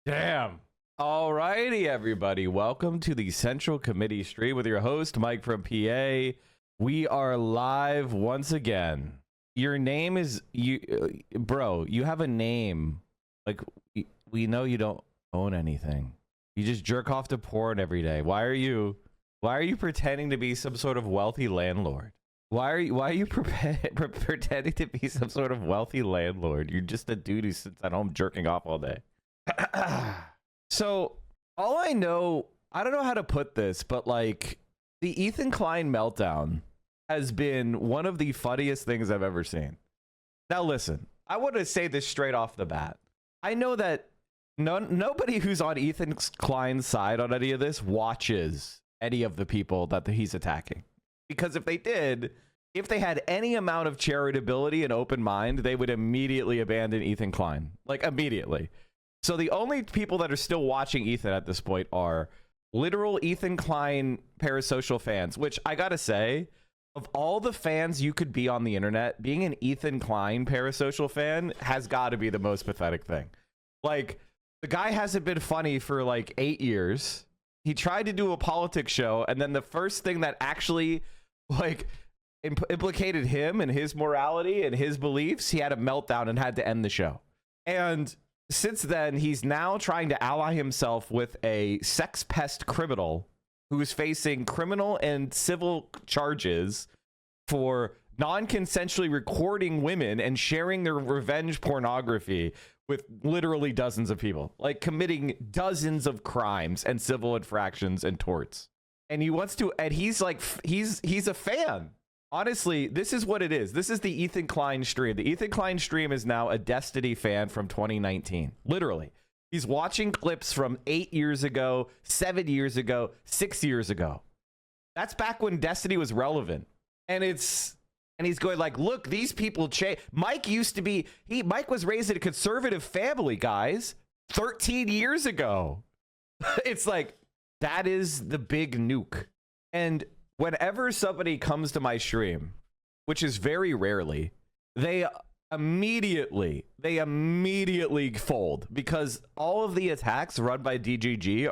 Damn. Alrighty, everybody. Welcome to the Central Committee stream with your host, Mike from PA. We are live once again. Your name is bro. You have a name. Like we know you don't own anything. You just jerk off to porn every day. Why are you pretending to be some sort of wealthy landlord? Why are you pretending to be some sort of wealthy landlord? You're just a dude who sits at home jerking off all day. So all I don't know how to put this, but like the Ethan Klein meltdown has been one of the funniest things I've ever seen. Now listen, I want to say this straight off the bat. I know that nobody who's on Ethan Klein's side on any of this watches any of the people that he's attacking. Because if they did, if they had any amount of charitability and open mind, they would immediately abandon Ethan Klein. Like immediately. So the only people that are still watching Ethan at this point are literal Ethan Klein parasocial fans, which I gotta say, of all the fans you could be on the internet, being an Ethan Klein parasocial fan has got to be the most pathetic thing. Like, the guy hasn't been funny for like 8 years. He tried to do a politics show, and then the first thing that actually like implicated him and his morality and his beliefs, he had a meltdown and had to end the show. And since then, he's now trying to ally himself with a sex pest criminal who's facing criminal and civil charges for non-consensually recording women and sharing their revenge pornography with literally dozens of people, like committing dozens of crimes and civil infractions and torts. And he wants to, and he's like, he's a fan. Honestly, this is what it is. This is the Ethan Klein stream. The Ethan Klein stream is now a Destiny fan from 2019. Literally. He's watching clips from 8 years ago, 7 years ago, 6 years ago. That's back when Destiny was relevant. And he's going like, look, these people change. Mike was raised in a conservative family, guys, 13 years ago. It's like, that is the big nuke. And whenever somebody comes to my stream, which is very rarely, they immediately fold, because all of the attacks run by DGG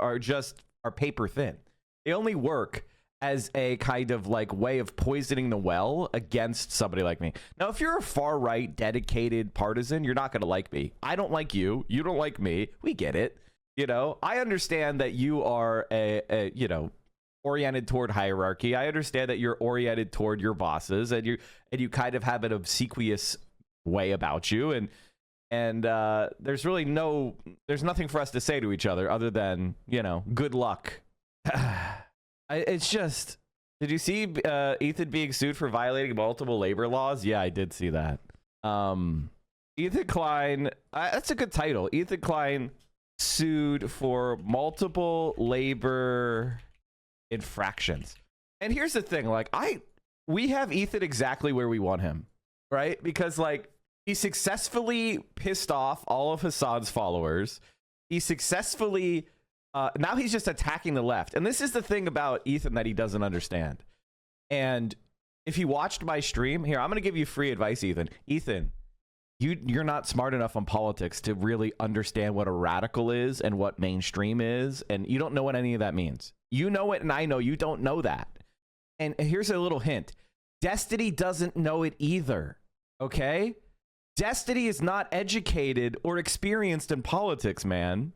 are paper thin. They only work as a kind of like way of poisoning the well against somebody like me. Now, if you're a far right dedicated partisan, you're not going to like me. I don't like you. You don't like me. We get it. You know, I understand that you are a oriented toward hierarchy. I understand that you're oriented toward your bosses, and you kind of have an obsequious way about you, and there's nothing for us to say to each other than, good luck. It's just, did you see Ethan being sued for violating multiple labor laws? Yeah, I did see that. Ethan Klein, that's a good title. Ethan Klein sued for multiple labor infractions. And here's the thing, like, we have Ethan exactly where we want him, right? Because like, he successfully pissed off all of Hassan's followers. He successfully now he's just attacking the left. And this is the thing about Ethan that he doesn't understand. And if he watched my stream here, I'm going to give you free advice, Ethan. You're not smart enough on politics to really understand what a radical is and what mainstream is, and you don't know what any of that means. You know it, and I know you don't know that. And here's a little hint. Destiny doesn't know it either, okay? Destiny is not educated or experienced in politics, man.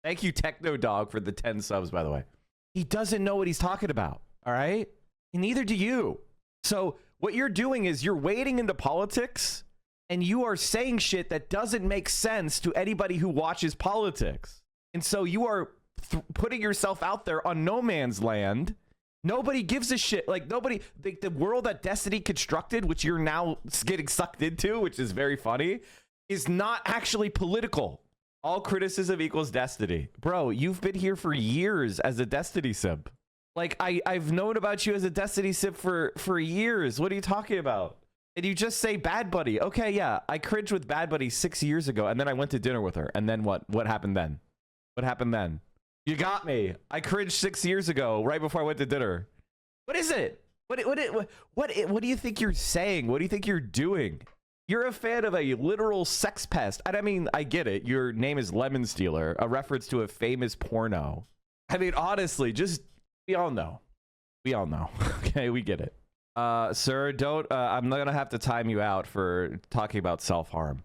Thank you, Techno Dog, for the 10 subs, by the way. He doesn't know what he's talking about, all right? And neither do you. So what you're doing is you're wading into politics, and you are saying shit that doesn't make sense to anybody who watches politics. And so you are putting yourself out there on no man's land. Nobody gives a shit. Like, nobody, the world that Destiny constructed, which you're now getting sucked into, which is very funny, is not actually political. All criticism equals Destiny. Bro, you've been here for years as a Destiny simp. Like, I've known about you as a Destiny simp for years. What are you talking about? And you just say Bad Buddy. Okay, yeah, I cringed with Bad Buddy 6 years ago, and then I went to dinner with her. And then what? What happened then? What happened then? You got me. I cringed 6 years ago, right before I went to dinner. What is it? What do you think you're saying? What do you think you're doing? You're a fan of a literal sex pest. And I mean, I get it. Your name is Lemon Stealer, a reference to a famous porno. I mean, honestly, just we all know. We all know. Okay, we get it. Sir, don't I'm not gonna have to time you out for talking about self-harm.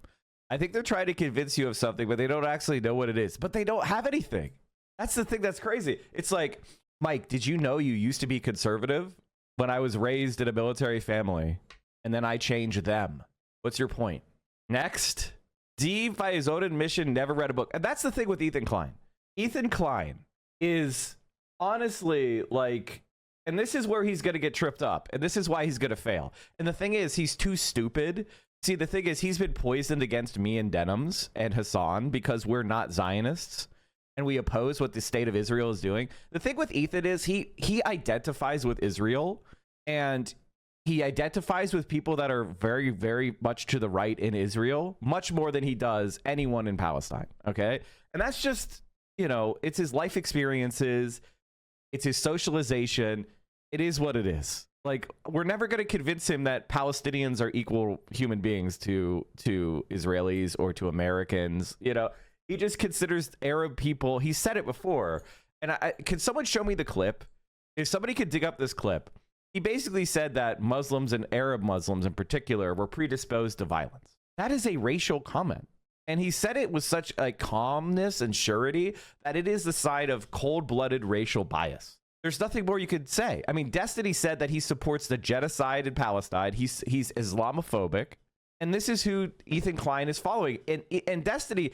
I think they're trying to convince you of something, but they don't actually know what it is. But they don't have anything. That's the thing that's crazy. It's like, Mike, did you know you used to be conservative? When I was raised in a military family, and then I changed them. What's your point? Next, Steve, by his own admission, never read a book. And that's the thing with Ethan Klein. Ethan Klein is honestly like, and this is where he's going to get tripped up, and this is why he's going to fail. And the thing is, he's too stupid. See, the thing is, he's been poisoned against me and Denims and Hassan because we're not Zionists. And we oppose what the state of Israel is doing. The thing with Ethan is he identifies with Israel, and he identifies with people that are very, very much to the right in Israel, much more than he does anyone in Palestine. Okay. And that's just, you know, it's his life experiences. It's his socialization. It is what it is. Like, we're never going to convince him that Palestinians are equal human beings to Israelis or to Americans, you know. He just considers Arab people. He said it before. And can someone show me the clip? If somebody could dig up this clip, he basically said that Muslims and Arab Muslims in particular were predisposed to violence. That is a racial comment. And he said it with such a calmness and surety that it is the sign of cold-blooded racial bias. There's nothing more you could say. I mean, Destiny said that he supports the genocide in Palestine. He's Islamophobic. And this is who Ethan Klein is following. And Destiny,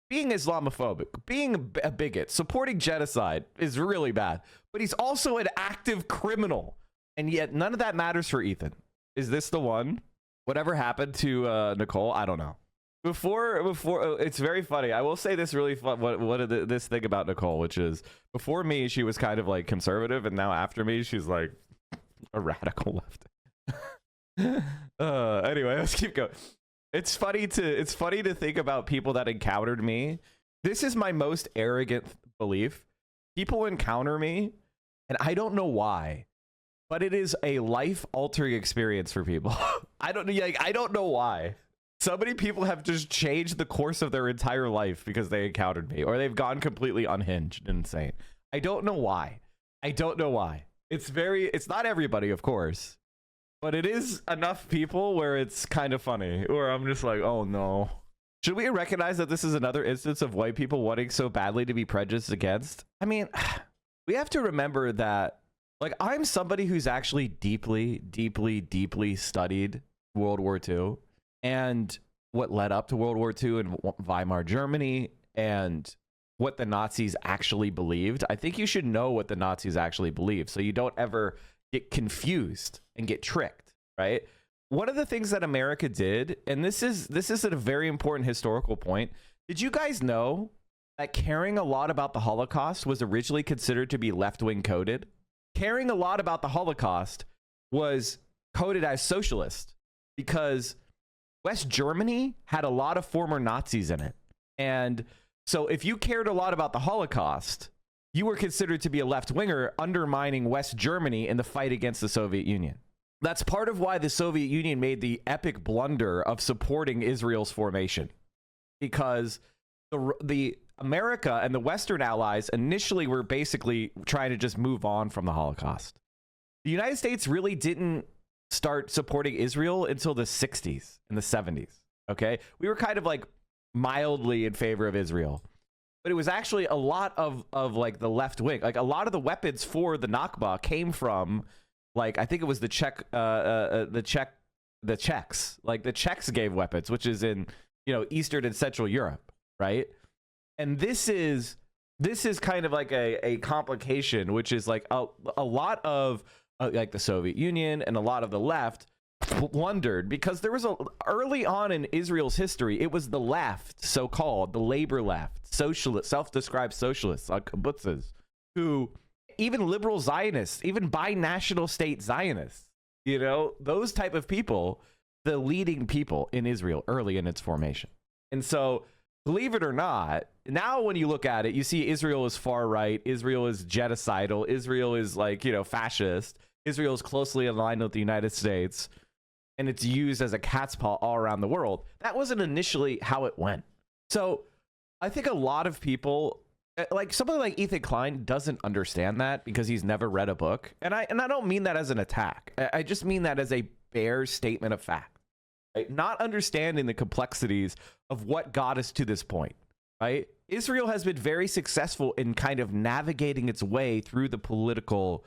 being Islamophobic, being a bigot, supporting genocide is really bad. But he's also an active criminal. And yet none of that matters for Ethan. Is this the one? Whatever happened to Nicole? I don't know. Before, it's very funny. I will say this really fun. This thing about Nicole, which is before me, she was kind of like conservative. And now after me, she's like a radical left. Anyway, let's keep going. It's funny to think about people that encountered me. This is my most arrogant belief. People encounter me, and I don't know why, but it is a life-altering experience for people. I don't know why. So many people have just changed the course of their entire life because they encountered me, or they've gone completely unhinged and insane. I don't know why. It's not everybody, of course. But it is enough people where it's kind of funny, where I'm just like, oh no. Should we recognize that this is another instance of white people wanting so badly to be prejudiced against? I mean, we have to remember that, like, I'm somebody who's actually deeply, deeply, deeply studied World War II and what led up to World War II and Weimar Germany and what the Nazis actually believed. I think you should know what the Nazis actually believed so you don't ever get confused and get tricked, right? One of the things that America did, and this is a very important historical point. Did you guys know that caring a lot about the Holocaust was originally considered to be left-wing coded? Caring a lot about the Holocaust was coded as socialist because West Germany had a lot of former Nazis in it. And so if you cared a lot about the Holocaust, you were considered to be a left-winger, undermining West Germany in the fight against the Soviet Union. That's part of why the Soviet Union made the epic blunder of supporting Israel's formation, because the America and the Western allies initially were basically trying to just move on from the Holocaust. The United States really didn't start supporting Israel until the 60s and the 70s, okay? We were kind of like mildly in favor of Israel. But it was actually a lot of like the left wing. Like a lot of the weapons for the Nakba came from, like, I think it was the Czechs. Like the Czechs gave weapons, which is in, you know, Eastern and Central Europe, right? And this is kind of like a complication, which is like a lot of like the Soviet Union and a lot of the left wondered, because there was early on in Israel's history, it was the left, so-called the labor left, socialist, self-described socialists, kibbutzes, who, even liberal Zionists, even binational state Zionists, you know, those type of people, the leading people in Israel early in its formation. And so, believe it or not, now when you look at it, you see Israel is far right, Israel is genocidal, Israel is, like, you know, fascist, Israel is closely aligned with the United States. and it's used as a cat's paw all around the world. That wasn't initially how it went. So I think a lot of people, like somebody like Ethan Klein, doesn't understand that because he's never read a book. And I don't mean that as an attack. I just mean that as a bare statement of fact. Right? Not understanding the complexities of what got us to this point. Right? Israel has been very successful in kind of navigating its way through the political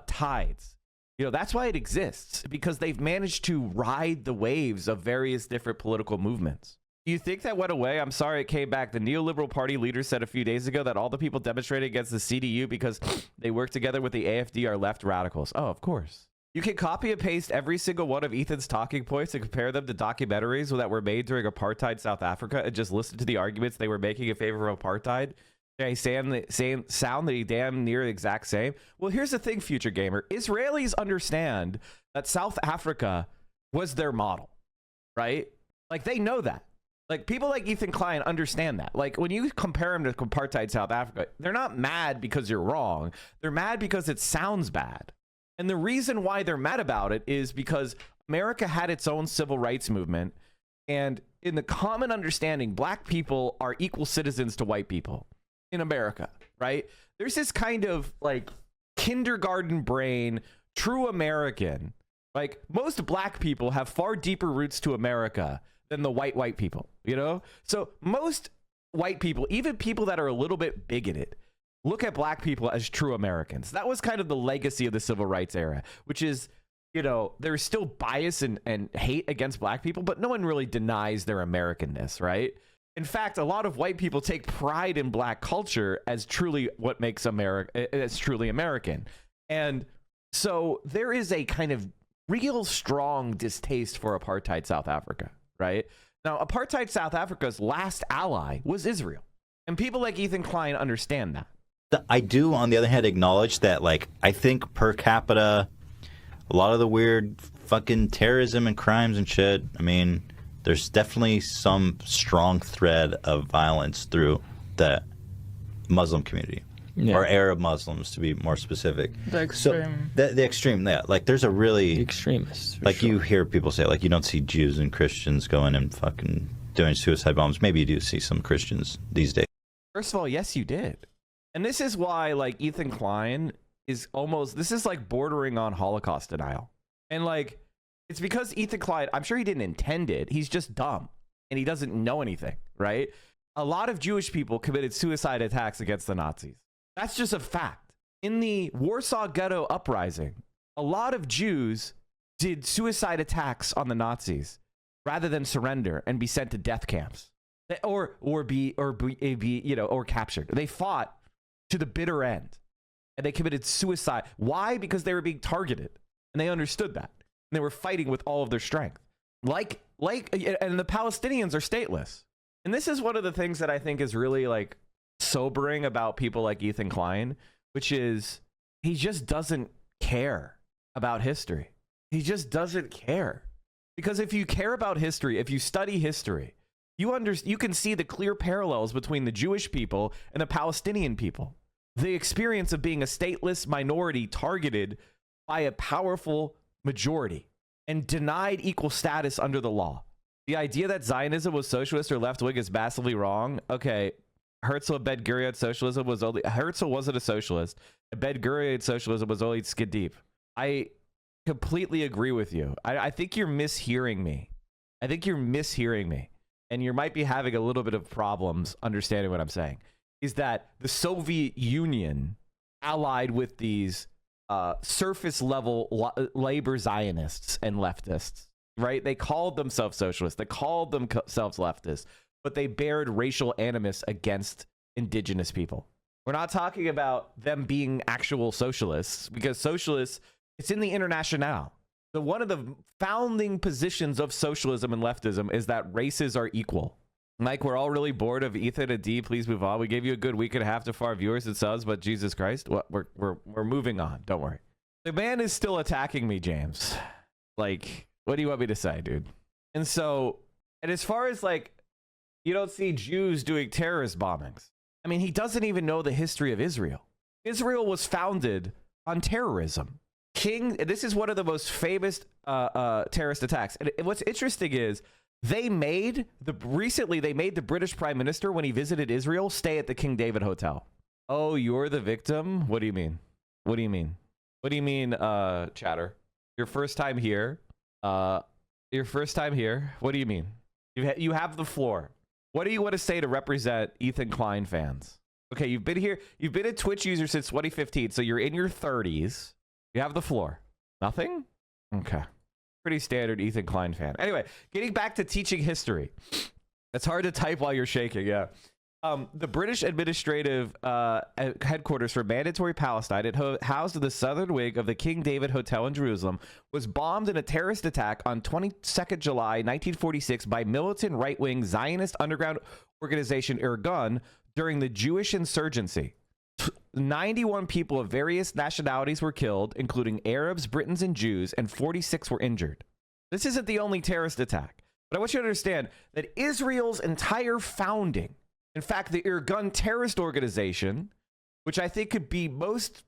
tides. You know, that's why it exists, because they've managed to ride the waves of various different political movements. You think that went away? I'm sorry it came back. The neoliberal party leader said a few days ago that all the people demonstrating against the CDU because they work together with the AFD are left radicals. Oh, of course. You can copy and paste every single one of Ethan's talking points and compare them to documentaries that were made during apartheid South Africa and just listen to the arguments they were making in favor of apartheid. They sound the damn near the exact same. Well, here's the thing, future gamer. Israelis understand that South Africa was their model, right? Like, they know that. Like, people like Ethan Klein understand that. Like, when you compare him to apartheid South Africa, they're not mad because you're wrong. They're mad because it sounds bad. And the reason why they're mad about it is because America had its own civil rights movement. And in the common understanding, black people are equal citizens to white people in America, right? There's this kind of like kindergarten brain, true American. Like, most black people have far deeper roots to America than the white people, you know? So most white people, even people that are a little bit bigoted, look at black people as true Americans. That was kind of the legacy of the civil rights era, which is, you know, there's still bias and hate against black people, but no one really denies their Americanness, right? In fact, a lot of white people take pride in black culture as truly what makes America, as truly American. And so there is a kind of real strong distaste for apartheid South Africa, right? Now, apartheid South Africa's last ally was Israel. And people like Ethan Klein understand that. I do, on the other hand, acknowledge that, like, I think per capita, a lot of the weird fucking terrorism and crimes and shit, I mean, there's definitely some strong thread of violence through the Muslim community, or Arab Muslims, to be more specific. The extreme. So, the extreme, yeah. Like, there's a really... The extremists. Like, sure. You hear people say, like, you don't see Jews and Christians going and fucking doing suicide bombs. Maybe you do see some Christians these days. First of all, yes, you did. And this is why, like, Ethan Klein is almost... This is, like, bordering on Holocaust denial. And, like... It's because Ethan Klein, I'm sure he didn't intend it. He's just dumb and he doesn't know anything, right? A lot of Jewish people committed suicide attacks against the Nazis. That's just a fact. In the Warsaw Ghetto uprising, a lot of Jews did suicide attacks on the Nazis rather than surrender and be sent to death camps or be captured. They fought to the bitter end and they committed suicide. Why? Because they were being targeted and they understood that. And they were fighting with all of their strength. And the Palestinians are stateless. And this is one of the things that I think is really, like, sobering about people like Ethan Klein, which is he just doesn't care about history. He just doesn't care. Because if you care about history, if you study history, you can see the clear parallels between the Jewish people and the Palestinian people. The experience of being a stateless minority targeted by a powerful majority and denied equal status under the law. The idea that Zionism was socialist or left-wing is massively wrong. Okay, Herzl and Ben-Gurion socialism was only... Herzl wasn't a socialist. And Ben-Gurion socialism was only skin deep. I completely agree with you. I think you're mishearing me. And you might be having a little bit of problems understanding what I'm saying. Is that the Soviet Union allied with these surface level labor Zionists and leftists, right? They called themselves socialists. They called themselves leftists, but they bared racial animus against indigenous people. We're not talking about them being actual socialists, because socialists, it's in the Internationale. So one of the founding positions of socialism and leftism is that races are equal. Mike, we're all really bored of Ethan and D. Please move on. We gave you a good week and a half to our viewers and subs, but Jesus Christ, we're moving on. Don't worry. The man is still attacking me, James. Like, what do you want me to say, dude? And so, and as far as, like, you don't see Jews doing terrorist bombings. I mean, he doesn't even know the history of Israel. Israel was founded on terrorism. This is one of the most famous terrorist attacks. And what's interesting is recently they made the British Prime Minister, when he visited Israel, stay at the King David Hotel. Oh, you're the victim? What do you mean? What do you mean? What do you mean, chatter? Your first time here? Your first time here? What do you mean? You have the floor. What do you want to say to represent Ethan Klein fans? Okay, you've been here. You've been a Twitch user since 2015, so you're in your 30s. You have the floor. Nothing? Okay. Pretty standard Ethan Klein fan. Anyway, getting back to teaching history. It's hard to type while you're shaking, yeah. The British administrative headquarters for Mandatory Palestine, it housed in the southern wing of the King David Hotel in Jerusalem, was bombed in a terrorist attack on 22nd July 1946 by militant right-wing Zionist underground organization Irgun during the Jewish insurgency. 91 people of various nationalities were killed, including Arabs, Britons, and Jews, and 46 were injured. This isn't the only terrorist attack, but I want you to understand that Israel's entire founding, in fact, the Irgun terrorist organization, which I think could be most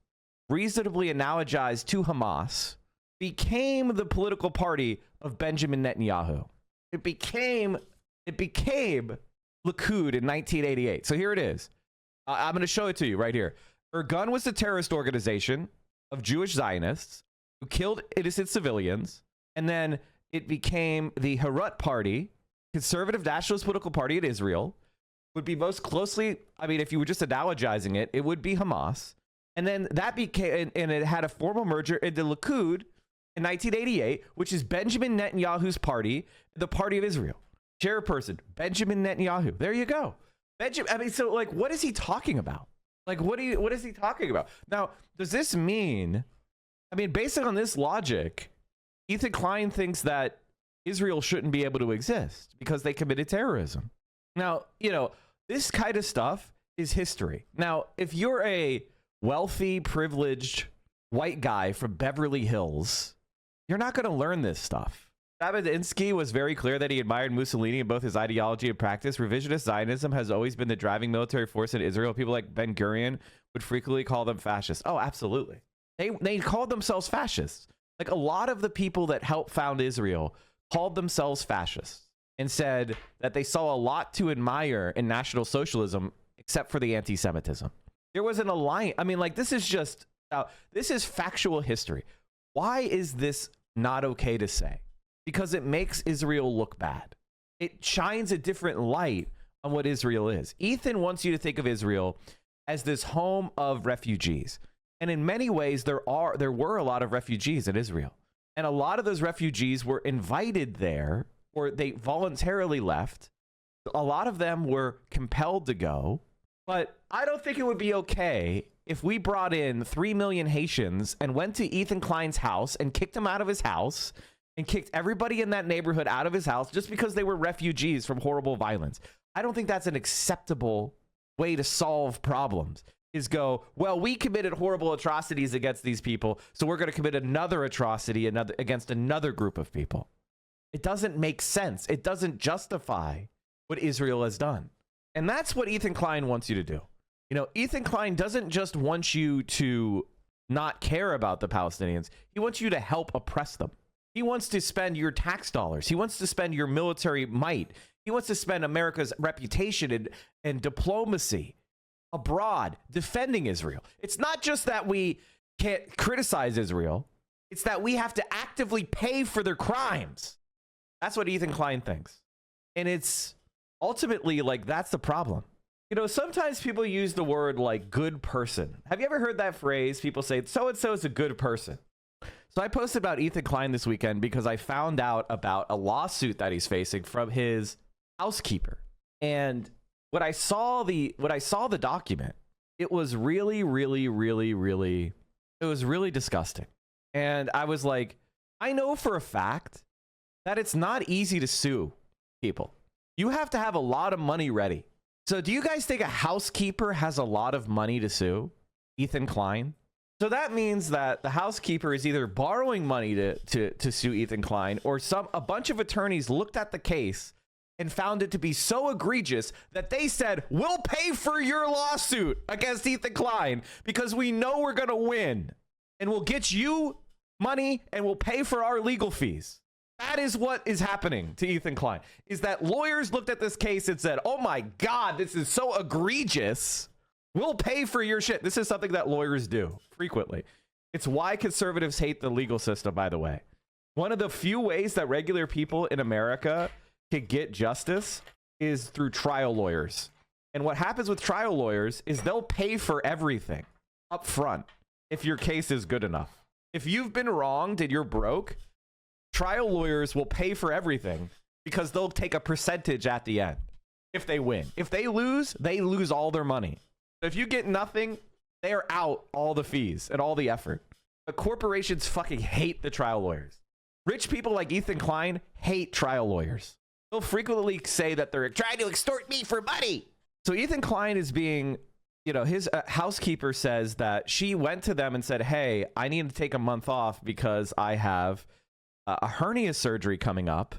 reasonably analogized to Hamas, became the political party of Benjamin Netanyahu. It became Likud in 1988. So here it is. I'm going to show it to you right here. Irgun was a terrorist organization of Jewish Zionists who killed innocent civilians, and then it became the Harut Party, conservative nationalist political party in Israel. Would be most closely, I mean, if you were just analogizing it, it would be Hamas. And then that became, and it had a formal merger into Likud in 1988, which is Benjamin Netanyahu's party, the party of Israel. Chairperson, Benjamin Netanyahu. There you go. I mean, so like, what is he talking about? Like, what is he talking about? Now, does this mean, I mean, based on this logic, Ethan Klein thinks that Israel shouldn't be able to exist because they committed terrorism. Now, you know, this kind of stuff is history. Now, if you're a wealthy, privileged white guy from Beverly Hills, you're not going to learn this stuff. Babadinsky was very clear that he admired Mussolini in both his ideology and practice. Revisionist Zionism has always been the driving military force in Israel. People like Ben Gurion would frequently call them fascists. Oh, absolutely. They called themselves fascists. Like, a lot of the people that helped found Israel called themselves fascists and said that they saw a lot to admire in National Socialism, except for the anti-Semitism. There was an alliance. I mean, like, this is just, this is factual history. Why is this not okay to say? Because it makes Israel look bad. It shines a different light on what Israel is. Ethan wants you to think of Israel as this home of refugees. And in many ways, there were a lot of refugees in Israel. And a lot of those refugees were invited there, or they voluntarily left. A lot of them were compelled to go. But I don't think it would be okay if we brought in 3 million Haitians and went to Ethan Klein's house and kicked him out of his house and kicked everybody in that neighborhood out of his house just because they were refugees from horrible violence. I don't think that's an acceptable way to solve problems. Is go, well, we committed horrible atrocities against these people, so we're going to commit another atrocity against another group of people. It doesn't make sense. It doesn't justify what Israel has done. And that's what Ethan Klein wants you to do. You know, Ethan Klein doesn't just want you to not care about the Palestinians. He wants you to help oppress them. He wants to spend your tax dollars. He wants to spend your military might. He wants to spend America's reputation and diplomacy abroad defending Israel. It's not just that we can't criticize Israel. It's that we have to actively pay for their crimes. That's what Ethan Klein thinks. And it's ultimately like, that's the problem. You know, sometimes people use the word like good person. Have you ever heard that phrase? People say, so-and-so is a good person. So I posted about Ethan Klein this weekend because I found out about a lawsuit that he's facing from his housekeeper. And when I saw the document, it was really, really, really, really, it was really disgusting. And I was like, I know for a fact that it's not easy to sue people. You have to have a lot of money ready. So do you guys think a housekeeper has a lot of money to sue Ethan Klein? So that means that the housekeeper is either borrowing money to sue Ethan Klein, or a bunch of attorneys looked at the case and found it to be so egregious that they said, we'll pay for your lawsuit against Ethan Klein because we know we're going to win, and we'll get you money and will pay for our legal fees. That is what is happening to Ethan Klein, is that lawyers looked at this case and said, oh my God, this is so egregious. We'll pay for your shit. This is something that lawyers do frequently. It's why conservatives hate the legal system, by the way. One of the few ways that regular people in America can get justice is through trial lawyers. And what happens with trial lawyers is they'll pay for everything up front if your case is good enough. If you've been wronged and you're broke, trial lawyers will pay for everything because they'll take a percentage at the end if they win. If they lose all their money. If you get nothing, they're out all the fees and all the effort. But corporations fucking hate the trial lawyers. Rich people like Ethan Klein hate trial lawyers. They'll frequently say that they're trying to extort me for money. So Ethan Klein is being, you know, his housekeeper says that she went to them and said, hey, I need to take a month off because I have a hernia surgery coming up.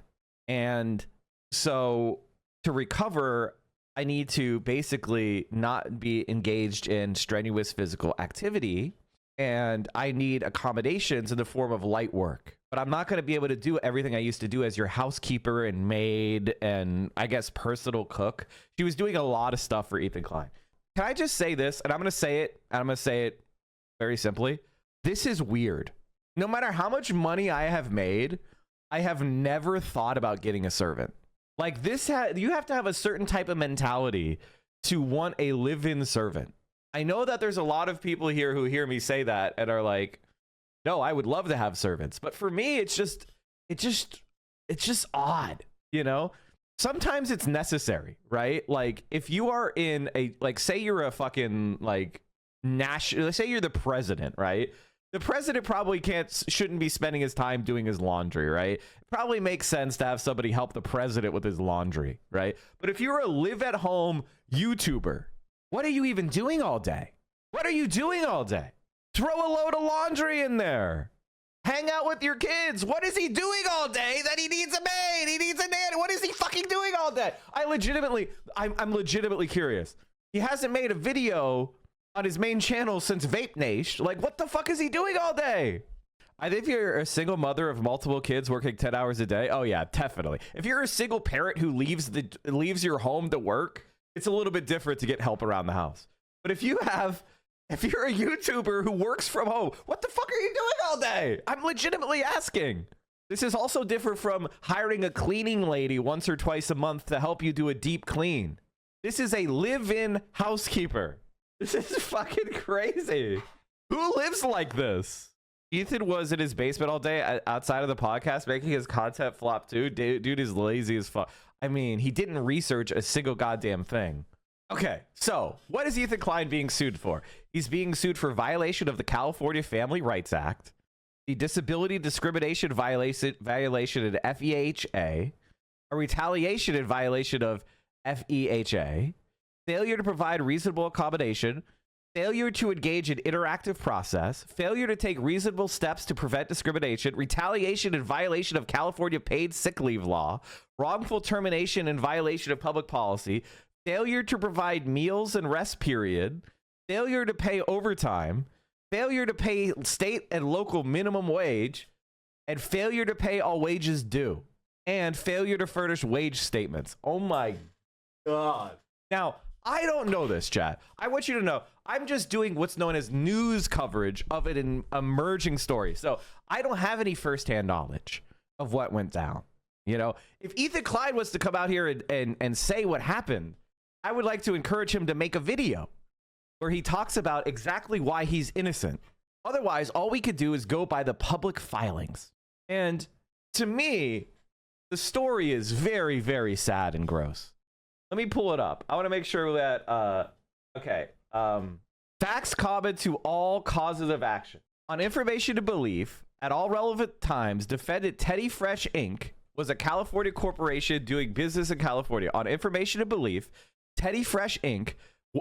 And so to recover, I need to basically not be engaged in strenuous physical activity. And I need accommodations in the form of light work. But I'm not going to be able to do everything I used to do as your housekeeper and maid and I guess personal cook. She was doing a lot of stuff for Ethan Klein. Can I just say this? And I'm going to say it. And I'm going to say it very simply. This is weird. No matter how much money I have made, I have never thought about getting a servant. Like this, you have to have a certain type of mentality to want a live-in servant. I know that there's a lot of people here who hear me say that and are like, no, I would love to have servants. But for me, it's just odd, you know? Sometimes it's necessary, right? Like if you are in a, like, say you're a fucking like national, say you're the president, right? The president probably shouldn't be spending his time doing his laundry, right? It probably makes sense to have somebody help the president with his laundry, right? But if you're a live-at-home YouTuber, what are you even doing all day? What are you doing all day? Throw a load of laundry in there. Hang out with your kids. What is he doing all day that he needs a maid? He needs a nanny. What is he fucking doing all day? I'm legitimately curious. He hasn't made a video on his main channel since Vape Nation. Like, what the fuck is he doing all day? I think if you're a single mother of multiple kids working 10 hours a day, oh yeah, definitely. If you're a single parent who leaves your home to work, it's a little bit different to get help around the house. But if you're a YouTuber who works from home, what the fuck are you doing all day? I'm legitimately asking. This is also different from hiring a cleaning lady once or twice a month to help you do a deep clean. This is a live-in housekeeper. This is fucking crazy. Who lives like this? Ethan was in his basement all day outside of the podcast making his content flop too. Dude is lazy as fuck. I mean, he didn't research a single goddamn thing. Okay, so what is Ethan Klein being sued for? He's being sued for violation of the California Family Rights Act, the disability discrimination violation in FEHA, a retaliation in violation of FEHA, failure to provide reasonable accommodation, failure to engage in interactive process, failure to take reasonable steps to prevent discrimination, retaliation in violation of California paid sick leave law, wrongful termination in violation of public policy, failure to provide meals and rest period, failure to pay overtime, failure to pay state and local minimum wage, and failure to pay all wages due, and failure to furnish wage statements. Oh my God. Now, I don't know this, chat. I want you to know I'm just doing what's known as news coverage of an emerging story. So I don't have any firsthand knowledge of what went down. You know, if Ethan Klein was to come out here and say what happened, I would like to encourage him to make a video where he talks about exactly why he's innocent. Otherwise, all we could do is go by the public filings. And to me, the story is very, very sad and gross. Let me pull it up. I want to make sure that, facts common to all causes of action. On information to belief, at all relevant times, defendant Teddy Fresh Inc. was a California corporation doing business in California. On information to belief, Teddy Fresh Inc.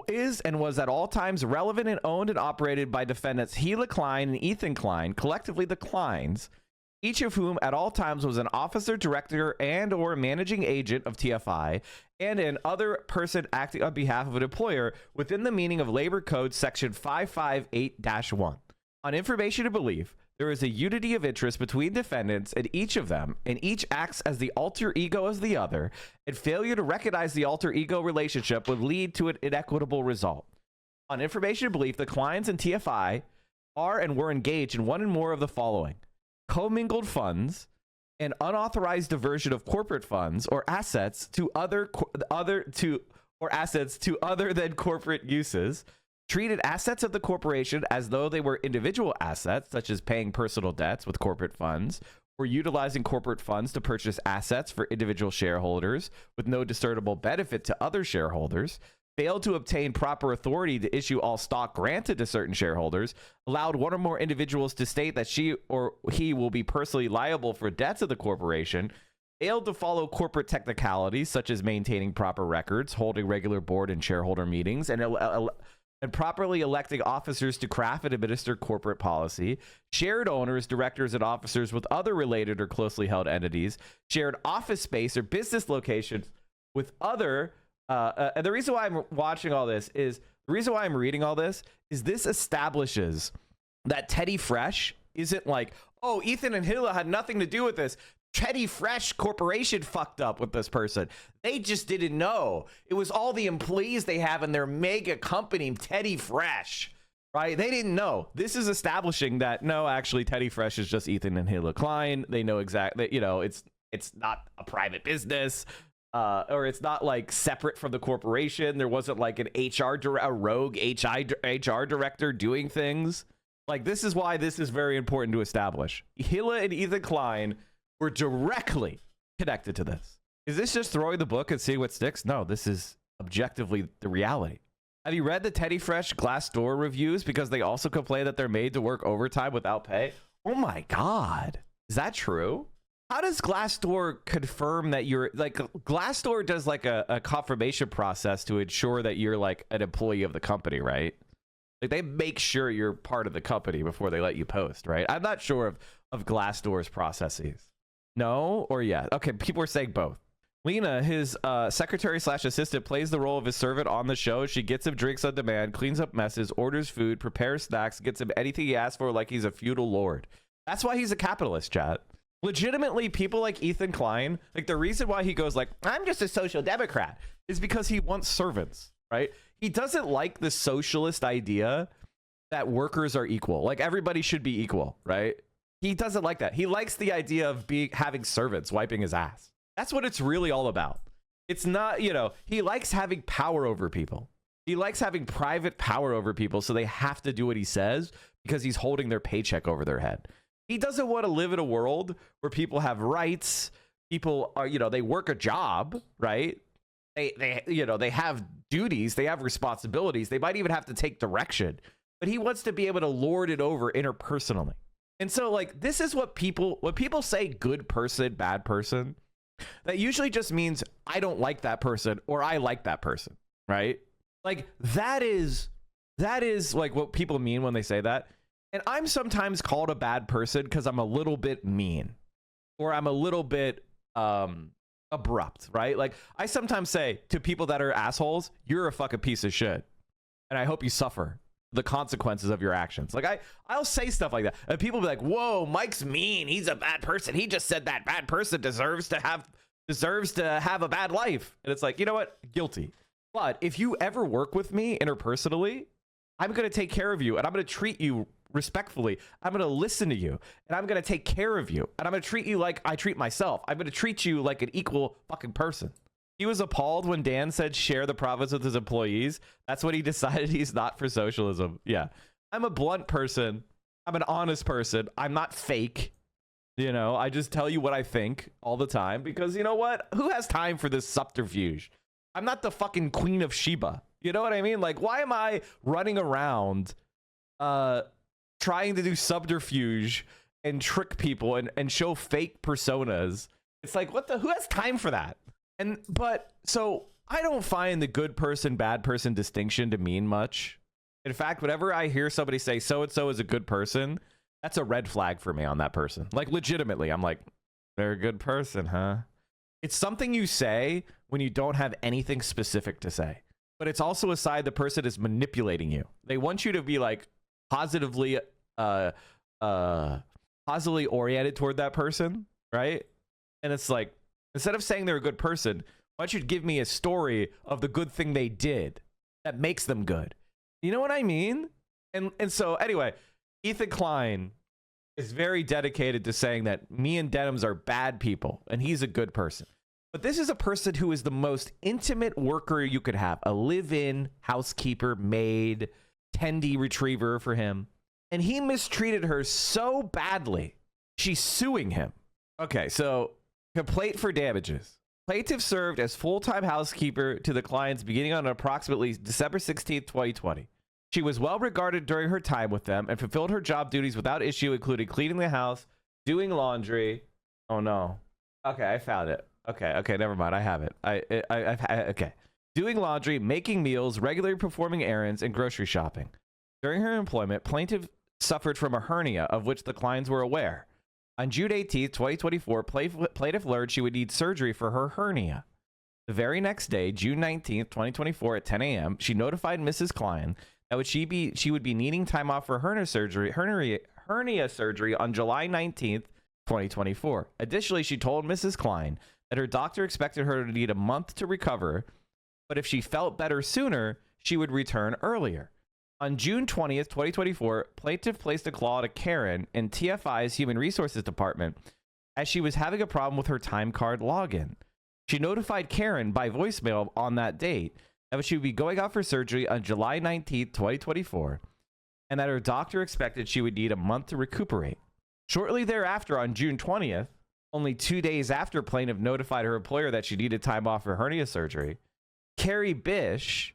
is and was at all times relevant and owned and operated by defendants Gila Klein and Ethan Klein, collectively the Kleins, each of whom at all times was an officer, director, and or managing agent of TFI, and an other person acting on behalf of an employer within the meaning of Labor Code Section 558-1. On information to belief, there is a unity of interest between defendants and each acts as the alter ego of the other, and failure to recognize the alter ego relationship would lead to an inequitable result. On information and belief, the clients and TFI are and were engaged in one and more of the following: commingled funds, an unauthorized diversion of corporate funds or assets to other than corporate uses, treated assets of the corporation as though they were individual assets, such as paying personal debts with corporate funds, or utilizing corporate funds to purchase assets for individual shareholders with no discernible benefit to other shareholders, failed to obtain proper authority to issue all stock granted to certain shareholders, allowed one or more individuals to state that she or he will be personally liable for debts of the corporation, failed to follow corporate technicalities such as maintaining proper records, holding regular board and shareholder meetings, and properly electing officers to craft and administer corporate policy, shared owners, directors, and officers with other related or closely held entities, shared office space or business locations with other. And the reason why I'm watching all this is, the reason why I'm reading all this is this establishes that Teddy Fresh isn't like, oh, Ethan and Hilla had nothing to do with this. Teddy Fresh Corporation fucked up with this person. They just didn't know. It was all the employees they have in their mega company, Teddy Fresh, right? They didn't know. This is establishing that, no, actually, Teddy Fresh is just Ethan and Hilla Klein. They know exactly, you know, it's not a private business, or it's not like separate from the corporation. There wasn't like a rogue HR director doing things. Like, this is why this is very important to establish. Hilla and Ethan Klein were directly connected to this. Is this just throwing the book and seeing what sticks? No, this is objectively the reality. Have you read the Teddy Fresh Glassdoor reviews? Because they also complain that they're made to work overtime without pay. Oh my God. Is that true? How does Glassdoor confirm that you're like, Glassdoor does like a confirmation process to ensure that you're like an employee of the company, right? Like, they make sure you're part of the company before they let you post, right? I'm not sure of Glassdoor's processes. No or yeah? Okay, people are saying both. Lena, his secretary/assistant, plays the role of his servant on the show. She gets him drinks on demand, cleans up messes, orders food, prepares snacks, gets him anything he asks for like he's a feudal lord. That's why he's a capitalist, chat. Legitimately, people like Ethan Klein, like, the reason why he goes like, I'm just a social democrat, is because he wants servants, right? He doesn't like the socialist idea that workers are equal. Like, everybody should be equal, right? He doesn't like that. He likes the idea of having servants wiping his ass. That's what it's really all about. It's not, you know, he likes having power over people. He likes having private power over people, so they have to do what he says because he's holding their paycheck over their head. He doesn't want to live in a world where people have rights. People are, you know, they work a job, right? They you know, they have duties, they have responsibilities. They might even have to take direction, but he wants to be able to lord it over interpersonally. And so, like, this is what people say, good person, bad person, that usually just means I don't like that person or I like that person, right? Like, that is like what people mean when they say that. And I'm sometimes called a bad person because I'm a little bit mean or I'm a little bit abrupt, right? Like, I sometimes say to people that are assholes, you're a fucking piece of shit. And I hope you suffer the consequences of your actions. Like, I'll say stuff like that, and people be like, whoa, Mike's mean, he's a bad person, he just said that bad person deserves to have a bad life. And it's like, you know what, guilty. But if you ever work with me interpersonally, I'm going to take care of you, and I'm going to treat you respectfully. I'm going to listen to you, and I'm going to take care of you, and I'm going to treat you like I treat myself. I'm going to treat you like an equal fucking person. He was appalled when Dan said share the profits with his employees. That's when he decided he's not for socialism. Yeah. I'm a blunt person. I'm an honest person. I'm not fake. You know, I just tell you what I think all the time because, you know what? Who has time for this subterfuge? I'm not the fucking Queen of Sheba. You know what I mean? Like, why am I running around trying to do subterfuge and trick people and show fake personas? It's like, who has time for that? But so I don't find the good person, bad person distinction to mean much. In fact, whenever I hear somebody say so-and-so is a good person, that's a red flag for me on that person. Like, legitimately, I'm like, they're a good person, huh? It's something you say when you don't have anything specific to say. But it's also a side the person is manipulating you. They want you to be like positively positively oriented toward that person, right? And it's like, instead of saying they're a good person, why don't you give me a story of the good thing they did that makes them good? You know what I mean? And so anyway, Ethan Klein is very dedicated to saying that me and Denims are bad people and he's a good person. But this is a person who is the most intimate worker you could have. A live-in housekeeper, maid, tendy retriever for him. And he mistreated her so badly, she's suing him. Okay, so complaint for damages. Plaintiff served as full-time housekeeper to the clients beginning on approximately December 16th, 2020. She was well regarded during her time with them and fulfilled her job duties without issue, including cleaning the house, doing laundry. Oh no. Okay, I found it. Okay, never mind. I have it. Okay. Doing laundry, making meals, regularly performing errands, and grocery shopping. During her employment, plaintiff suffered from a hernia of which the clients were aware. On June 18th, 2024, plaintiff learned she would need surgery for her hernia. The very next day, June 19th, 2024, at 10 a.m., she notified Mrs. Klein that she would be needing time off for hernia surgery on July 19th, 2024. Additionally, she told Mrs. Klein that her doctor expected her to need a month to recover, but if she felt better sooner, she would return earlier. On June 20th, 2024, plaintiff placed a call to Karen in TFI's Human Resources Department as she was having a problem with her time card login. She notified Karen by voicemail on that date that she would be going out for surgery on July 19th, 2024, and that her doctor expected she would need a month to recuperate. Shortly thereafter, on June 20th, only 2 days after plaintiff notified her employer that she needed time off for hernia surgery, Carrie Bish,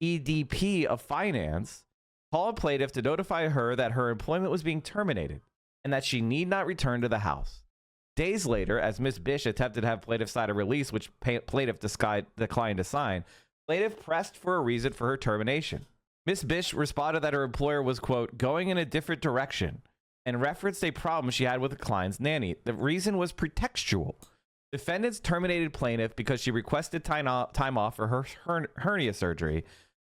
EDP of Finance, called plaintiff to notify her that her employment was being terminated and that she need not return to the house. Days later, as Ms. Bish attempted to have plaintiff sign a release, which plaintiff declined to sign, plaintiff pressed for a reason for her termination. Ms. Bish responded that her employer was, quote, going in a different direction, and referenced a problem she had with the client's nanny. The reason was pretextual. Defendants terminated plaintiff because she requested time off for her hernia surgery.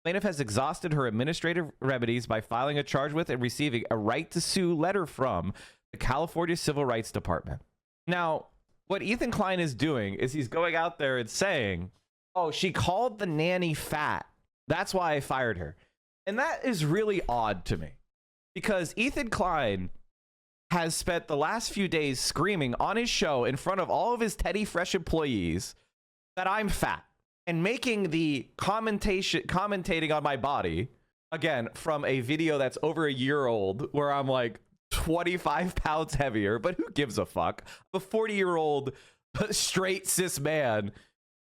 Plaintiff has exhausted her administrative remedies by filing a charge with and receiving a right to sue letter from the California Civil Rights Department. Now, what Ethan Klein is doing is he's going out there and saying, oh, she called the nanny fat. That's why I fired her. And that is really odd to me, because Ethan Klein has spent the last few days screaming on his show in front of all of his Teddy Fresh employees that I'm fat, and making the commentating on my body, again, from a video that's over a year old, where I'm like 25 pounds heavier, but who gives a fuck? I'm a 40-year-old straight cis man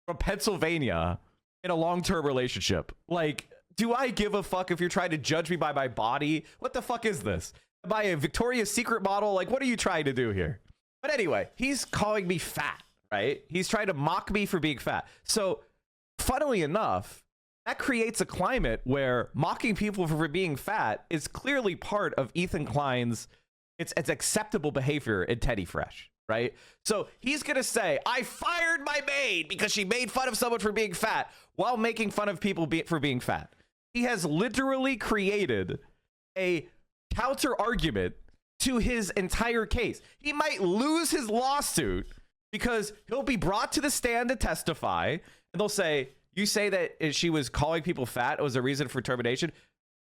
from Pennsylvania in a long-term relationship. Like, do I give a fuck if you're trying to judge me by my body? What the fuck is this? Am I a Victoria's Secret model? Like, what are you trying to do here? But anyway, he's calling me fat, right? He's trying to mock me for being fat. So, funnily enough, that creates a climate where mocking people for being fat is clearly part of Ethan Klein's, it's acceptable behavior in Teddy Fresh, right? So he's going to say, I fired my maid because she made fun of someone for being fat while making fun of people for being fat. He has literally created a counter argument to his entire case. He might lose his lawsuit because he'll be brought to the stand to testify, and they'll say, you say that she was calling people fat was a reason for termination?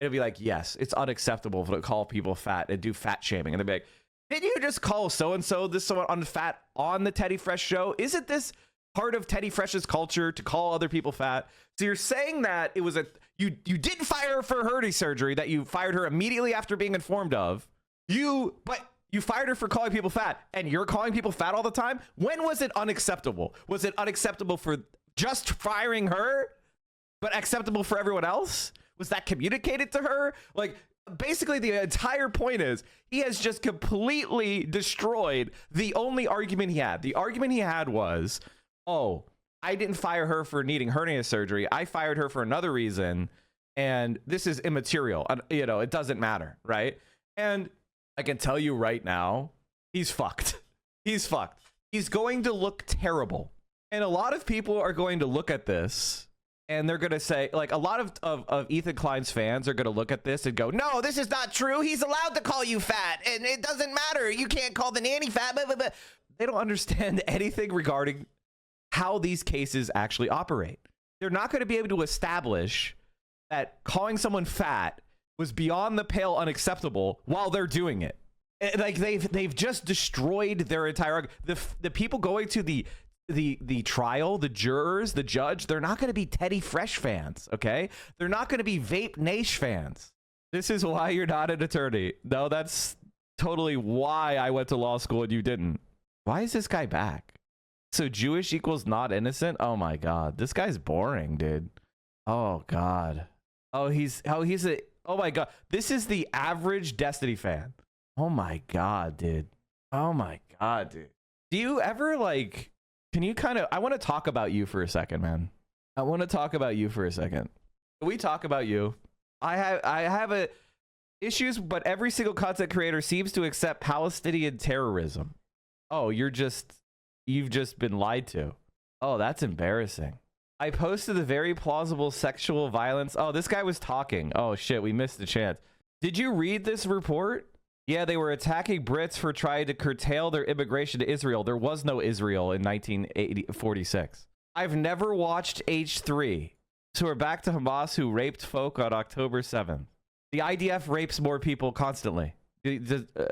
It'll be like, yes, it's unacceptable to call people fat and do fat shaming. And they'll be like, didn't you just call so-and-so this someone on fat on the Teddy Fresh show? Isn't this part of Teddy Fresh's culture to call other people fat? So you're saying that it was you didn't fire her for hernia surgery, that you fired her immediately after being informed of. But you fired her for calling people fat, and you're calling people fat all the time? When was it unacceptable? Was it unacceptable for just firing her, but acceptable for everyone else? Was that communicated to her? Like, basically the entire point is he has just completely destroyed the only argument he had. The argument he had was, oh, I didn't fire her for needing hernia surgery. I fired her for another reason, and this is immaterial. You know, it doesn't matter, right? And I can tell you right now, he's fucked. He's fucked. He's going to look terrible. And a lot of people are going to look at this And they're going to say, like, a lot of Ethan Klein's fans are going to look at this and go, no, this is not true. He's allowed to call you fat, and it doesn't matter. You can't call the nanny fat. Blah, blah, blah. They don't understand anything regarding how these cases actually operate. They're not going to be able to establish that calling someone fat was beyond the pale unacceptable while they're doing it. Like, they've just destroyed their entire the people going to the trial, the jurors, the judge. They're not going to be Teddy Fresh fans, okay? They're not going to be Vape Nash fans. This is why you're not an attorney. No, that's totally why I went to law school and you didn't. Why is this guy back? So Jewish equals not innocent? Oh my god, this guy's boring, dude. Oh god. Oh my god. This is the average Destiny fan. Oh my god, dude. Oh my god, dude. Do you ever, like, can you kind of, I want to talk about you for a second, man. I want to talk about you for a second. Can we talk about you? I have issues, but every single content creator seems to accept Palestinian terrorism. Oh, you've just been lied to. Oh, that's embarrassing. I posted the very plausible sexual violence. Oh, this guy was talking. Oh shit, we missed the chance. Did you read this report? Yeah, they were attacking Brits for trying to curtail their immigration to Israel. There was no Israel in 1946. I've never watched H3. So we're back to Hamas, who raped folk on October 7th. The IDF rapes more people constantly.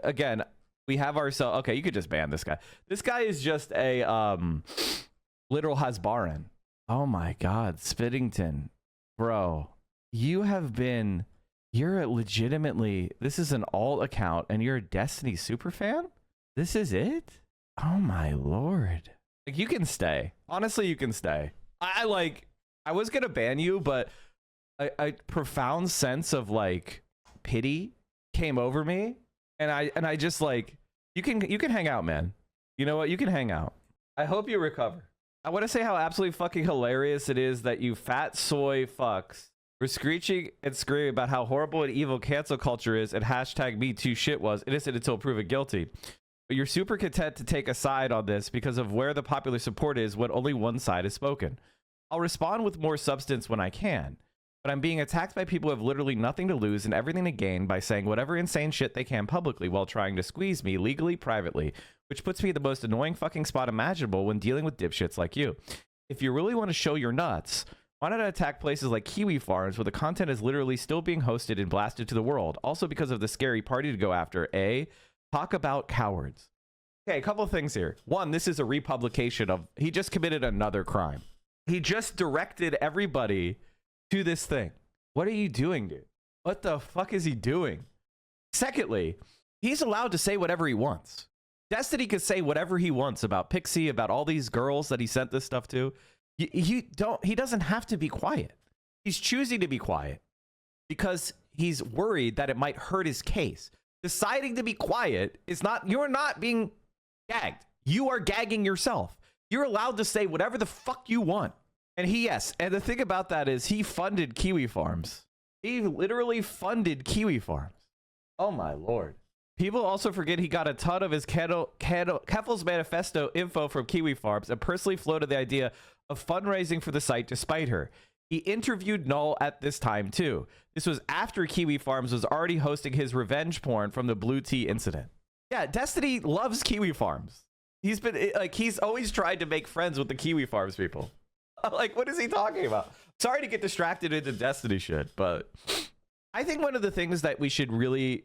Again, we have ourselves. Okay, you could just ban this guy. This guy is just a literal Hasbaran. Oh my God, Spittington, bro, you're legitimately, this is an alt account and you're a Destiny super fan? This is it? Oh my lord. Like, you can stay. Honestly, you can stay. I was gonna ban you, but a profound sense of like pity came over me, and I just like, you can hang out, man. You know what? You can hang out. I hope you recover. I want to say how absolutely fucking hilarious it is that you fat soy fucks were screeching and screaming about how horrible and evil cancel culture is, and hashtag Me Too shit was innocent until proven guilty. But you're super content to take a side on this because of where the popular support is when only one side is spoken. I'll respond with more substance when I can, but I'm being attacked by people who have literally nothing to lose and everything to gain by saying whatever insane shit they can publicly while trying to squeeze me legally, privately, which puts me in the most annoying fucking spot imaginable when dealing with dipshits like you. If you really want to show your nuts, why not attack places like Kiwi Farms where the content is literally still being hosted and blasted to the world? Also because of the scary party to go after. Talk about cowards. Okay, a couple of things here. One, this is a republication of, he just committed another crime. He just directed everybody to this thing. What are you doing, dude? What the fuck is he doing? Secondly, he's allowed to say whatever he wants. Destiny could say whatever he wants about Pixie, about all these girls that he sent this stuff to. He doesn't have to be quiet. He's choosing to be quiet because he's worried that it might hurt his case. Deciding to be quiet is not, you're not being gagged. You are gagging yourself. You're allowed to say whatever the fuck you want. And and the thing about that is he funded Kiwi Farms. He literally funded Kiwi Farms. Oh my lord. People also forget he got a ton of his Keffel's manifesto info from Kiwi Farms and personally floated the idea of fundraising for the site despite her. He interviewed Null at this time too. This was after Kiwi Farms was already hosting his revenge porn from the Blue Tea incident. Yeah, Destiny loves Kiwi Farms. He's been like, he's always tried to make friends with the Kiwi Farms people. Like, what is he talking about? Sorry to get distracted into Destiny shit, but I think one of the things that we should really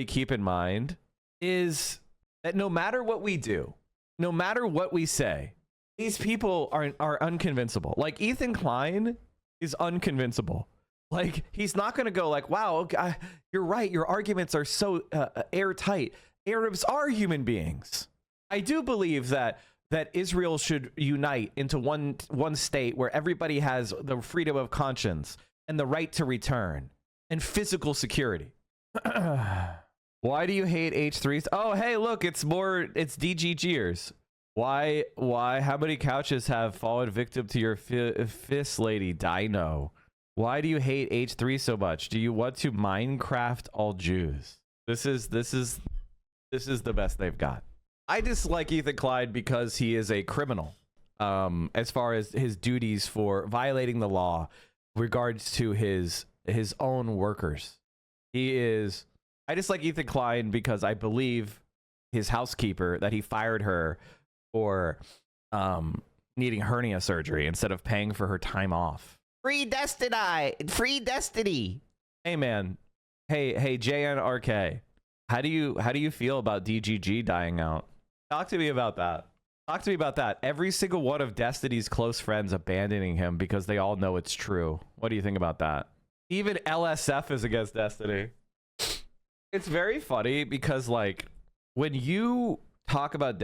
keep in mind is that no matter what we do, no matter what we say, these people are unconvincible. Like, Ethan Klein is unconvincible. Like, he's not going to go like, wow, you're right. Your arguments are so airtight. Arabs are human beings. I do believe that Israel should unite into one state where everybody has the freedom of conscience and the right to return and physical security. Why do you hate H3s? Oh, hey, look, it's DGGers. Why, how many couches have fallen victim to your fist, lady Dino? Why do you hate H3 so much? Do you want to Minecraft all Jews? This is the best they've got. I dislike Ethan Klein because he is a criminal. as far as his duties for violating the law regards to his own workers. He is, I dislike Ethan Klein because I believe his housekeeper that he fired her for needing hernia surgery instead of paying for her time off. Free Destiny. Hey man. Hey JNRK. How do you feel about DGG dying out? Talk to me about that. Every single one of Destiny's close friends abandoning him because they all know it's true. What do you think about that? Even LSF is against Destiny. It's very funny because, like, when you talk about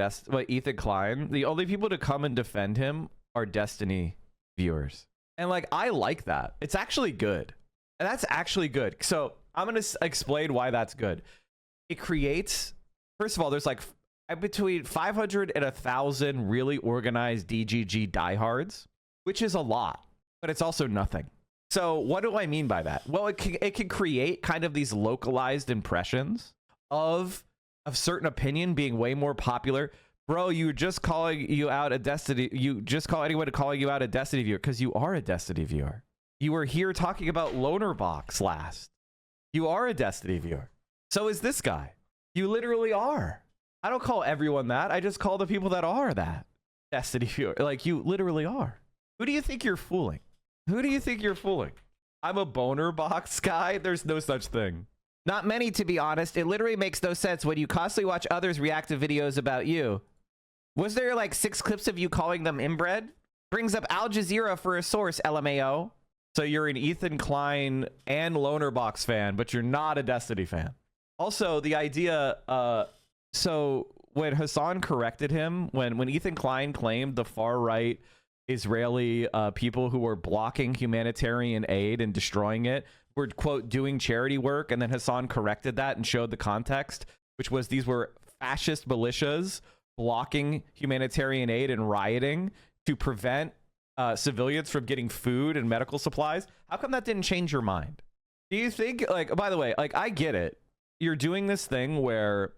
Ethan Klein, the only people to come and defend him are Destiny viewers. And, like, I like that. It's actually good. And that's actually good. So I'm going to explain why that's good. It creates, first of all, there's like between 500 and 1,000 really organized DGG diehards, which is a lot, but it's also nothing. So what do I mean by that? Well, it can create kind of these localized impressions of a certain opinion being way more popular. Bro, you just calling you out a Destiny. You just call anyone calling you out a Destiny viewer because you are a Destiny viewer. You were here talking about Loner Box last. You are a Destiny viewer. So is this guy. You literally are. I don't call everyone that. I just call the people that are that Destiny viewer. Like, you literally are. Who do you think you're fooling? Who do you think you're fooling? I'm a boner box guy. There's no such thing. Not many, to be honest. It literally makes no sense when you constantly watch others react to videos about you. Was there like 6 clips of you calling them inbred? Brings up Al Jazeera for a source, LMAO. So you're an Ethan Klein and Loner Box fan, but you're not a Destiny fan. Also, the idea, so when Hassan corrected him, when Ethan Klein claimed the far-right Israeli people who were blocking humanitarian aid and destroying it were, quote, doing charity work, and then Hassan corrected that and showed the context, which was these were fascist militias blocking humanitarian aid and rioting to prevent civilians from getting food and medical supplies. How come that didn't change your mind? Do you think, like, by the way, like, I get it. You're doing this thing where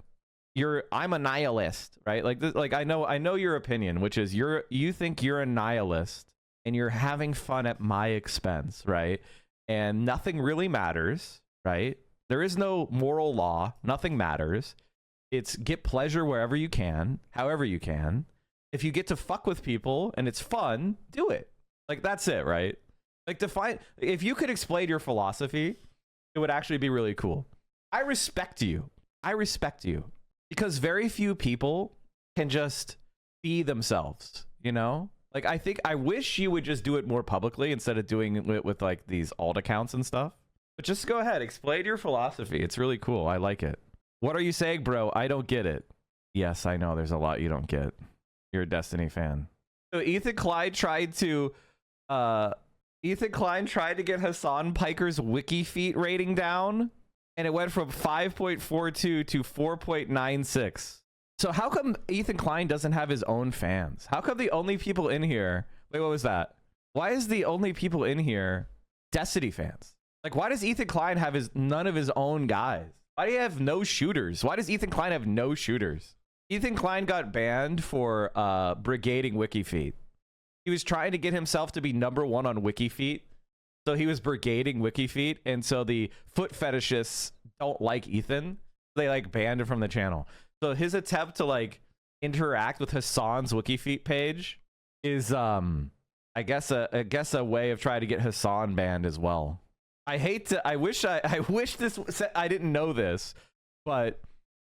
I'm a nihilist, right? Like this, like I know your opinion, which is you think you're a nihilist and you're having fun at my expense, right? And nothing really matters, right? There is no moral law. Nothing matters. It's get pleasure wherever you can, however you can. If you get to fuck with people and it's fun, do it. Like, that's it, right? Like, if you could explain your philosophy, it would actually be really cool. I respect you because very few people can just be themselves, you know? Like, I wish you would just do it more publicly instead of doing it with like these alt accounts and stuff. But just go ahead, explain your philosophy. It's really cool. I like it. What are you saying, bro? I don't get it. Yes, I know there's a lot you don't get. You're a Destiny fan. So Ethan Klein tried to get Hassan Piker's wiki feet rating down, and it went from 5.42 to 4.96. So how come Ethan Klein doesn't have his own fans? How come the only people in here... Wait, what was that? Why is the only people in here Destiny fans? Like, why does Ethan Klein have none of his own guys? Why do you have no shooters? Why does Ethan Klein have no shooters? Ethan Klein got banned for brigading WikiFeet. He was trying to get himself to be #1 on WikiFeet. So he was brigading WikiFeet, and so the foot fetishists don't like Ethan. They like banned him from the channel. So his attempt to like interact with Hassan's WikiFeet page is I guess a way of trying to get Hassan banned as well. I wish I didn't know this, but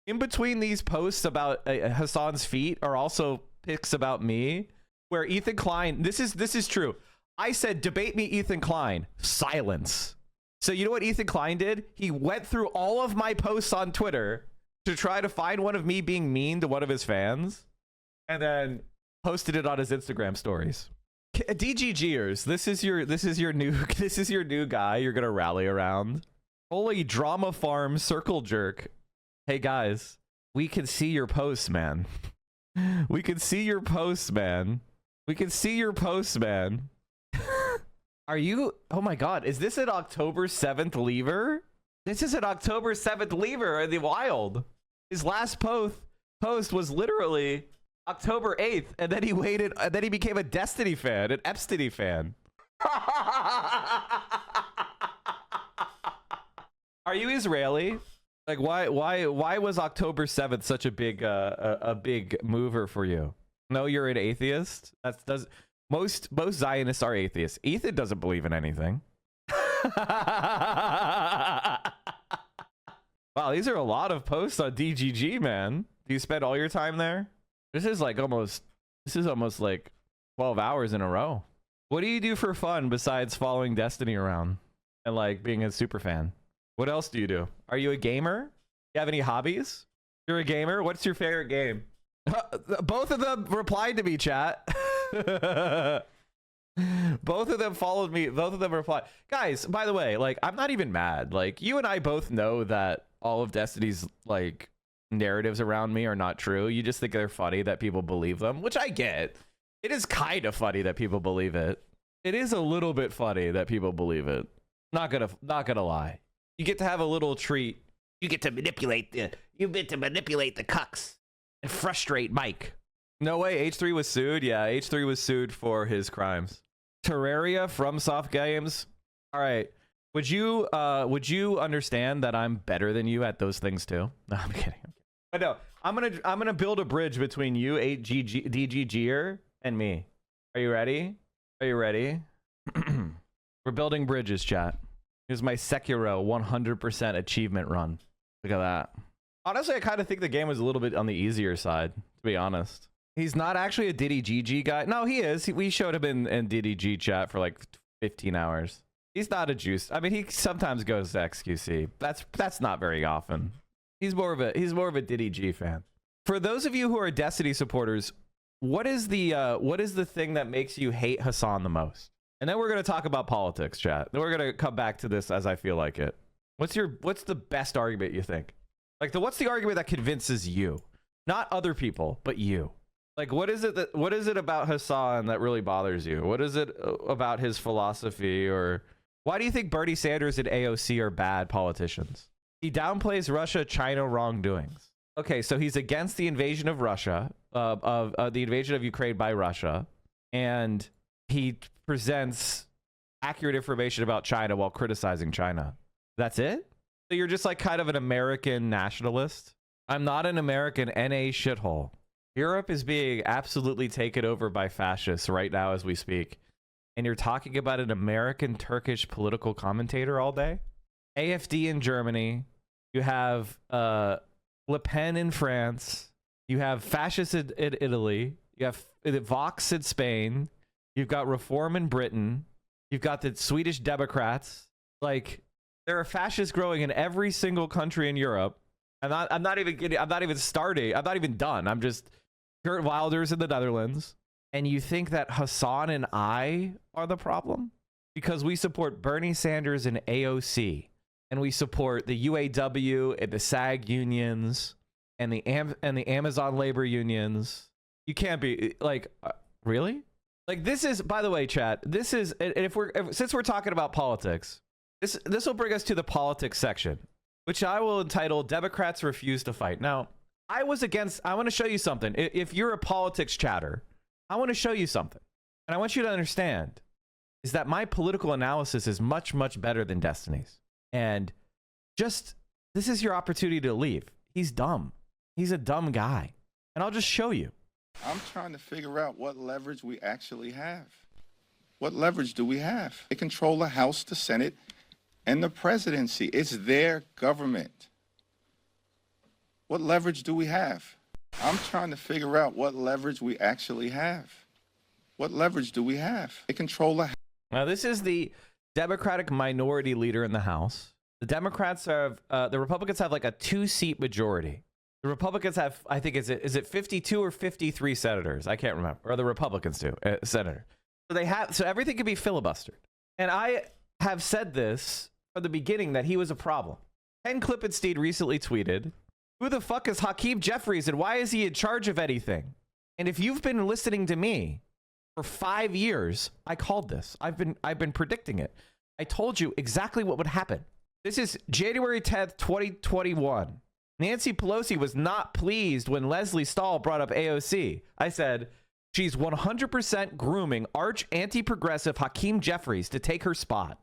in between these posts about Hassan's feet are also pics about me where Ethan Klein, this is true. I said, debate me, Ethan Klein. Silence. So you know what Ethan Klein did? He went through all of my posts on Twitter to try to find one of me being mean to one of his fans, and then posted it on his Instagram stories. DGGers, this is your new guy you're gonna rally around. Holy drama farm circle jerk. Hey guys, we can see your posts, man. We can see your posts, man. We can see your posts, man. Are you... Oh my god, is this an October 7th lever? This is an October 7th lever in the wild. His last post was literally October 8th, and then he waited, and then he became a Destiny fan, an Epstein fan. Are you Israeli? Like, why was October 7th such a big mover for you? No, you're an atheist. Most Zionists are atheists. Ethan doesn't believe in anything. Wow, these are a lot of posts on DGG, man. Do you spend all your time there? This is almost like 12 hours in a row. What do you do for fun besides following Destiny around and like being a super fan? What else do you do? Are you a gamer? You have any hobbies? You're a gamer? What's your favorite game? Both of them replied to me, chat. Both of them followed me. Both of them replied. Guys, by the way, like, I'm not even mad. Like, you and I both know that all of Destiny's like narratives around me are not true. You just think they're funny that people believe them, which I get. It is kind of funny that people believe it. It is a little bit funny that people believe it. Not gonna lie. You get to have a little treat. You get to manipulate the cucks and frustrate Mike. No way, H3 was sued. Yeah, H3 was sued for his crimes. Terraria from Soft Games. All right. Would you understand that I'm better than you at those things too? No, I'm kidding. But no, I'm gonna build a bridge between you, DGGer, and me. Are you ready? Are you ready? We're building bridges, chat. Here's my Sekiro 100% achievement run. Look at that. Honestly, I kind of think the game was a little bit on the easier side, to be honest. He's not actually a Diddy GG guy. No, he is. We showed him in Diddy G chat for like 15 hours. He's not a juice. I mean, he sometimes goes to XQC. That's not very often. He's more of a Diddy G fan. For those of you who are Destiny supporters, what is the thing that makes you hate Hassan the most? And then we're gonna talk about politics, chat. Then we're gonna come back to this as I feel like it. What's the best argument you think? Like what's the argument that convinces you, not other people, but you? Like what is it about Hassan that really bothers you? What is it about his philosophy, or why do you think Bernie Sanders and AOC are bad politicians? He downplays Russia-China wrongdoings. Okay, so he's against the invasion of Russia, the invasion of Ukraine by Russia, and he presents accurate information about China while criticizing China. That's it? So you're just like kind of an American nationalist? I'm not an American NA shithole. Europe is being absolutely taken over by fascists right now as we speak. And you're talking about an American Turkish political commentator all day? AFD in Germany. You have Le Pen in France. You have fascists in Italy. You have Vox in Spain. You've got Reform in Britain. You've got the Swedish Democrats. Like, there are fascists growing in every single country in Europe. I'm not even starting. I'm not even done. I'm just Geert Wilders in the Netherlands. And you think that Hassan and I are the problem? Because we support Bernie Sanders and AOC. And we support the UAW and the SAG unions and the Amazon labor unions. You can't be like, really? Like, this is, by the way, chat, this is, since we're talking about politics, this will bring us to the politics section, which I will entitle Democrats Refuse to Fight. Now, I want to show you something. If you're a politics chatter, I want to show you something. And I want you to understand is that my political analysis is much, much better than Destiny's. And just, this is your opportunity to leave. He's dumb. He's a dumb guy. And I'll just show you. I'm trying to figure out what leverage we actually have. What leverage do we have? They control the House, the Senate, and the presidency. It's their government. What leverage do we have? I'm trying to figure out what leverage we actually have. What leverage do we have? They control the House. Now, this is the Democratic minority leader in the House. The Democrats have, the Republicans have like a 2-seat majority. The Republicans have, I think, is it 52 or 53 senators? I can't remember. Or the Republicans do, senator. So everything can be filibustered. And I have said this from the beginning that he was a problem. Ken Klippenstein recently tweeted, "Who the fuck is Hakeem Jeffries and why is he in charge of anything?" And if you've been listening to me for 5 years, I called this. I've been predicting it. I told you exactly what would happen. This is January 10th, 2021. Nancy Pelosi was not pleased when Leslie Stahl brought up AOC. I said, she's 100% grooming arch anti-progressive Hakeem Jeffries to take her spot.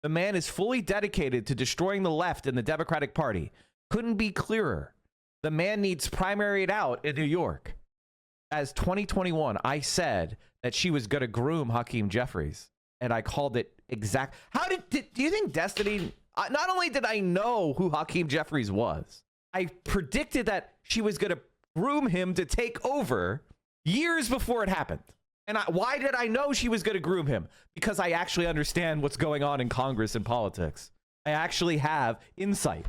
The man is fully dedicated to destroying the left in the Democratic Party. Couldn't be clearer. The man needs primaried out in New York. As 2021, I said that she was going to groom Hakeem Jeffries, and I called it exact. How do you think Destiny? Not only did I know who Hakeem Jeffries was, I predicted that she was going to groom him to take over years before it happened. And why did I know she was going to groom him? Because I actually understand what's going on in Congress and politics. I actually have insight.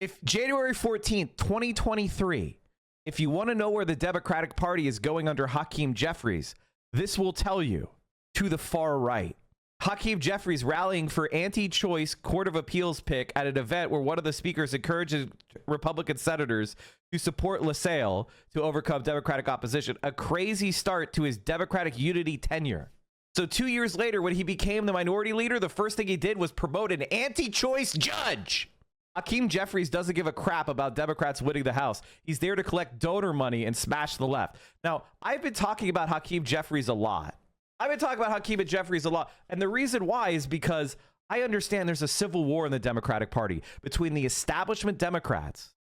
If January 14th, 2023, if you want to know where the Democratic Party is going under Hakeem Jeffries, this will tell you to the far right. Hakeem Jeffries rallying for anti-choice Court of Appeals pick at an event where one of the speakers encourages Republican senators to support LaSalle to overcome Democratic opposition. A crazy start to his Democratic unity tenure. So 2 years later, when he became the minority leader, the first thing he did was promote an anti-choice judge. Hakeem Jeffries doesn't give a crap about Democrats winning the House. He's there to collect donor money and smash the left. Now, I've been talking about Hakeem Jeffries a lot. And the reason why is because I understand there's a civil war in the Democratic Party between the establishment Democrats.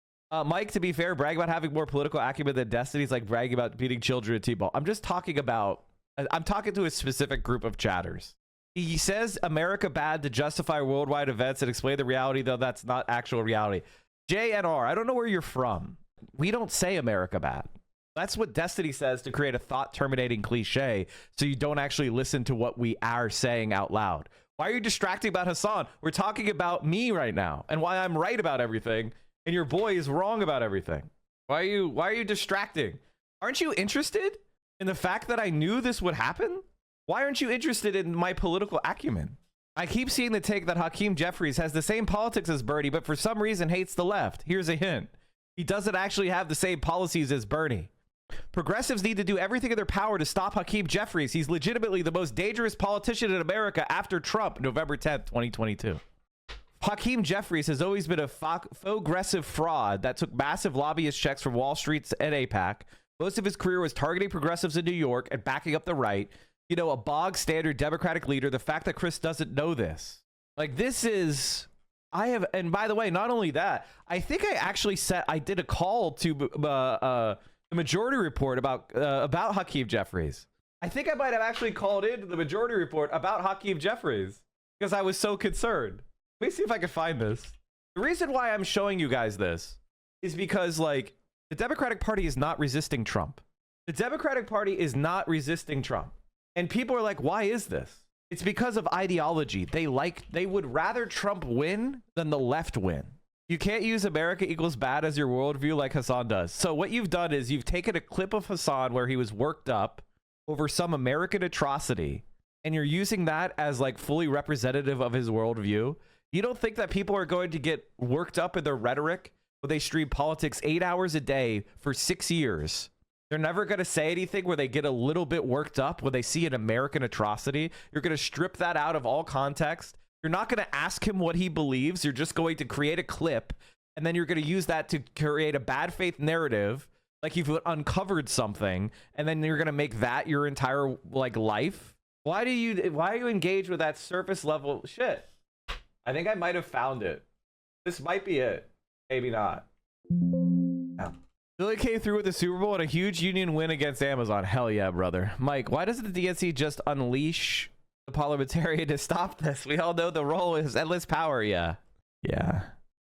Mike, to be fair, brag about having more political acumen than Destiny's like bragging about beating children at T-ball. I'm talking to a specific group of chatters. He says America bad to justify worldwide events and explain the reality, though that's not actual reality. JNR, I don't know where you're from. We don't say America bad. That's what Destiny says to create a thought-terminating cliche so you don't actually listen to what we are saying out loud. Why are you distracting about Hassan? We're talking about me right now and why I'm right about everything and your boy is wrong about everything. Why are you distracting? Aren't you interested in the fact that I knew this would happen? Why aren't you interested in my political acumen? I keep seeing the take that Hakeem Jeffries has the same politics as Bernie, but for some reason hates the left. Here's a hint. He doesn't actually have the same policies as Bernie. Progressives need to do everything in their power to stop Hakeem Jeffries. He's legitimately the most dangerous politician in America after Trump, November 10th, 2022. Hakeem Jeffries has always been a faux-aggressive fraud that took massive lobbyist checks from Wall Street and AIPAC. Most of his career was targeting progressives in New York and backing up the right. You know, a bog standard Democratic leader. The fact that Chris doesn't know this. Like, this is... and by the way, not only that, I think I actually I did a call to the Majority Report about Hakeem Jeffries. I think I might have actually called in to the Majority Report about Hakeem Jeffries because I was so concerned. Let me see if I can find this. The reason why I'm showing you guys this is because, like, the Democratic Party is not resisting Trump. The Democratic Party is not resisting Trump. And people are like, why is this? It's because of ideology. They would rather Trump win than the left win. You can't use America equals bad as your worldview like Hassan does. So what you've done is you've taken a clip of Hassan where he was worked up over some American atrocity, and you're using that as like fully representative of his worldview. You don't think that people are going to get worked up in their rhetoric when they stream politics 8 hours a day for 6 years? They're never going to say anything where they get a little bit worked up when they see an American atrocity. You're going to strip that out of all context. You're not going to ask him what he believes. You're just going to create a clip, and then you're going to use that to create a bad faith narrative, like you've uncovered something, and then you're going to make that your entire like life. Why do you engage with that surface level shit? I think I might have found it. This might be it. Maybe not. Yeah. Billy came through with the Super Bowl and a huge union win against Amazon. Hell yeah, brother. Mike, why doesn't the DNC just unleash the parliamentarian to stop this? We all know the role is endless power. Yeah.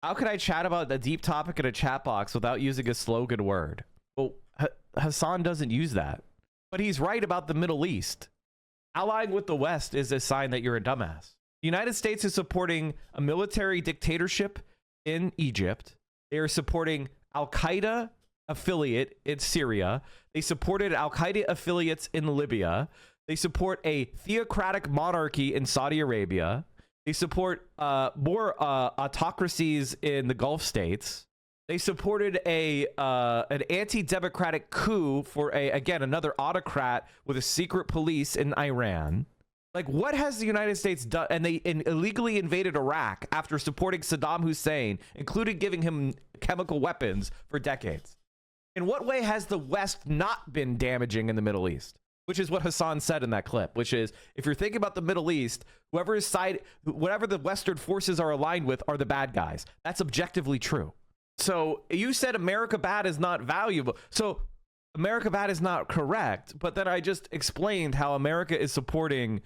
How could I chat about a deep topic in a chat box without using a slogan word? Well, Hassan doesn't use that. But he's right about the Middle East. Allying with the West is a sign that you're a dumbass. The United States is supporting a military dictatorship in Egypt. They are supporting Al-Qaeda affiliate in Syria. They supported Al-Qaeda affiliates in Libya. They support a theocratic monarchy in Saudi Arabia. They support more autocracies in the Gulf states. They supported an anti-democratic coup for another autocrat with a secret police in Iran. Like, what has the United States done? And they illegally invaded Iraq after supporting Saddam Hussein, including giving him chemical weapons for decades. In what way has the West not been damaging in the Middle East? Which is what Hassan said in that clip, which is, if you're thinking about the Middle East, whatever the Western forces are aligned with are the bad guys. That's objectively true. So you said America bad is not valuable. So America bad is not correct. But then I just explained how America is supporting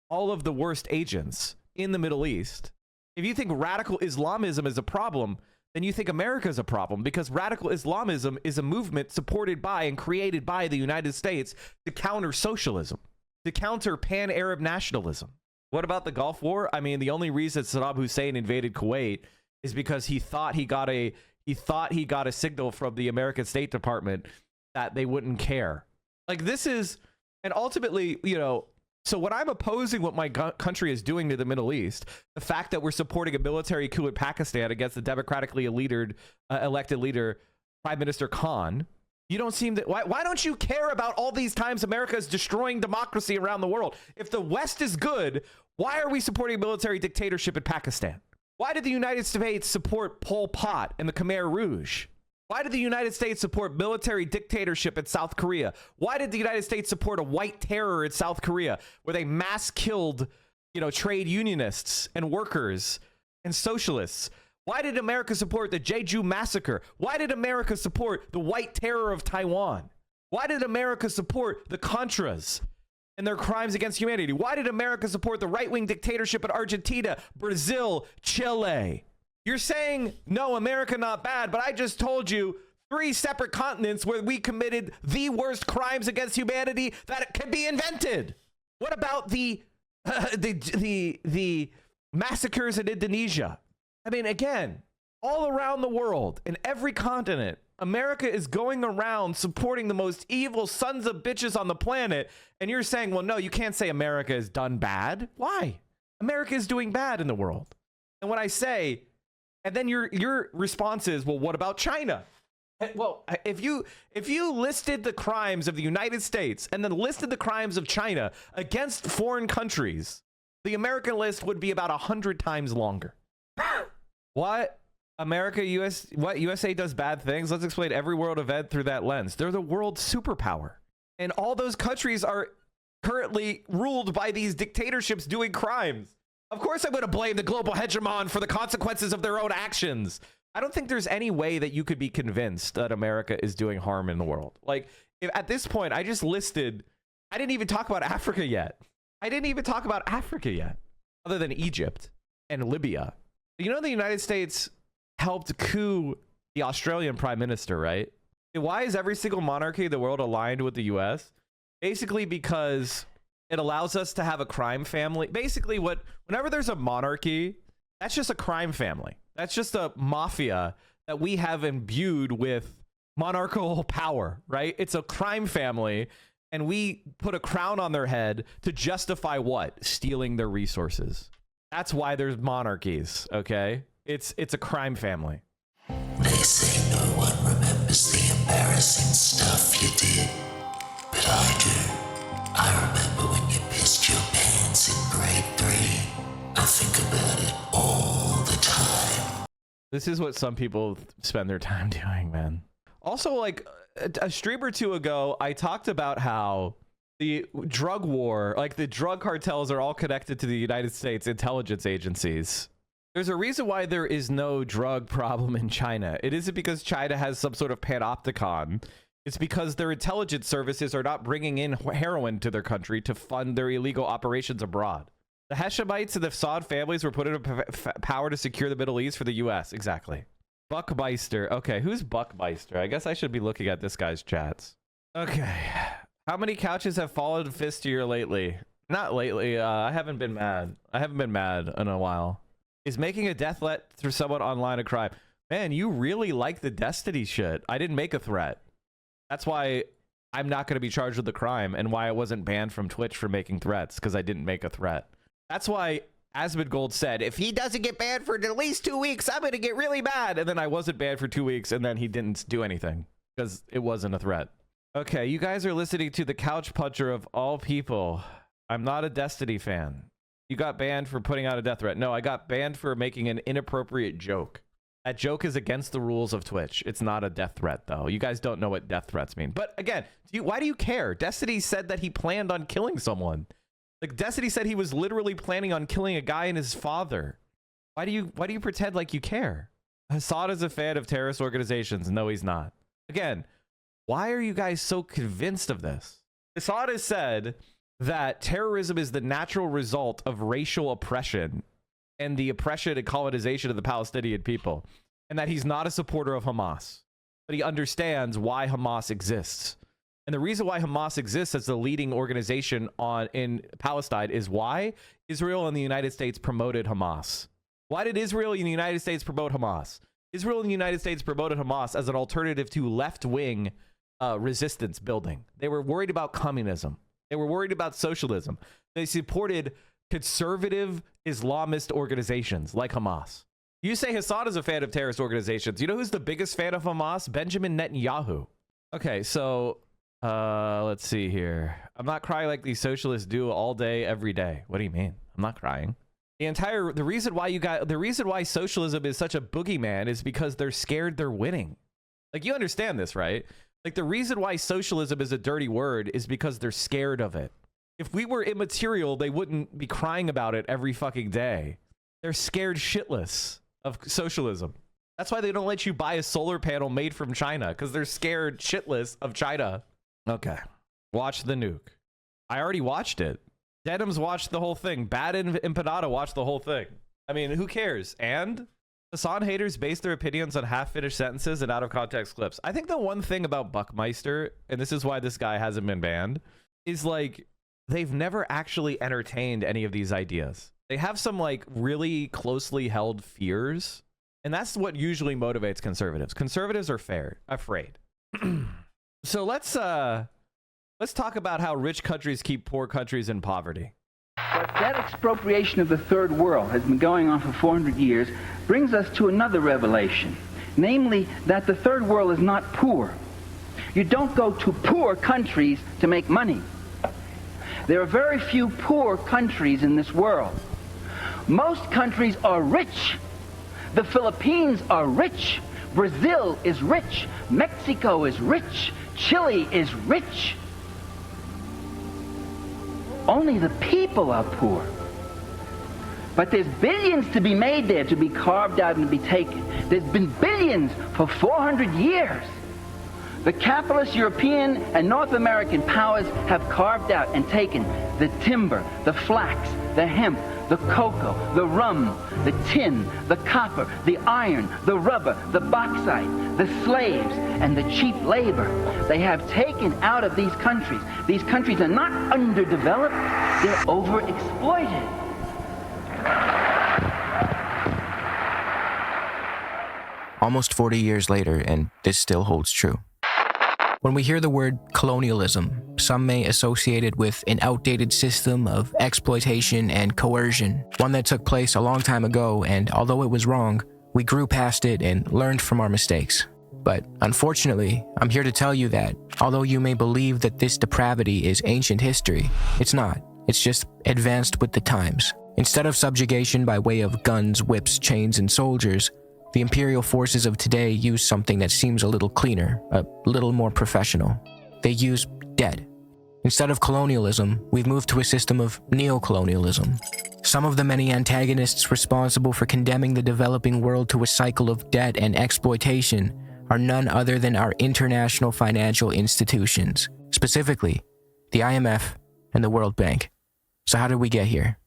all of the worst agents in the Middle East. If you think radical Islamism is a problem, then you think America is a problem, because radical Islamism is a movement supported by and created by the United States to counter socialism, to counter pan-Arab nationalism. What about the Gulf War? I mean, the only reason Saddam Hussein invaded Kuwait is because he thought he got a signal from the American State Department that they wouldn't care. Like, this is, and ultimately, you know, so when I'm opposing what my country is doing to the Middle East, the fact that we're supporting a military coup in Pakistan against the democratically elected leader, Prime Minister Khan, you don't seem to, why don't you care about all these times America is destroying democracy around the world? If the West is good, why are we supporting a military dictatorship in Pakistan? Why did the United States support Pol Pot and the Khmer Rouge? Why did the United States support military dictatorship in South Korea? Why did the United States support a white terror in South Korea where they mass killed, you know, trade unionists and workers and socialists? Why did America support the Jeju massacre? Why did America support the white terror of Taiwan? Why did America support the Contras and their crimes against humanity? Why did America support the right-wing dictatorship in Argentina, Brazil, Chile? You're saying, no, America not bad, but I just told you 3 separate continents where we committed the worst crimes against humanity that can be invented. What about the massacres in Indonesia? I mean, again, all around the world, in every continent, America is going around supporting the most evil sons of bitches on the planet, and you're saying, well, no, you can't say America has done bad. Why? America is doing bad in the world. And when I say, and then your response is, well, what about China? Well, if you listed the crimes of the United States and then listed the crimes of China against foreign countries, the American list would be about 100 times longer. What? USA does bad things? Let's explain every world event through that lens. They're the world superpower. And all those countries are currently ruled by these dictatorships doing crimes. Of course I'm going to blame the global hegemon for the consequences of their own actions. I don't think there's any way that you could be convinced that America is doing harm in the world. Like, at this point, I just listed, I didn't even talk about Africa yet. Other than Egypt and Libya. You know, the United States helped coup the Australian prime minister, right? Why is every single monarchy in the world aligned with the US? Basically because it allows us to have a crime family. Basically, whenever there's a monarchy, that's just a crime family. That's just a mafia that we have imbued with monarchical power, right? It's a crime family, and we put a crown on their head to justify what? Stealing their resources. That's why there's monarchies, okay? It's a crime family. They say no one remembers the embarrassing stuff you did, but I do. I remember when you pissed your pants in grade 3. I think about it all the time. This is what some people spend their time doing, man. Also, like, a stream or two ago, I talked about how the drug war, like the drug cartels, are all connected to the United States intelligence agencies. There's a reason why there is no drug problem in China. It isn't because China has some sort of panopticon. It's because their intelligence services are not bringing in heroin to their country to fund their illegal operations abroad. The Hashemites and the Saud families were put in power to secure the Middle East for the U.S. Exactly. Buckmeister. Okay, who's Buckmeister? I guess I should be looking at this guy's chats. Okay. How many couches have fallen fistier lately? Not lately. I haven't been mad. I haven't been mad in a while. Is making a death threat through someone online a crime? Man, you really like the Destiny shit. I didn't make a threat. That's why I'm not going to be charged with the crime, and why I wasn't banned from Twitch for making threats, because I didn't make a threat. That's why Asmongold said, if he doesn't get banned for at least 2 weeks, I'm going to get really mad. And then I wasn't banned for 2 weeks, and then he didn't do anything because it wasn't a threat. Okay, you guys are listening to the couch puncher of all people. I'm not a Destiny fan. You got banned for putting out a death threat. No, I got banned for making an inappropriate joke. That joke is against the rules of Twitch. It's not a death threat, though. You guys don't know what death threats mean. But again, why do you care? Destiny said that he planned on killing someone. Like, Destiny said he was literally planning on killing a guy and his father. Why do you pretend like you care? Assad is a fan of terrorist organizations. No, he's not. Again, why are you guys so convinced of this? Assad has said that terrorism is the natural result of racial oppression and the oppression and colonization of the Palestinian people, and that he's not a supporter of Hamas, but he understands why Hamas exists. And the reason why Hamas exists as the leading organization in Palestine is why Israel and the United States promoted Hamas. Why did Israel and the United States promote Hamas? Israel and the United States promoted Hamas as an alternative to left-wing resistance building. They were worried about communism. They were worried about socialism. They supported conservative Islamist organizations like Hamas. You say Assad is a fan of terrorist organizations. You know who's the biggest fan of Hamas? Benjamin Netanyahu. Okay, so let's see here. I'm not crying like these socialists do all day, every day. What do you mean? I'm not crying. The reason why socialism is such a boogeyman is because they're scared they're winning. Like, you understand this, right? Like, the reason why socialism is a dirty word is because they're scared of it. If we were immaterial, they wouldn't be crying about it every fucking day. They're scared shitless of socialism. That's why they don't let you buy a solar panel made from China, because they're scared shitless of China. Okay. Watch the nuke. I already watched it. Denim's watched the whole thing. Bad and Empanada watched the whole thing. I mean, who cares? And Hassan haters base their opinions on half-finished sentences and out-of-context clips. I think the one thing about Buckmeister, and this is why this guy hasn't been banned, is like, they've never actually entertained any of these ideas. They have some like really closely held fears, and that's what usually motivates conservatives. Conservatives are afraid. So let's talk about how rich countries keep poor countries in poverty. But that expropriation of the third world has been going on for 400 years, brings us to another revelation, namely that the third world is not poor. You don't go to poor countries to make money. There are very few poor countries in this world. Most countries are rich. The Philippines are rich. Brazil is rich. Mexico is rich. Chile is rich. Only the people are poor. But there's billions to be made there, to be carved out and to be taken. There's been billions for 400 years. The capitalist European and North American powers have carved out and taken the timber, the flax, the hemp, the cocoa, the rum, the tin, the copper, the iron, the rubber, the bauxite, the slaves, and the cheap labor. They have taken out of these countries. These countries are not underdeveloped, they're overexploited. Almost 40 years later, and this still holds true. When we hear the word colonialism, some may associate it with an outdated system of exploitation and coercion, one that took place a long time ago, and although it was wrong, we grew past it and learned from our mistakes. But unfortunately, I'm here to tell you that, although you may believe that this depravity is ancient history, it's not. It's just advanced with the times. Instead of subjugation by way of guns, whips, chains, and soldiers, the imperial forces of today use something that seems a little cleaner, a little more professional. They use debt. Instead of colonialism, we've moved to a system of neocolonialism. Some of the many antagonists responsible for condemning the developing world to a cycle of debt and exploitation are none other than our international financial institutions, specifically the IMF and the World Bank. So how did we get here?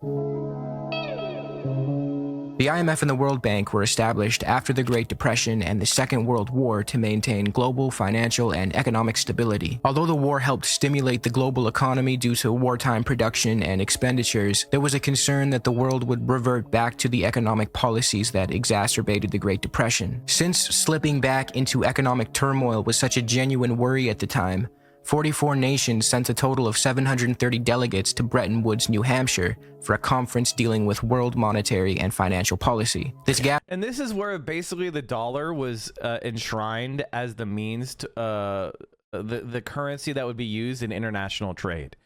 The IMF and the World Bank were established after the Great Depression and the Second World War to maintain global financial and economic stability. Although the war helped stimulate the global economy due to wartime production and expenditures, there was a concern that the world would revert back to the economic policies that exacerbated the Great Depression. Since slipping back into economic turmoil was such a genuine worry at the time, 44 nations sent a total of 730 delegates to Bretton Woods, New Hampshire, for a conference dealing with world monetary and financial policy. And this is where basically the dollar was enshrined as the means to the currency that would be used in international trade.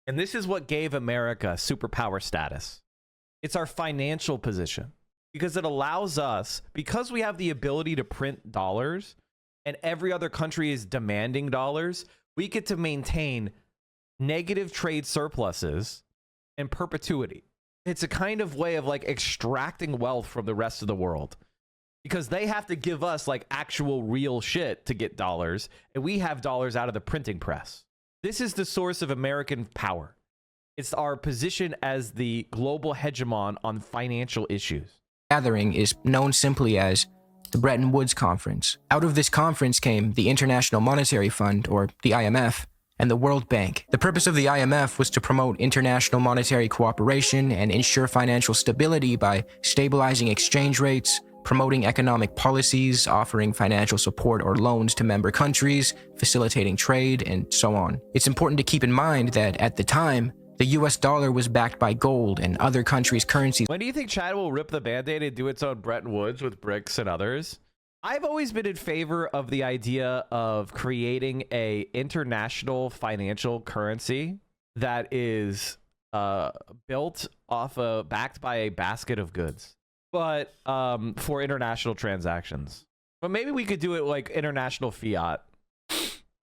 And this is what gave America superpower status. It's our financial position. because it allows us, because we have the ability to print dollars and every other country is demanding dollars, we get to maintain negative trade surpluses in perpetuity. It's a kind of way of like extracting wealth from the rest of the world, because they have to give us like actual real shit to get dollars, and we have dollars out of the printing press. This is the source of American power. It's our position as the global hegemon on financial issues. Gathering is known simply as the Bretton Woods Conference. Out of this conference came the International Monetary Fund, or the IMF, and the World Bank. The purpose of the IMF was to promote international monetary cooperation and ensure financial stability by stabilizing exchange rates, promoting economic policies, offering financial support or loans to member countries, facilitating trade, and so on. It's important to keep in mind that at the time, the US dollar was backed by gold and other countries' currencies. When do you think China will rip the Band-Aid and do its own Bretton Woods with BRICS and others? I've always been in favor of the idea of creating a international financial currency that is built off backed by a basket of goods, but for international transactions. But maybe we could do it like international fiat.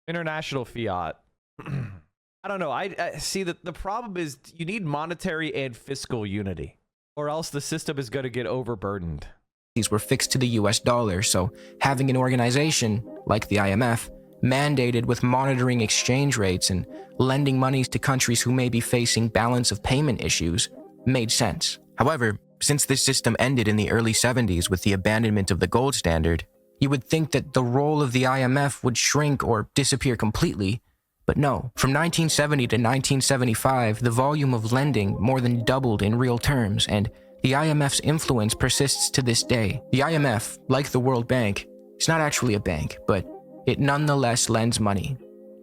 International fiat. I don't know. I see that the problem is you need monetary and fiscal unity, or else the system is going to get overburdened. These were fixed to the US dollar, so having an organization, like the IMF, mandated with monitoring exchange rates and lending monies to countries who may be facing balance of payment issues made sense. However, since this system ended in the early 70s with the abandonment of the gold standard, you would think that the role of the IMF would shrink or disappear completely, but no. From 1970 to 1975, the volume of lending more than doubled in real terms, and the IMF's influence persists to this day. The IMF, like the World Bank, is not actually a bank, but it nonetheless lends money.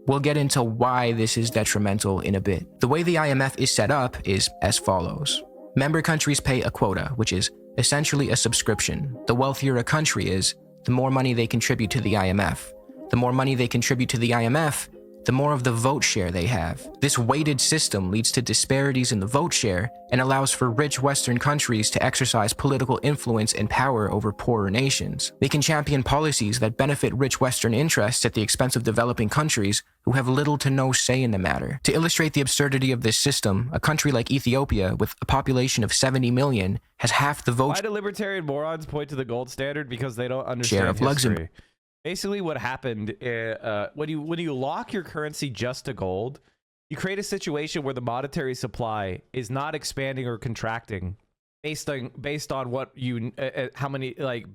We'll get into why this is detrimental in a bit. The way the IMF is set up is as follows. Member countries pay a quota, which is essentially a subscription. The wealthier a country is, the more money they contribute to the IMF. The more money they contribute to the IMF, the more of the vote share they have. This weighted system leads to disparities in the vote share and allows for rich Western countries to exercise political influence and power over poorer nations. They can champion policies that benefit rich Western interests at the expense of developing countries who have little to no say in the matter. To illustrate the absurdity of this system, a country like Ethiopia, with a population of 70 million, has half the vote Why do libertarian morons point to the gold standard? Because they don't understand share of history. Luxembourg. Basically, what happened when you lock your currency just to gold, you create a situation where the monetary supply is not expanding or contracting based on what you how many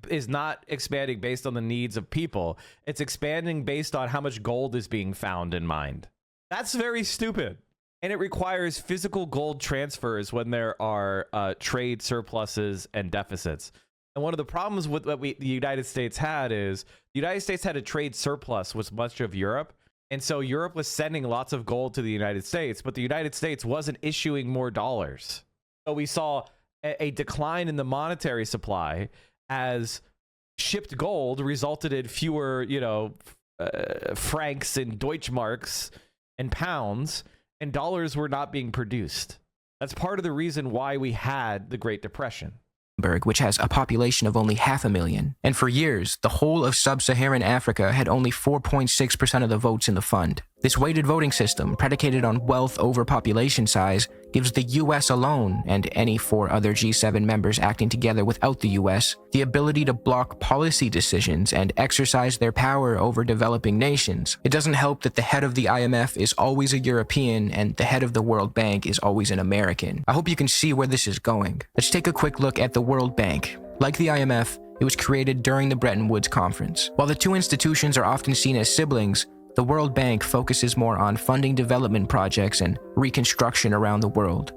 is not expanding based on the needs of people. It's expanding based on how much gold is being found and mined. That's very stupid, and it requires physical gold transfers when there are trade surpluses and deficits. And one of the problems with what the United States had is the United States had a trade surplus with much of Europe. And so Europe was sending lots of gold to the United States, but the United States wasn't issuing more dollars. So we saw a decline in the monetary supply as shipped gold resulted in fewer, francs and Deutschmarks and pounds, and dollars were not being produced. That's part of the reason why we had the Great Depression. Which has a population of only 500,000. And for years, the whole of sub-Saharan Africa had only 4.6% of the votes in the fund. This weighted voting system, predicated on wealth over population size, gives the US alone, and any 4 other G7 members acting together without the US, the ability to block policy decisions and exercise their power over developing nations. It doesn't help that the head of the IMF is always a European and the head of the World Bank is always an American. I hope you can see where this is going. Let's take a quick look at the World Bank. Like the IMF, it was created during the Bretton Woods Conference. While the two institutions are often seen as siblings, the World Bank focuses more on funding development projects and reconstruction around the world.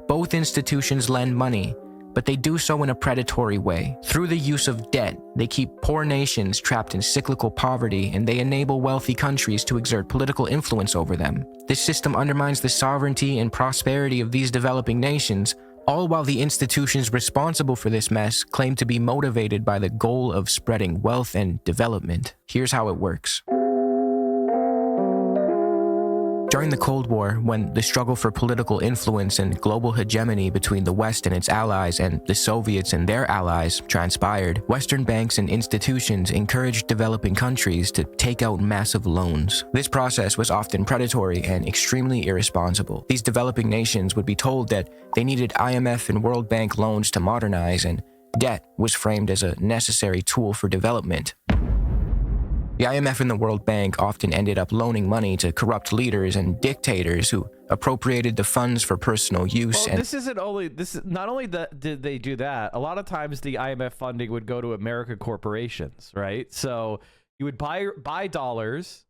Both institutions lend money, but they do so in a predatory way. Through the use of debt, they keep poor nations trapped in cyclical poverty, and they enable wealthy countries to exert political influence over them. This system undermines the sovereignty and prosperity of these developing nations, all while the institutions responsible for this mess claim to be motivated by the goal of spreading wealth and development. Here's how it works. During the Cold War, when the struggle for political influence and global hegemony between the West and its allies and the Soviets and their allies transpired, Western banks and institutions encouraged developing countries to take out massive loans. This process was often predatory and extremely irresponsible. These developing nations would be told that they needed IMF and World Bank loans to modernize, and debt was framed as a necessary tool for development. The IMF and the World Bank often ended up loaning money to corrupt leaders and dictators who appropriated the funds for personal use. Well, this is not only that did they do that, a lot of times the IMF funding would go to American corporations, right? So you would buy dollars,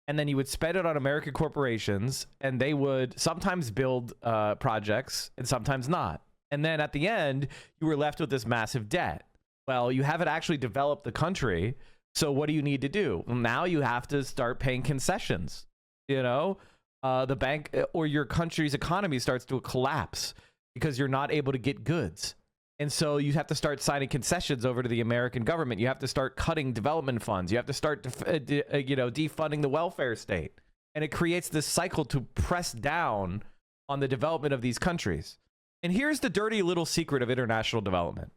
and then you would spend it on American corporations, and they would sometimes build projects and sometimes not. And then at the end, you were left with this massive debt. Well, you haven't actually developed the country. So what do you need to do? Well, now you have to start paying concessions. You know, the bank or your country's economy starts to collapse because you're not able to get goods. And so you have to start signing concessions over to the American government. You have to start cutting development funds. You have to start, defunding the welfare state. And it creates this cycle to press down on the development of these countries. And here's the dirty little secret of international development.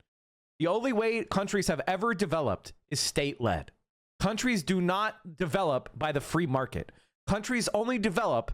The only way countries have ever developed is state-led. Countries do not develop by the free market. Countries only develop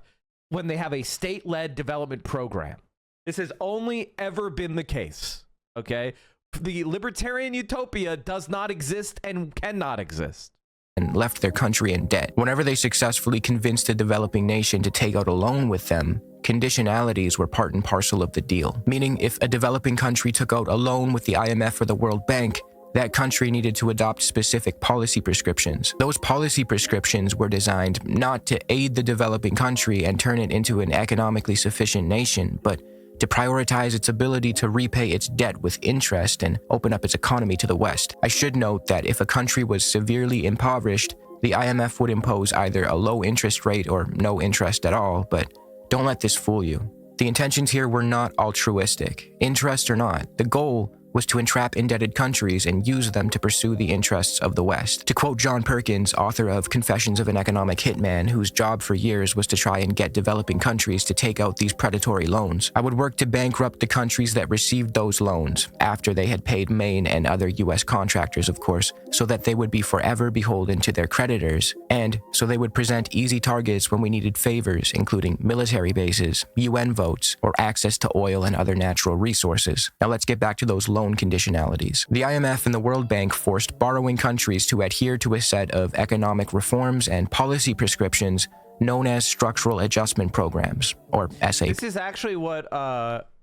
when they have a state-led development program. This has only ever been the case, okay? The libertarian utopia does not exist and cannot exist. And left their country in debt. Whenever they successfully convinced a developing nation to take out a loan with them, conditionalities were part and parcel of the deal. Meaning, if a developing country took out a loan with the IMF or the World Bank, that country needed to adopt specific policy prescriptions. Those policy prescriptions were designed not to aid the developing country and turn it into an economically sufficient nation, but to prioritize its ability to repay its debt with interest and open up its economy to the West. I should note that if a country was severely impoverished, the IMF would impose either a low interest rate or no interest at all, but don't let this fool you. The intentions here were not altruistic. Interest or not, the goal was to entrap indebted countries and use them to pursue the interests of the West. To quote John Perkins, author of Confessions of an Economic Hitman, whose job for years was to try and get developing countries to take out these predatory loans, I would work to bankrupt the countries that received those loans, after they had paid Maine and other US contractors, of course, so that they would be forever beholden to their creditors, and so they would present easy targets when we needed favors, including military bases, UN votes, or access to oil and other natural resources. Now let's get back to those loan conditionalities. The IMF and the World Bank forced borrowing countries to adhere to a set of economic reforms and policy prescriptions known as structural adjustment programs, or SAP. This is actually what,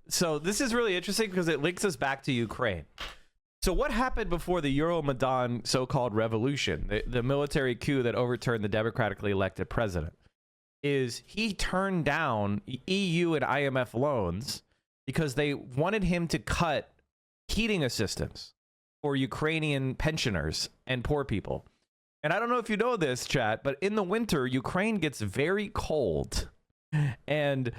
so this is really interesting because it links us back to Ukraine. So what happened before the Euromaidan so-called revolution, the military coup that overturned the democratically elected president, is he turned down EU and IMF loans because they wanted him to cut heating assistance for Ukrainian pensioners and poor people. And I don't know if you know this, chat, but in the winter, Ukraine gets very cold. And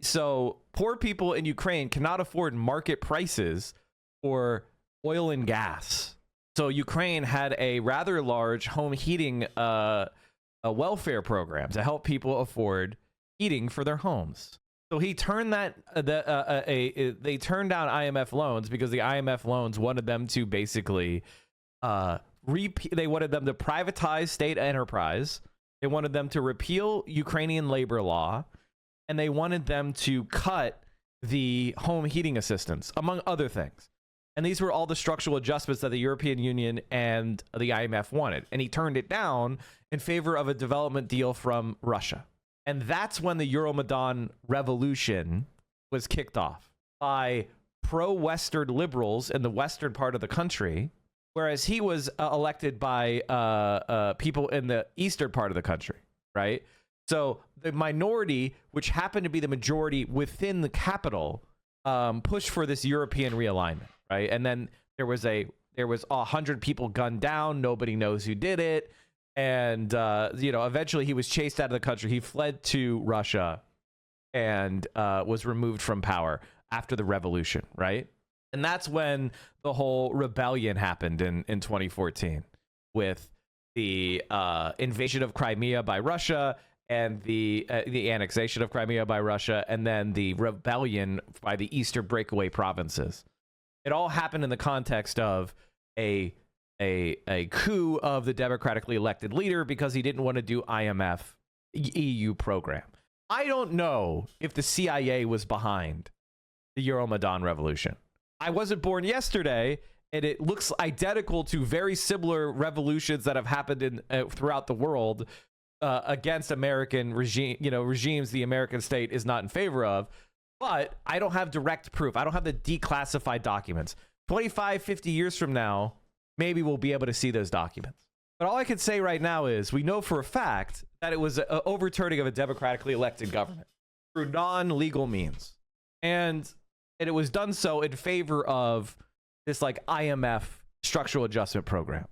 so poor people in Ukraine cannot afford market prices for oil and gas. So Ukraine had a rather large home heating welfare program to help people afford heating for their homes. So he turned that they turned down IMF loans because the IMF loans wanted them to basically they wanted them to privatize state enterprise. They wanted them to repeal Ukrainian labor law, and they wanted them to cut the home heating assistance, among other things. And these were all the structural adjustments that the European Union and the IMF wanted. And he turned it down in favor of a development deal from Russia. And that's when the Euromaidan revolution was kicked off by pro-Western liberals in the western part of the country, whereas he was elected by people in the eastern part of the country, right? So the minority, which happened to be the majority within the capital, pushed for this European realignment, right? And then there was 100 people gunned down. Nobody knows who did it. And, eventually he was chased out of the country. He fled to Russia and was removed from power after the revolution, right? And that's when the whole rebellion happened in 2014 with the invasion of Crimea by Russia and the annexation of Crimea by Russia, and then the rebellion by the Eastern breakaway provinces. It all happened in the context of a coup of the democratically elected leader because he didn't want to do IMF EU program. I don't know if the CIA was behind the Euromaidan revolution. I wasn't born yesterday, and it looks identical to very similar revolutions that have happened in throughout the world against American regimes the American state is not in favor of. But I don't have direct proof. I don't have the declassified documents. 25, 50 years from now, maybe we'll be able to see those documents. But all I can say right now is we know for a fact that it was an overturning of a democratically elected government through non-legal means. And it was done so in favor of this like IMF structural adjustment program.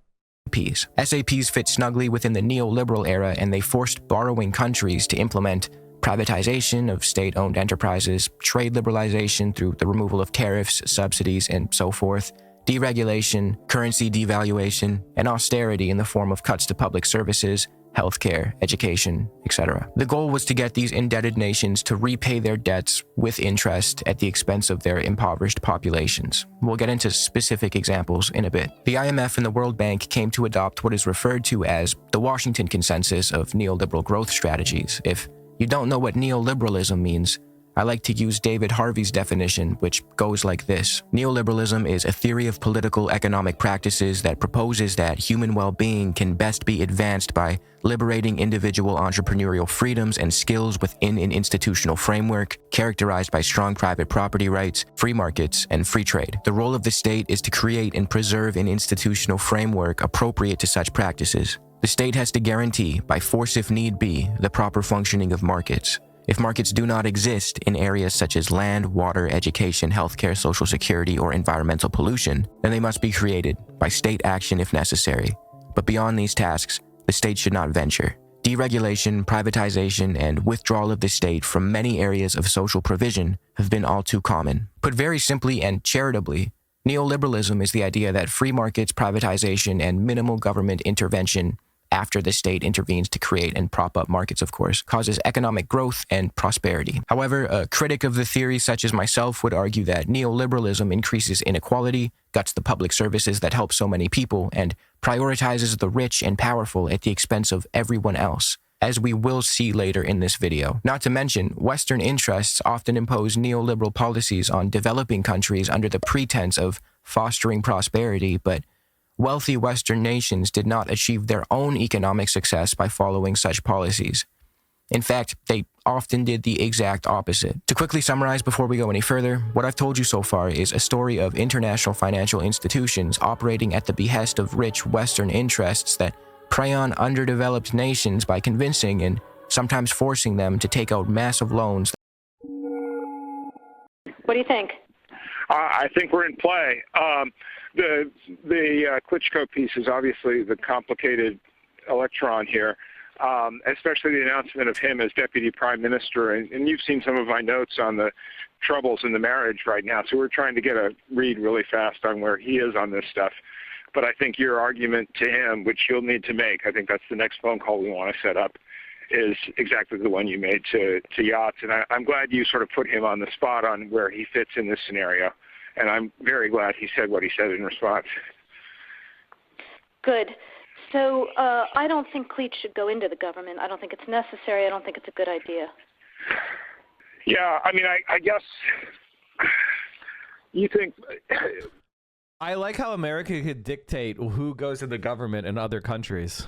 SAPs fit snugly within the neoliberal era, and they forced borrowing countries to implement privatization of state-owned enterprises, trade liberalization through the removal of tariffs, subsidies, and so forth, deregulation, currency devaluation, and austerity in the form of cuts to public services, healthcare, education, etc. The goal was to get these indebted nations to repay their debts with interest at the expense of their impoverished populations. We'll get into specific examples in a bit. The IMF and the World Bank came to adopt what is referred to as the Washington Consensus of neoliberal growth strategies. If you don't know what neoliberalism means, I like to use David Harvey's definition, which goes like this. Neoliberalism is a theory of political economic practices that proposes that human well-being can best be advanced by liberating individual entrepreneurial freedoms and skills within an institutional framework characterized by strong private property rights, free markets, and free trade. The role of the state is to create and preserve an institutional framework appropriate to such practices. The state has to guarantee, by force if need be, the proper functioning of markets. If markets do not exist in areas such as land, water, education, healthcare, social security, or environmental pollution, then they must be created by state action if necessary. But beyond these tasks, the state should not venture. Deregulation, privatization, and withdrawal of the state from many areas of social provision have been all too common. Put very simply and charitably, neoliberalism is the idea that free markets, privatization, and minimal government intervention after the state intervenes to create and prop up markets, of course, causes economic growth and prosperity. However, a critic of the theory such as myself would argue that neoliberalism increases inequality, guts the public services that help so many people, and prioritizes the rich and powerful at the expense of everyone else, as we will see later in this video. Not to mention, Western interests often impose neoliberal policies on developing countries under the pretense of fostering prosperity, but wealthy Western nations did not achieve their own economic success by following such policies. In fact, they often did the exact opposite. To quickly summarize before we go any further, what I've told you so far is a story of international financial institutions operating at the behest of rich Western interests that prey on underdeveloped nations by convincing and sometimes forcing them to take out massive loans. What do you think? I think we're in play. The Klitschko piece is obviously the complicated electron here, especially the announcement of him as deputy prime minister. And you've seen some of my notes on the troubles in the marriage right now. So we're trying to get a read really fast on where he is on this stuff. But I think your argument to him, which you'll need to make, I think that's the next phone call we want to set up, is exactly the one you made to Yachts. And I'm glad you sort of put him on the spot on where he fits in this scenario. And I'm very glad he said what he said in response. Good. So I don't think Cleach should go into the government. I don't think it's necessary. I don't think it's a good idea. Yeah, I mean, I guess you think... I like how America could dictate who goes in the government in other countries.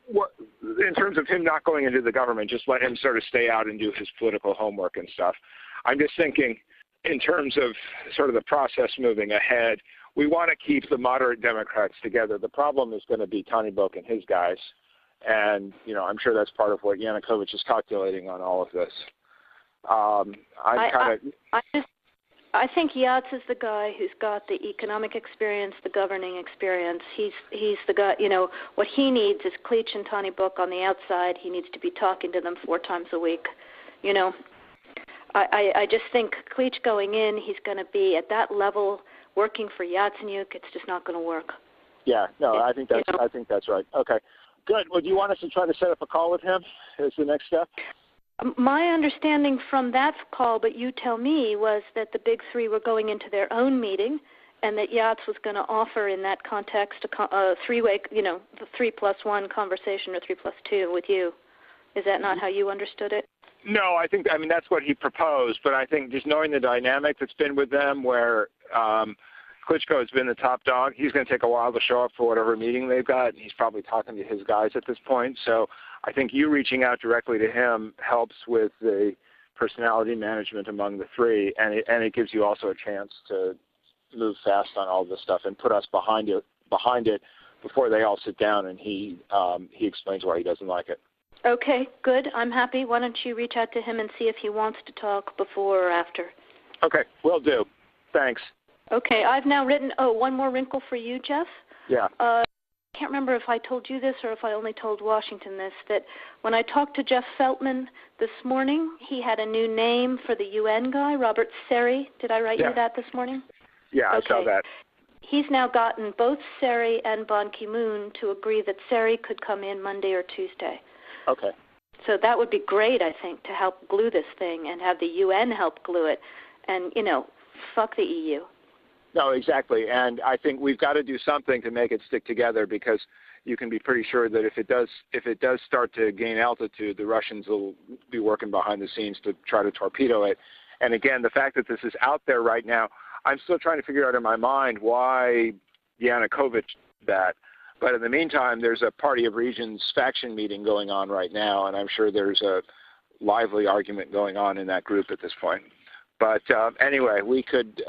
What, in terms of him not going into the government, just let him sort of stay out and do his political homework and stuff. I'm just thinking... in terms of sort of the process moving ahead, we want to keep the moderate Democrats together. The problem is going to be Tony Book and his guys. And, you know, I'm sure that's part of what Yanukovych is calculating on all of this. I think Yachts is the guy who's got the economic experience, the governing experience. He's the guy, you know, what he needs is Cleach and Tony Book on the outside. He needs to be talking to them 4 times a week, you know. I just think Cleach going in, he's going to be at that level working for Yatsenyuk. It's just not going to work. Yeah, no, I think that's right. Okay. Good. Well, do you want us to try to set up a call with him as the next step? My understanding from that call, but you tell me, was that the big three were going into their own meeting, and that Yats was going to offer in that context a three-way, the 3+1 conversation or 3+2 with you. Is that not how you understood it? No, I mean, that's what he proposed, but I think just knowing the dynamic that's been with them where Klitschko has been the top dog, he's going to take a while to show up for whatever meeting they've got, and he's probably talking to his guys at this point. So I think you reaching out directly to him helps with the personality management among the three, and it gives you also a chance to move fast on all this stuff and put us behind it before they all sit down and he explains why he doesn't like it. Okay, good. I'm happy. Why don't you reach out to him and see if he wants to talk before or after? Okay, will do. Thanks. Okay, I've now written, one more wrinkle for you, Jeff. Yeah. I can't remember if I told you this or if I only told Washington this, that when I talked to Jeff Feltman this morning, he had a new name for the UN guy, Robert Seri. Did I write you that this morning? Yeah, okay. I saw that. He's now gotten both Seri and Ban Ki-moon to agree that Seri could come in Monday or Tuesday. Okay. So that would be great, I think, to help glue this thing and have the UN help glue it and, fuck the EU. No, exactly. And I think we've got to do something to make it stick together, because you can be pretty sure that if it does start to gain altitude, the Russians will be working behind the scenes to try to torpedo it. And again, the fact that this is out there right now, I'm still trying to figure out in my mind why Yanukovych did that. But in the meantime, there's a Party of Regions faction meeting going on right now, and I'm sure there's a lively argument going on in that group at this point. But anyway, we could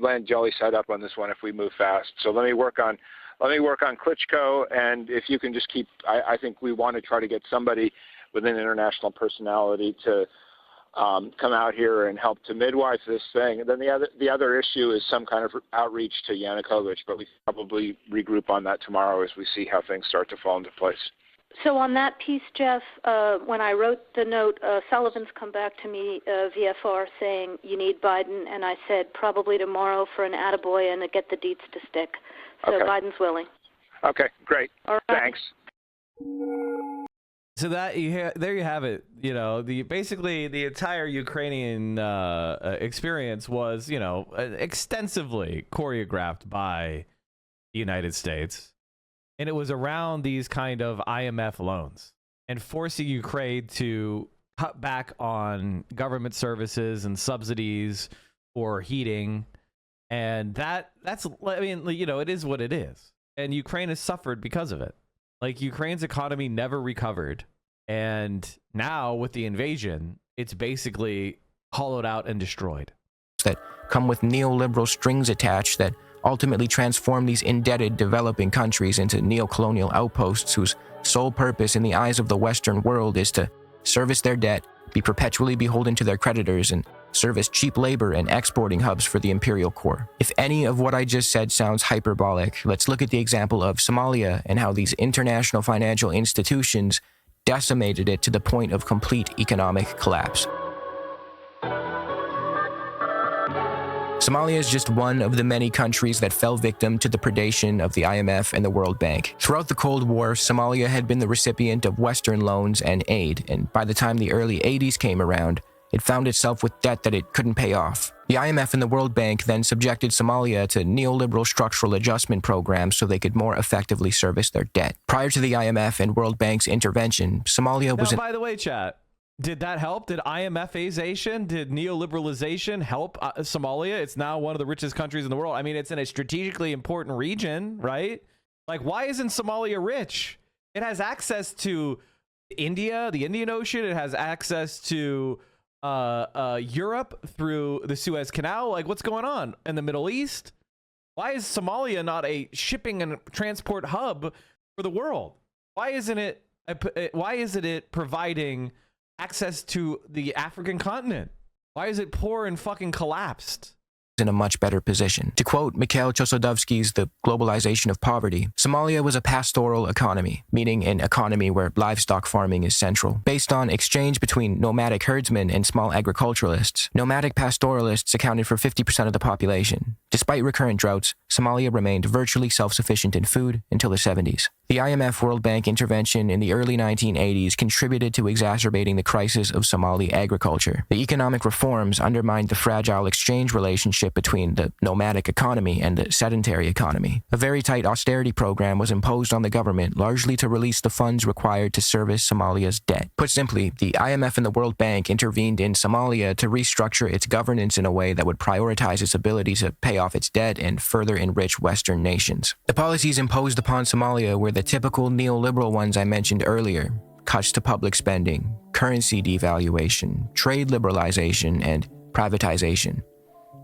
land jelly side up on this one if we move fast. So let me work on Klitschko, and if you can just keep, I think we want to try to get somebody with an international personality to come out here and help to midwife this thing. And then the other issue is some kind of outreach to Yanukovych, but we probably regroup on that tomorrow as we see how things start to fall into place. So on that piece, Jeff, when I wrote the note, Sullivan's come back to me, VFR, saying you need Biden, and I said probably tomorrow for an attaboy and to get the deets to stick. So okay. Biden's willing. Okay, great. All right. Thanks. So there you have it. Basically the entire Ukrainian experience was, extensively choreographed by the United States, and it was around these kind of IMF loans and forcing Ukraine to cut back on government services and subsidies for heating, and that's it is what it is, and Ukraine has suffered because of it. Like, Ukraine's economy never recovered. And now with the invasion, it's basically hollowed out and destroyed. That come with neoliberal strings attached that ultimately transform these indebted developing countries into neocolonial outposts whose sole purpose in the eyes of the Western world is to service their debt, be perpetually beholden to their creditors, and serve as cheap labor and exporting hubs for the imperial core. If any of what I just said sounds hyperbolic, let's look at the example of Somalia and how these international financial institutions decimated it to the point of complete economic collapse. Somalia is just one of the many countries that fell victim to the predation of the IMF and the World Bank. Throughout the Cold War, Somalia had been the recipient of Western loans and aid, and by the time the early 80s came around, it found itself with debt that it couldn't pay off. The IMF and the World Bank then subjected Somalia to neoliberal structural adjustment programs so they could more effectively service their debt. Prior to the IMF and World Bank's intervention, Somalia was... By the way, chat, did that help? Did IMFization, did neoliberalization help Somalia? It's now one of the richest countries in the world. I mean, it's in a strategically important region, right? Like, why isn't Somalia rich? It has access to India, the Indian Ocean. It has access to Europe through the Suez Canal. Like, what's going on in the Middle East? Why is Somalia not a shipping and transport hub for the world? Why isn't it providing access to the African continent? Why is it poor and fucking collapsed? In a much better position. To quote Mikhail Chossudovsky's The Globalization of Poverty, Somalia was a pastoral economy, meaning an economy where livestock farming is central. Based on exchange between nomadic herdsmen and small agriculturalists, nomadic pastoralists accounted for 50% of the population. Despite recurrent droughts, Somalia remained virtually self-sufficient in food until the 70s. The IMF World Bank intervention in the early 1980s contributed to exacerbating the crisis of Somali agriculture. The economic reforms undermined the fragile exchange relationship between the nomadic economy and the sedentary economy. A very tight austerity program was imposed on the government, largely to release the funds required to service Somalia's debt. Put simply, the IMF and the World Bank intervened in Somalia to restructure its governance in a way that would prioritize its ability to pay off its debt and further enrich Western nations. The policies imposed upon Somalia were the typical neoliberal ones I mentioned earlier: cuts to public spending, currency devaluation, trade liberalization, and privatization.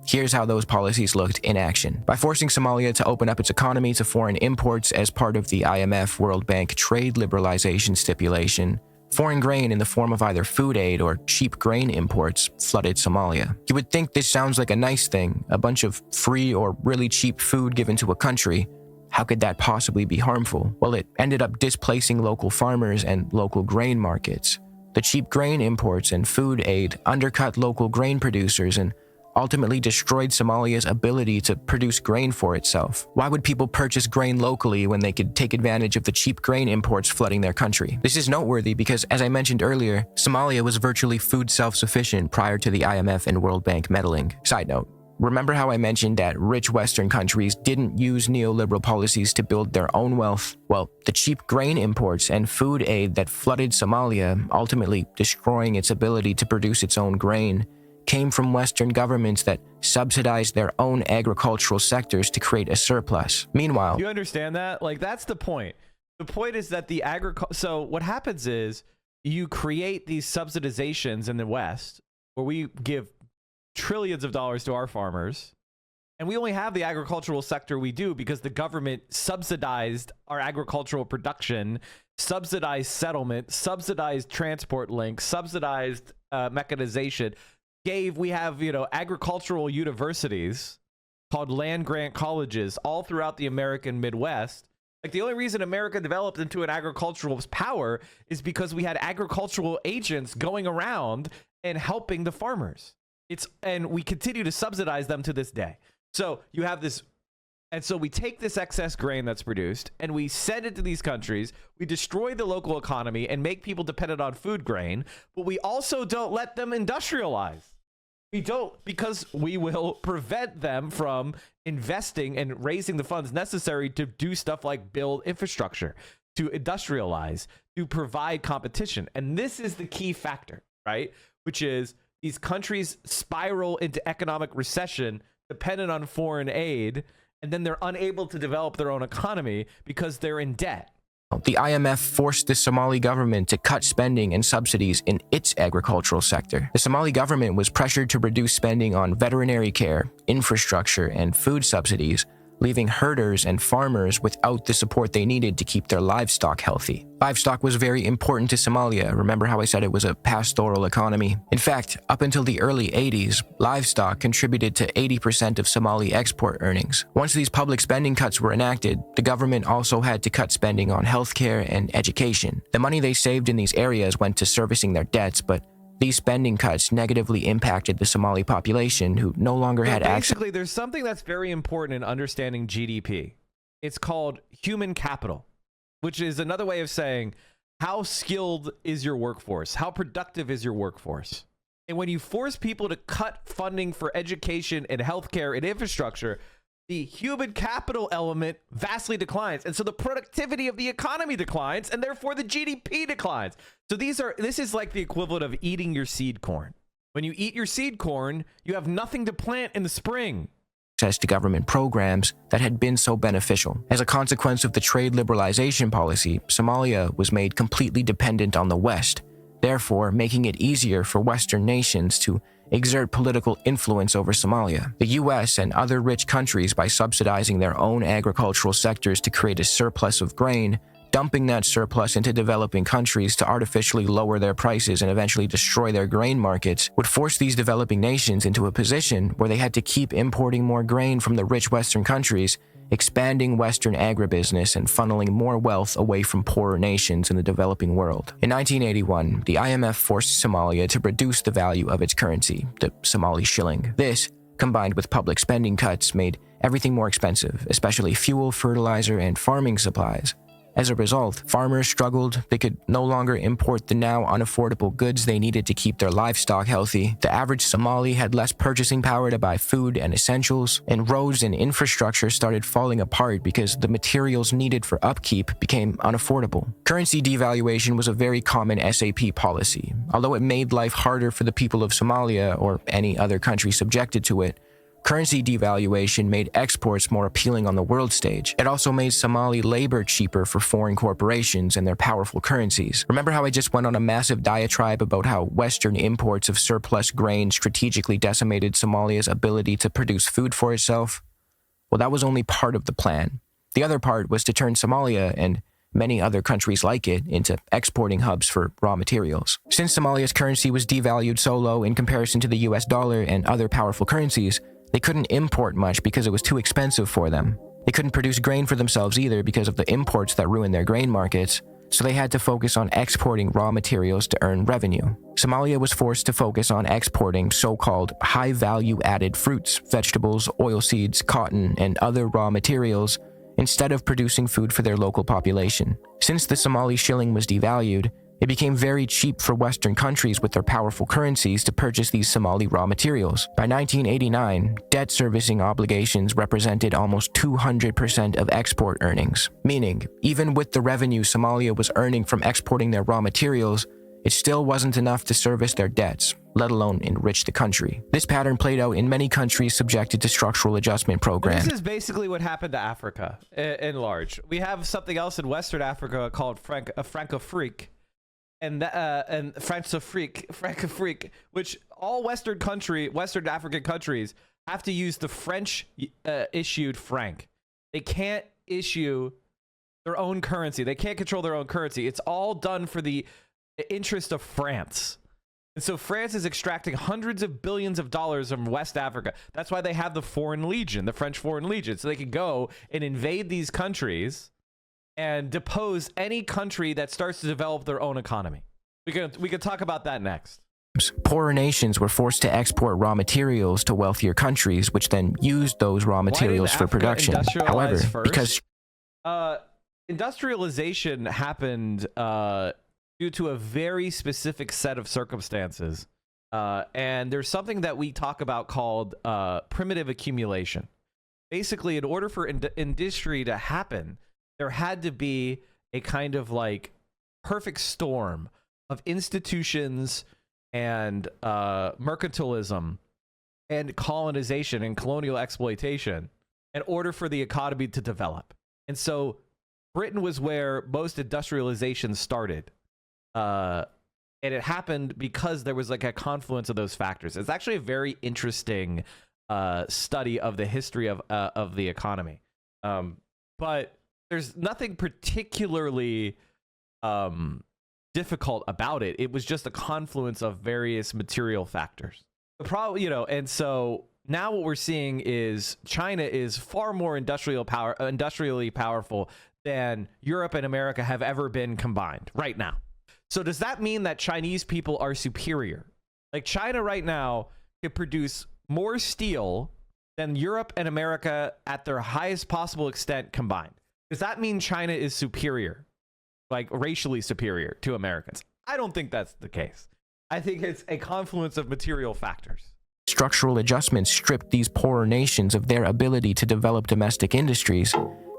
Here's how those policies looked in action. By forcing Somalia to open up its economy to foreign imports as part of the IMF World Bank trade liberalization stipulation, foreign grain in the form of either food aid or cheap grain imports flooded Somalia. You would think this sounds like a nice thing, a bunch of free or really cheap food given to a country. How could that possibly be harmful? Well, it ended up displacing local farmers and local grain markets. The cheap grain imports and food aid undercut local grain producers and ultimately destroyed Somalia's ability to produce grain for itself. Why would people purchase grain locally when they could take advantage of the cheap grain imports flooding their country? This is noteworthy because, as I mentioned earlier, Somalia was virtually food self-sufficient prior to the IMF and World Bank meddling. Side note, remember how I mentioned that rich Western countries didn't use neoliberal policies to build their own wealth? Well, the cheap grain imports and food aid that flooded Somalia, ultimately destroying its ability to produce its own grain, came from Western governments that subsidized their own agricultural sectors to create a surplus. Meanwhile, you understand that? Like, that's the point. The point is that the so what happens is you create these subsidizations in the West where we give trillions of dollars to our farmers, and we only have the agricultural sector we do because the government subsidized our agricultural production, subsidized settlement, subsidized transport links, subsidized mechanization. We have, agricultural universities called land grant colleges all throughout the American Midwest. Like, the only reason America developed into an agricultural power is because we had agricultural agents going around and helping the farmers. And we continue to subsidize them to this day. So you have this, and so we take this excess grain that's produced and we send it to these countries. We destroy the local economy and make people dependent on food grain, but we also don't let them industrialize. We don't, because we will prevent them from investing and raising the funds necessary to do stuff like build infrastructure, to industrialize, to provide competition. And this is the key factor, right? Which is these countries spiral into economic recession dependent on foreign aid, and then they're unable to develop their own economy because they're in debt. The IMF forced the Somali government to cut spending and subsidies in its agricultural sector. The Somali government was pressured to reduce spending on veterinary care, infrastructure, and food subsidies, leaving herders and farmers without the support they needed to keep their livestock healthy. Livestock was very important to Somalia. Remember how I said it was a pastoral economy? In fact, up until the early 80s, livestock contributed to 80% of Somali export earnings. Once these public spending cuts were enacted, the government also had to cut spending on healthcare and education. The money they saved in these areas went to servicing their debts, but these spending cuts negatively impacted the Somali population, who no longer had access. Basically, there's something that's very important in understanding GDP. It's called human capital, which is another way of saying how skilled is your workforce? How productive is your workforce? And when you force people to cut funding for education and healthcare and infrastructure, the human capital element vastly declines. And so the productivity of the economy declines, and therefore the GDP declines. So this is like the equivalent of eating your seed corn. When you eat your seed corn, you have nothing to plant in the spring. Access to government programs that had been so beneficial. As a consequence of the trade liberalization policy, Somalia was made completely dependent on the West, therefore making it easier for Western nations to exert political influence over Somalia. The US and other rich countries, by subsidizing their own agricultural sectors to create a surplus of grain, dumping that surplus into developing countries to artificially lower their prices and eventually destroy their grain markets, would force these developing nations into a position where they had to keep importing more grain from the rich Western countries, expanding Western agribusiness and funneling more wealth away from poorer nations in the developing world. In 1981, the IMF forced Somalia to reduce the value of its currency, the Somali shilling. This, combined with public spending cuts, made everything more expensive, especially fuel, fertilizer, and farming supplies. As a result, farmers struggled. They could no longer import the now unaffordable goods they needed to keep their livestock healthy. The average Somali had less purchasing power to buy food and essentials, and roads and infrastructure started falling apart because the materials needed for upkeep became unaffordable. Currency devaluation was a very common SAP policy. Although it made life harder for the people of Somalia or any other country subjected to it, currency devaluation made exports more appealing on the world stage. It also made Somali labor cheaper for foreign corporations and their powerful currencies. Remember how I just went on a massive diatribe about how Western imports of surplus grain strategically decimated Somalia's ability to produce food for itself? Well, that was only part of the plan. The other part was to turn Somalia and many other countries like it into exporting hubs for raw materials. Since Somalia's currency was devalued so low in comparison to the US dollar and other powerful currencies, they couldn't import much because it was too expensive for them. They couldn't produce grain for themselves either because of the imports that ruined their grain markets, so they had to focus on exporting raw materials to earn revenue. Somalia was forced to focus on exporting so-called high-value added fruits, vegetables, oilseeds, cotton, and other raw materials instead of producing food for their local population. Since the Somali shilling was devalued, it became very cheap for Western countries with their powerful currencies to purchase these Somali raw materials. By 1989, debt servicing obligations represented almost 200% of export earnings, meaning even with the revenue Somalia was earning from exporting their raw materials, it still wasn't enough to service their debts, let alone enrich the country. This pattern played out in many countries subjected to structural adjustment programs. This is basically what happened to Africa in large. We have something else in Western Africa called Francofrique, and Francofrique, which all Western African countries have to use the French issued franc. They can't issue their own currency. They can't control their own currency. It's all done for the interest of France. And so France is extracting hundreds of billions of dollars from West Africa. That's why they have the Foreign Legion, the French Foreign Legion, so they can go and invade these countries and depose any country that starts to develop their own economy. We can talk about that next. Poorer nations were forced to export raw materials to wealthier countries, which then used those raw materials for production. However, because industrialization happened due to a very specific set of circumstances, and there's something that we talk about called primitive accumulation. Basically, in order for industry to happen, there had to be a kind of like perfect storm of institutions and mercantilism and colonization and colonial exploitation in order for the economy to develop. And so Britain was where most industrialization started. And it happened because there was like a confluence of those factors. It's actually a very interesting study of the history of the economy. But there's nothing particularly difficult about it. It was just a confluence of various material factors. The problem, and so now what we're seeing is China is far more industrially powerful than Europe and America have ever been combined right now. So does that mean that Chinese people are superior? Like China right now can produce more steel than Europe and America at their highest possible extent combined. Does that mean China is superior, like racially superior to Americans? I don't think that's the case. I think it's a confluence of material factors. Structural adjustments stripped these poorer nations of their ability to develop domestic industries.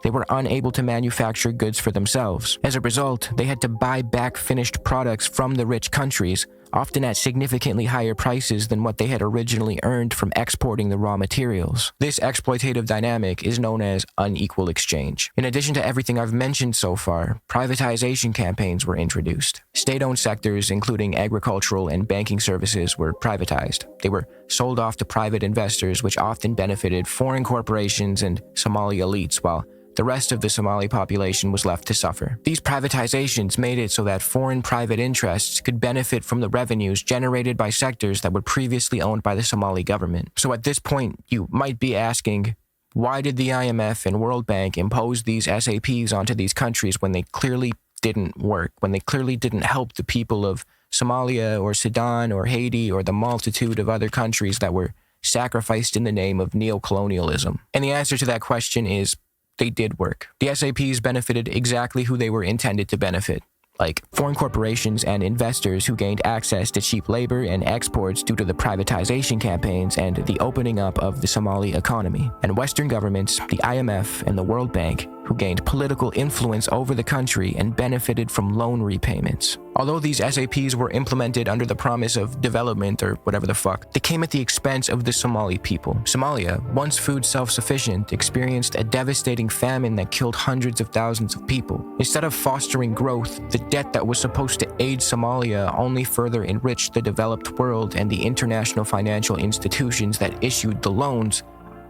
They were unable to manufacture goods for themselves. As a result, they had to buy back finished products from the rich countries, often at significantly higher prices than what they had originally earned from exporting the raw materials. This exploitative dynamic is known as unequal exchange. In addition to everything I've mentioned so far, privatization campaigns were introduced. State-owned sectors, including agricultural and banking services, were privatized. They were sold off to private investors, which often benefited foreign corporations and Somali elites, while the rest of the Somali population was left to suffer. These privatizations made it so that foreign private interests could benefit from the revenues generated by sectors that were previously owned by the Somali government. So at this point, you might be asking, why did the IMF and World Bank impose these SAPs onto these countries when they clearly didn't work, when they clearly didn't help the people of Somalia or Sudan or Haiti or the multitude of other countries that were sacrificed in the name of neocolonialism? And the answer to that question is they did work. The SAPs benefited exactly who they were intended to benefit, like foreign corporations and investors who gained access to cheap labor and exports due to the privatization campaigns and the opening up of the Somali economy, and Western governments, the IMF and the World Bank, who gained political influence over the country and benefited from loan repayments. Although these SAPs were implemented under the promise of development or whatever the fuck, they came at the expense of the Somali people. Somalia, once food self-sufficient, experienced a devastating famine that killed hundreds of thousands of people. Instead of fostering growth, the debt that was supposed to aid Somalia only further enriched the developed world and the international financial institutions that issued the loans,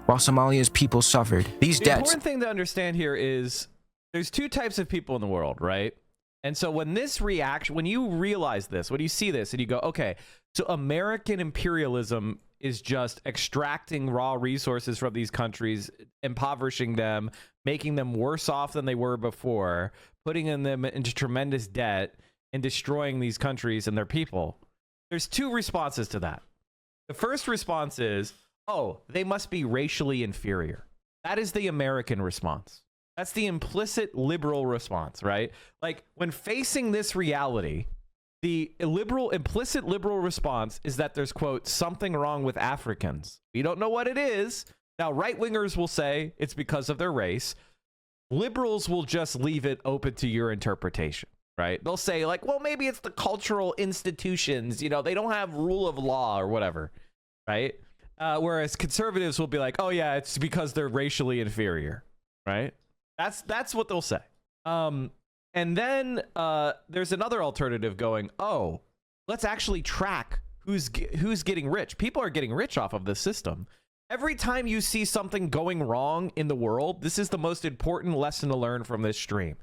while Somalia's people suffered. These debts... The important thing to understand here is there's two types of people in the world, right? And so when you realize this, when you see this and you go, okay, so American imperialism is just extracting raw resources from these countries, impoverishing them, making them worse off than they were before, putting them into tremendous debt, and destroying these countries and their people. There's two responses to that. The first response is, oh, they must be racially inferior. That is the American response. That's the implicit liberal response, right? Like, when facing this reality, the implicit liberal response is that there's, quote, something wrong with Africans. We don't know what it is. Now, right-wingers will say it's because of their race. Liberals will just leave it open to your interpretation, right? They'll say, like, well, maybe it's the cultural institutions. You know, they don't have rule of law or whatever, right? Whereas conservatives will be like, oh, yeah, it's because they're racially inferior, right? That's what they'll say. And then there's another alternative going, oh, let's actually track who's getting rich. People are getting rich off of this system. Every time you see something going wrong in the world, this is the most important lesson to learn from this stream.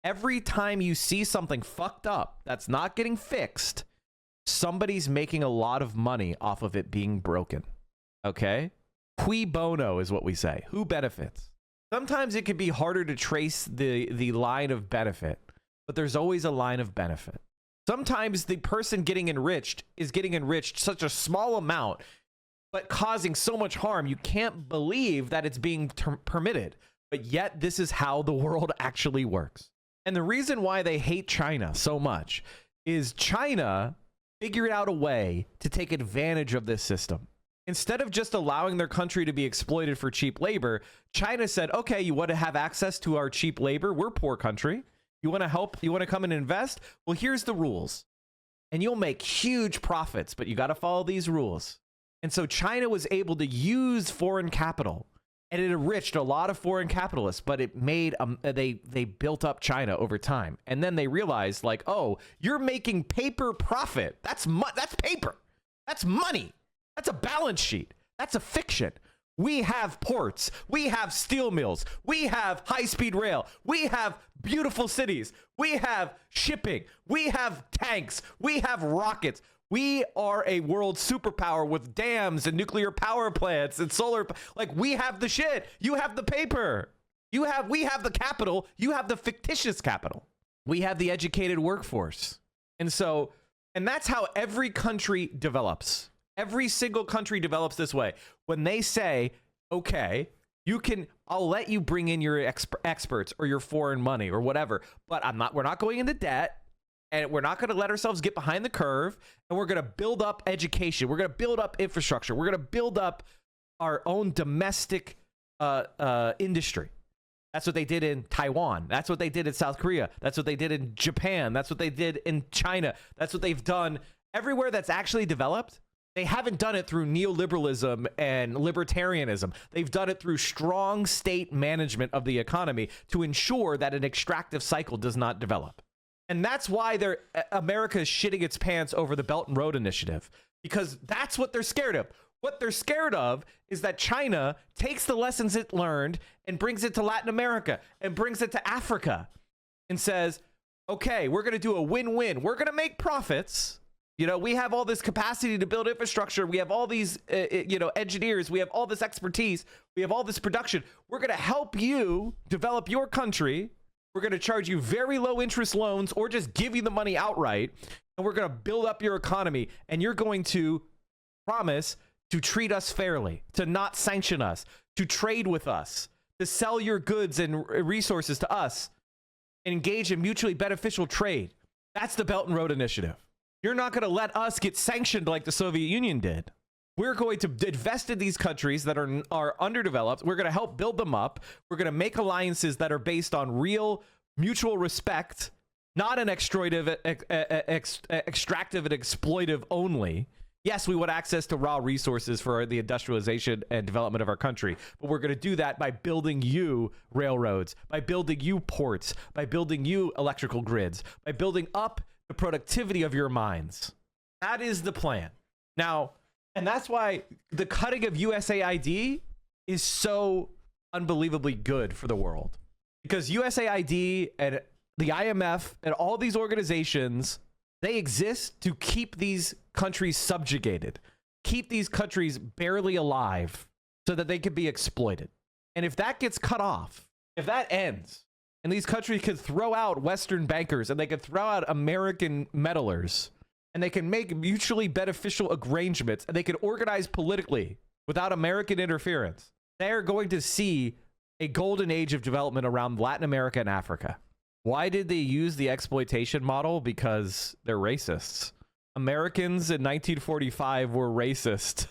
Every time you see something fucked up that's not getting fixed, somebody's making a lot of money off of it being broken. Okay? Cui bono is what we say. Who benefits? Sometimes it can be harder to trace the line of benefit, but there's always a line of benefit. Sometimes the person getting enriched is getting enriched such a small amount, but causing so much harm, you can't believe that it's being permitted. But yet, this is how the world actually works. And the reason why they hate China so much is China figured out a way to take advantage of this system. Instead of just allowing their country to be exploited for cheap labor, China said, okay, you want to have access to our cheap labor? We're a poor country. You want to help? You want to come and invest? Well, here's the rules. And you'll make huge profits, but you got to follow these rules. And so China was able to use foreign capital, and it enriched a lot of foreign capitalists, but it made they built up China over time. And then they realized, like, oh, you're making paper profit. That's paper. That's money. That's a balance sheet. That's a fiction. We have ports. We have steel mills. We have high-speed rail. We have beautiful cities. We have shipping. We have tanks. We have rockets. We are a world superpower with dams and nuclear power plants and solar. Like, we have the shit. You have the paper. We have the capital. You have the fictitious capital. We have the educated workforce. And that's how every country develops. Every single country develops this way. When they say, okay, I'll let you bring in your experts or your foreign money or whatever, but we're not going into debt, and we're not going to let ourselves get behind the curve, and we're going to build up education. We're going to build up infrastructure. We're going to build up our own domestic industry. That's what they did in Taiwan. That's what they did in South Korea. That's what they did in Japan. That's what they did in China. That's what they've done everywhere that's actually developed. They haven't done it through neoliberalism and libertarianism. They've done it through strong state management of the economy to ensure that an extractive cycle does not develop. And that's why America is shitting its pants over the Belt and Road Initiative, because that's what they're scared of. What they're scared of is that China takes the lessons it learned and brings it to Latin America and brings it to Africa and says, okay, we're going to do a win-win. We're going to make profits. You know, we have all this capacity to build infrastructure. We have all these, engineers. We have all this expertise. We have all this production. We're going to help you develop your country. We're going to charge you very low interest loans or just give you the money outright. And we're going to build up your economy. And you're going to promise to treat us fairly, to not sanction us, to trade with us. to sell your goods and resources to us and engage in mutually beneficial trade. That's the Belt and Road Initiative. You're not going to let us get sanctioned like the Soviet Union did. We're going to invest in these countries that are underdeveloped. We're going to help build them up. We're going to make alliances that are based on real mutual respect, not an extractive and exploitive only. Yes, we want access to raw resources for the industrialization and development of our country, but we're going to do that by building you railroads, by building you ports, by building you electrical grids, by building up the productivity of your mines. That is the plan. Now, and that's why the cutting of USAID is so unbelievably good for the world. Because USAID and the IMF and all these organizations, they exist to keep these countries subjugated, keep these countries barely alive so that they can be exploited. And if that gets cut off, if that ends, and these countries can throw out Western bankers and they can throw out American meddlers, and they can make mutually beneficial arrangements, and they can organize politically without American interference, they are going to see a golden age of development around Latin America and Africa. Why did they use the exploitation model? Because they're racists. Americans in 1945 were racist.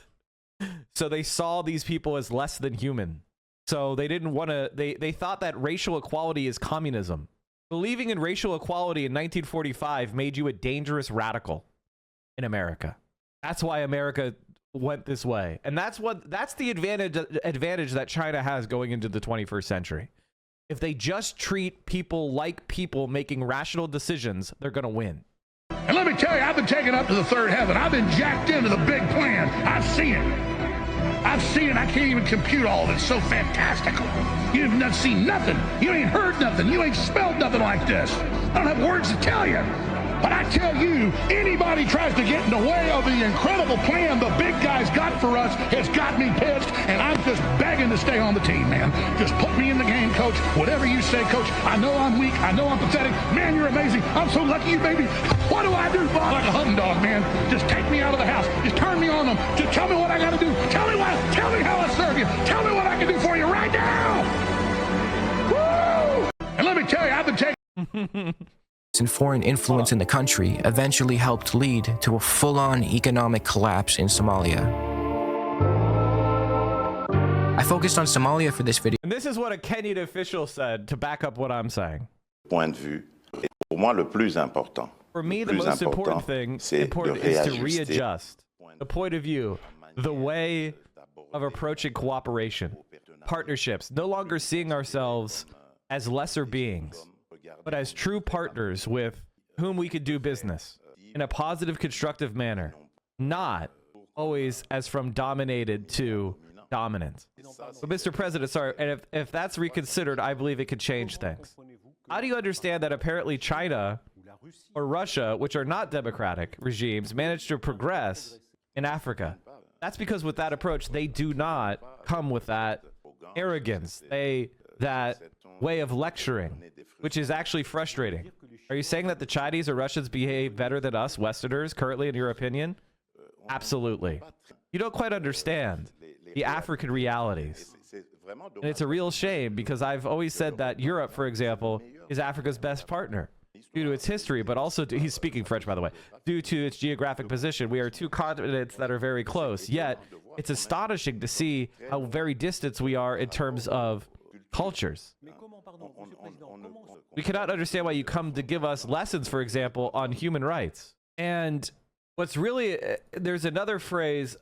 So they saw these people as less than human. So they didn't want to, they thought that racial equality is communism. Believing in racial equality in 1945 made you a dangerous radical in America. That's why America went this way. And that's the advantage that China has going into the 21st century. If they just treat people like people making rational decisions, they're going to win. And let me tell you, I've been taken up to the third heaven. I've been jacked into the big plan. I've seen it. I've seen it. I can't even compute all of it. It's so fantastical. You've not seen nothing. You ain't heard nothing. You ain't smelled nothing like this. I don't have words to tell you. But I tell you, anybody tries to get in the way of the incredible plan the big guys got for us has got me pissed, and I'm just begging to stay on the team, man. Just put me in the game, coach. Whatever you say, coach. I know I'm weak. I know I'm pathetic. Man, you're amazing. I'm so lucky you made me. What do I do, Bob? Like a hunting dog, man. Just take me out of the house. Just turn me on them. Just tell me what I got to do. Tell me how I serve you. Tell me what I can do for you right now. Woo! And let me tell you, I've been taking... and foreign influence in the country eventually helped lead to a full-on economic collapse in Somalia. I focused on Somalia for this video. And this is what a Kenyan official said to back up what I'm saying. Point de vue, pour moi le plus important. For me, the most important thing is to readjust the point of view, the way of approaching cooperation, partnerships, no longer seeing ourselves as lesser beings, but as true partners with whom we could do business in a positive, constructive manner, not always as from dominated to dominant. But Mr. President, sorry, and if that's reconsidered, I believe it could change things. How do you understand that apparently China or Russia, which are not democratic regimes, managed to progress in Africa? That's because with that approach, they do not come with that arrogance, that way of lecturing, which is actually frustrating. Are you saying that the Chinese or Russians behave better than us Westerners currently, in your opinion? Absolutely. You don't quite understand the African realities. And it's a real shame because I've always said that Europe, for example, is Africa's best partner due to its history, but also he's speaking French, by the way, due to its geographic position. We are two continents that are very close, yet it's astonishing to see how very distant we are in terms of cultures. We cannot understand why you come to give us lessons, for example, on human rights. And what's really, there's another phrase,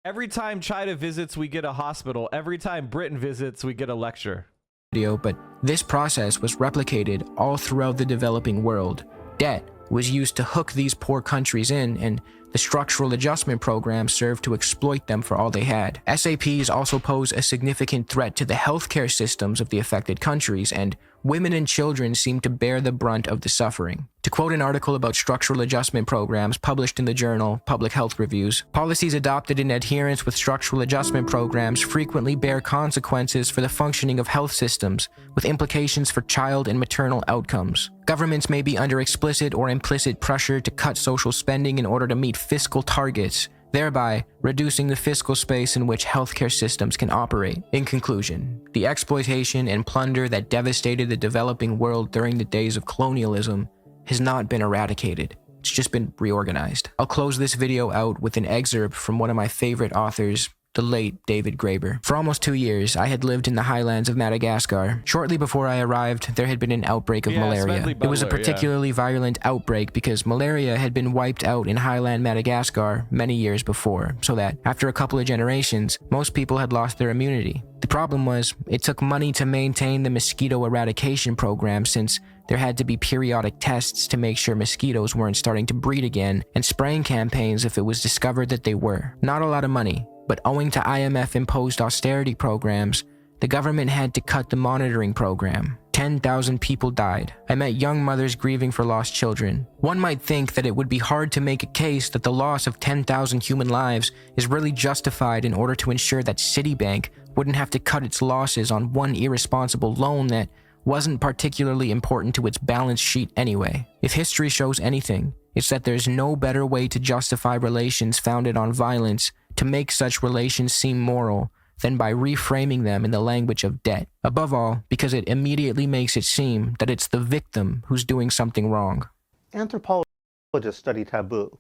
every time China visits, we get a hospital. Every time Britain visits, we get a lecture. But this process was replicated all throughout the developing world. Debt was used to hook these poor countries in, and the structural adjustment program served to exploit them for all they had. SAPs also pose a significant threat to the healthcare systems of the affected countries, and women and children seem to bear the brunt of the suffering. To quote an article about structural adjustment programs published in the journal Public Health Reviews, policies adopted in adherence with structural adjustment programs frequently bear consequences for the functioning of health systems, with implications for child and maternal outcomes. Governments may be under explicit or implicit pressure to cut social spending in order to meet fiscal targets. thereby reducing the fiscal space in which healthcare systems can operate. In conclusion, the exploitation and plunder that devastated the developing world during the days of colonialism has not been eradicated. It's just been reorganized. I'll close this video out with an excerpt from one of my favorite authors, the late David Graeber. For almost 2 years, I had lived in the highlands of Madagascar. Shortly before I arrived, there had been an outbreak of malaria. It was a particularly virulent outbreak because malaria had been wiped out in highland Madagascar many years before, so that after a couple of generations, most people had lost their immunity. The problem was, it took money to maintain the mosquito eradication program since there had to be periodic tests to make sure mosquitoes weren't starting to breed again, and spraying campaigns if it was discovered that they were. Not a lot of money. But owing to IMF-imposed austerity programs, the government had to cut the monitoring program. 10,000 people died. I met young mothers grieving for lost children. One might think that it would be hard to make a case that the loss of 10,000 human lives is really justified in order to ensure that Citibank wouldn't have to cut its losses on one irresponsible loan that wasn't particularly important to its balance sheet anyway. If history shows anything, it's that there's no better way to justify relations founded on violence to make such relations seem moral than by reframing them in the language of debt. Above all, because it immediately makes it seem that it's the victim who's doing something wrong. Anthropologists study taboo,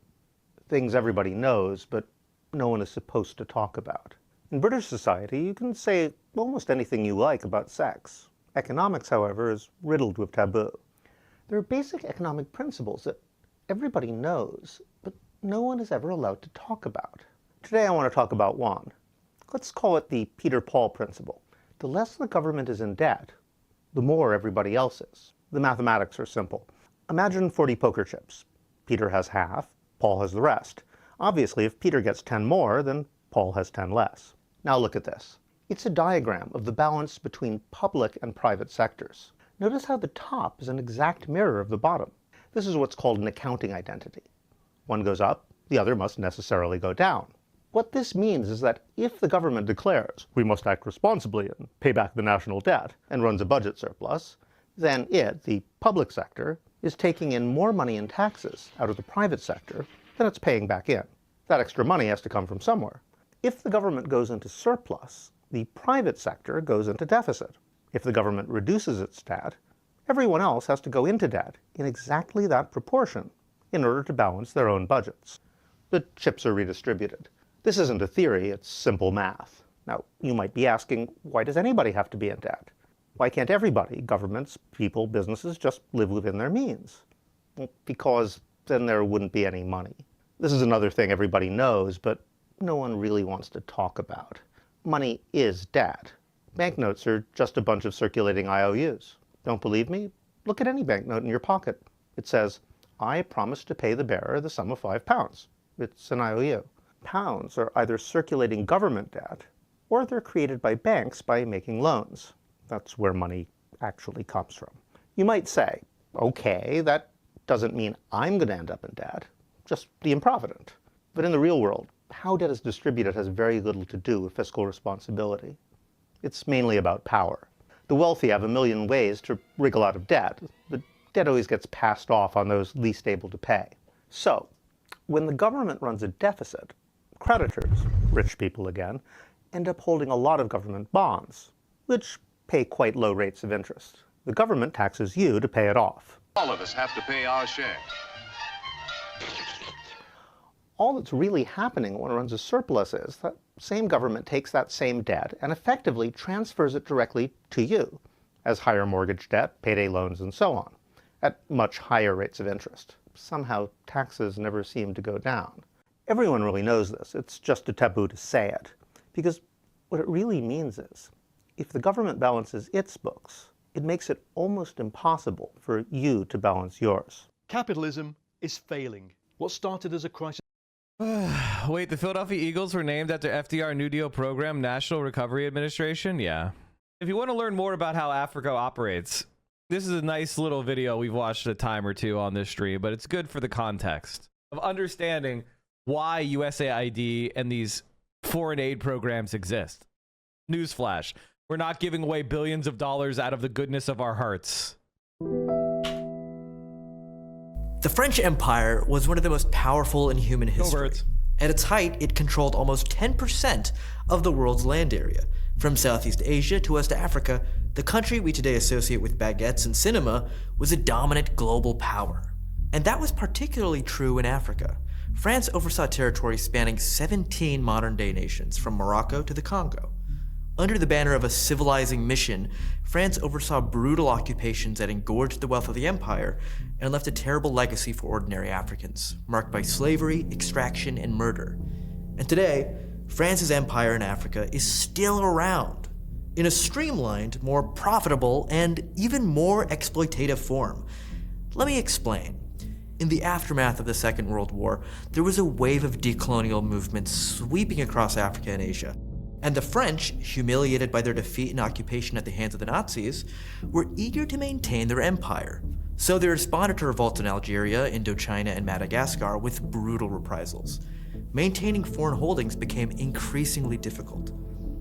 things everybody knows, but no one is supposed to talk about. In British society, you can say almost anything you like about sex. Economics, however, is riddled with taboo. There are basic economic principles that everybody knows, but no one is ever allowed to talk about. Today I want to talk about one. Let's call it the Peter-Paul principle. The less the government is in debt, the more everybody else is. The mathematics are simple. Imagine 40 poker chips. Peter has half, Paul has the rest. Obviously, if Peter gets 10 more, then Paul has 10 less. Now look at this. It's a diagram of the balance between public and private sectors. Notice how the top is an exact mirror of the bottom. This is what's called an accounting identity. One goes up, the other must necessarily go down. What this means is that if the government declares, we must act responsibly and pay back the national debt, and runs a budget surplus, then it, the public sector, is taking in more money in taxes out of the private sector than it's paying back in. That extra money has to come from somewhere. If the government goes into surplus, the private sector goes into deficit. If the government reduces its debt, everyone else has to go into debt in exactly that proportion in order to balance their own budgets. The chips are redistributed. This isn't a theory, it's simple math. Now, you might be asking, why does anybody have to be in debt? Why can't everybody, governments, people, businesses, just live within their means? Well, because then there wouldn't be any money. This is another thing everybody knows, but no one really wants to talk about. Money is debt. Banknotes are just a bunch of circulating IOUs. Don't believe me? Look at any banknote in your pocket. It says, I promise to pay the bearer the sum of £5. It's an IOU. Pounds are either circulating government debt, or they're created by banks by making loans. That's where money actually comes from. You might say, okay, that doesn't mean I'm going to end up in debt, just the improvident. But in the real world, how debt is distributed has very little to do with fiscal responsibility. It's mainly about power. The wealthy have a million ways to wriggle out of debt. The debt always gets passed off on those least able to pay. So, when the government runs a deficit, creditors, rich people again, end up holding a lot of government bonds, which pay quite low rates of interest. The government taxes you to pay it off. All of us have to pay our share. All that's really happening when it runs a surplus is that same government takes that same debt and effectively transfers it directly to you as higher mortgage debt, payday loans, and so on, at much higher rates of interest. Somehow taxes never seem to go down. Everyone really knows this. It's just a taboo to say it. Because what it really means is, if the government balances its books, it makes it almost impossible for you to balance yours. Capitalism is failing. What started as a crisis... Wait, the Philadelphia Eagles were named after FDR New Deal program, National Recovery Administration? Yeah. If you want to learn more about how Africa operates, this is a nice little video we've watched a time or two on this stream, but it's good for the context of understanding why USAID and these foreign aid programs exist. Newsflash, we're not giving away billions of dollars out of the goodness of our hearts. The French Empire was one of the most powerful in human history. At its height, it controlled almost 10% of the world's land area. From Southeast Asia to West Africa, the country we today associate with baguettes and cinema was a dominant global power. And that was particularly true in Africa. France oversaw territory spanning 17 modern-day nations, from Morocco to the Congo. Under the banner of a civilizing mission, France oversaw brutal occupations that engorged the wealth of the empire and left a terrible legacy for ordinary Africans, marked by slavery, extraction, and murder. And today, France's empire in Africa is still around, in a streamlined, more profitable, and even more exploitative form. Let me explain. In the aftermath of the Second World War, there was a wave of decolonial movements sweeping across Africa and Asia. And the French, humiliated by their defeat and occupation at the hands of the Nazis, were eager to maintain their empire. So they responded to revolts in Algeria, Indochina, and Madagascar with brutal reprisals. Maintaining foreign holdings became increasingly difficult.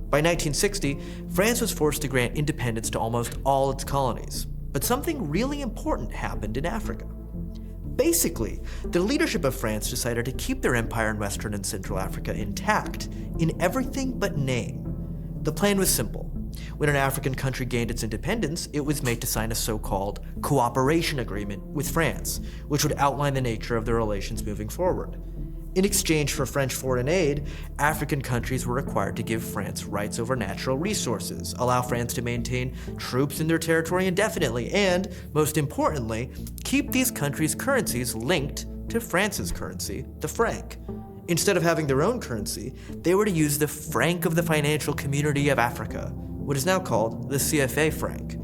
By 1960, France was forced to grant independence to almost all its colonies. But something really important happened in Africa. Basically, the leadership of France decided to keep their empire in Western and Central Africa intact in everything but name. The plan was simple. When an African country gained its independence, it was made to sign a so-called cooperation agreement with France, which would outline the nature of their relations moving forward. In exchange for French foreign aid, African countries were required to give France rights over natural resources, allow France to maintain troops in their territory indefinitely, and, most importantly, keep these countries' currencies linked to France's currency, the franc. Instead of having their own currency, they were to use the franc of the Financial Community of Africa, what is now called the CFA franc.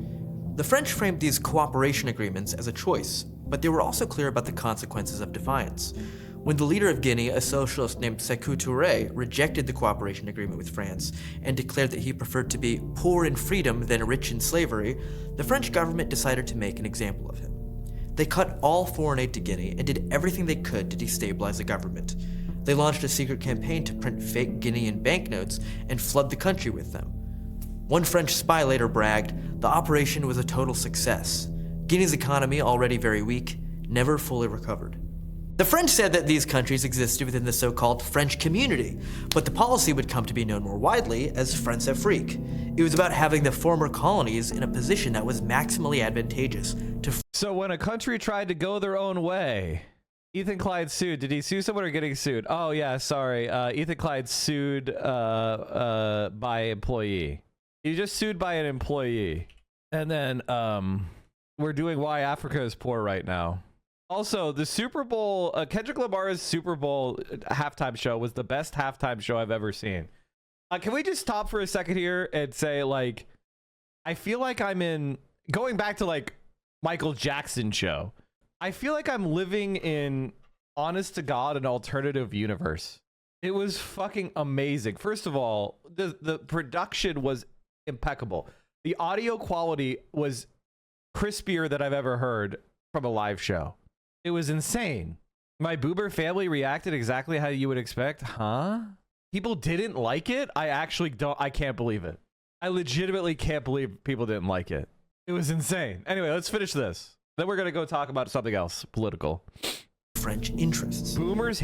The French framed these cooperation agreements as a choice, but they were also clear about the consequences of defiance. When the leader of Guinea, a socialist named Sékou Touré, rejected the cooperation agreement with France and declared that he preferred to be poor in freedom than rich in slavery, the French government decided to make an example of him. They cut all foreign aid to Guinea and did everything they could to destabilize the government. They launched a secret campaign to print fake Guinean banknotes and flood the country with them. One French spy later bragged, "The operation was a total success. Guinea's economy, already very weak, never fully recovered." The French said that these countries existed within the so-called French community, but the policy would come to be known more widely as France-Afrique. It was about having the former colonies in a position that was maximally advantageous to. So when a country tried to go their own way, Ethan Clyde sued. Did he sue someone or getting sued? Oh yeah, sorry. Ethan Clyde sued by employee. He just sued by an employee. And then we're doing Why Africa is Poor right now. Also, the Super Bowl, Kendrick Lamar's Super Bowl halftime show was the best halftime show I've ever seen. Can we just stop for a second here and say, like, I feel like I'm in, going back to like Michael Jackson show, I feel like I'm living in, honest to God, an alternative universe. It was fucking amazing. First of all, the production was impeccable. The audio quality was crispier than I've ever heard from a live show. It was insane. My boomer family reacted exactly how you would expect. Huh? People didn't like it? I can't believe it. I legitimately can't believe people didn't like it. It was insane. Anyway, let's finish this. Then we're going to go talk about something else, political. French interests. Boomers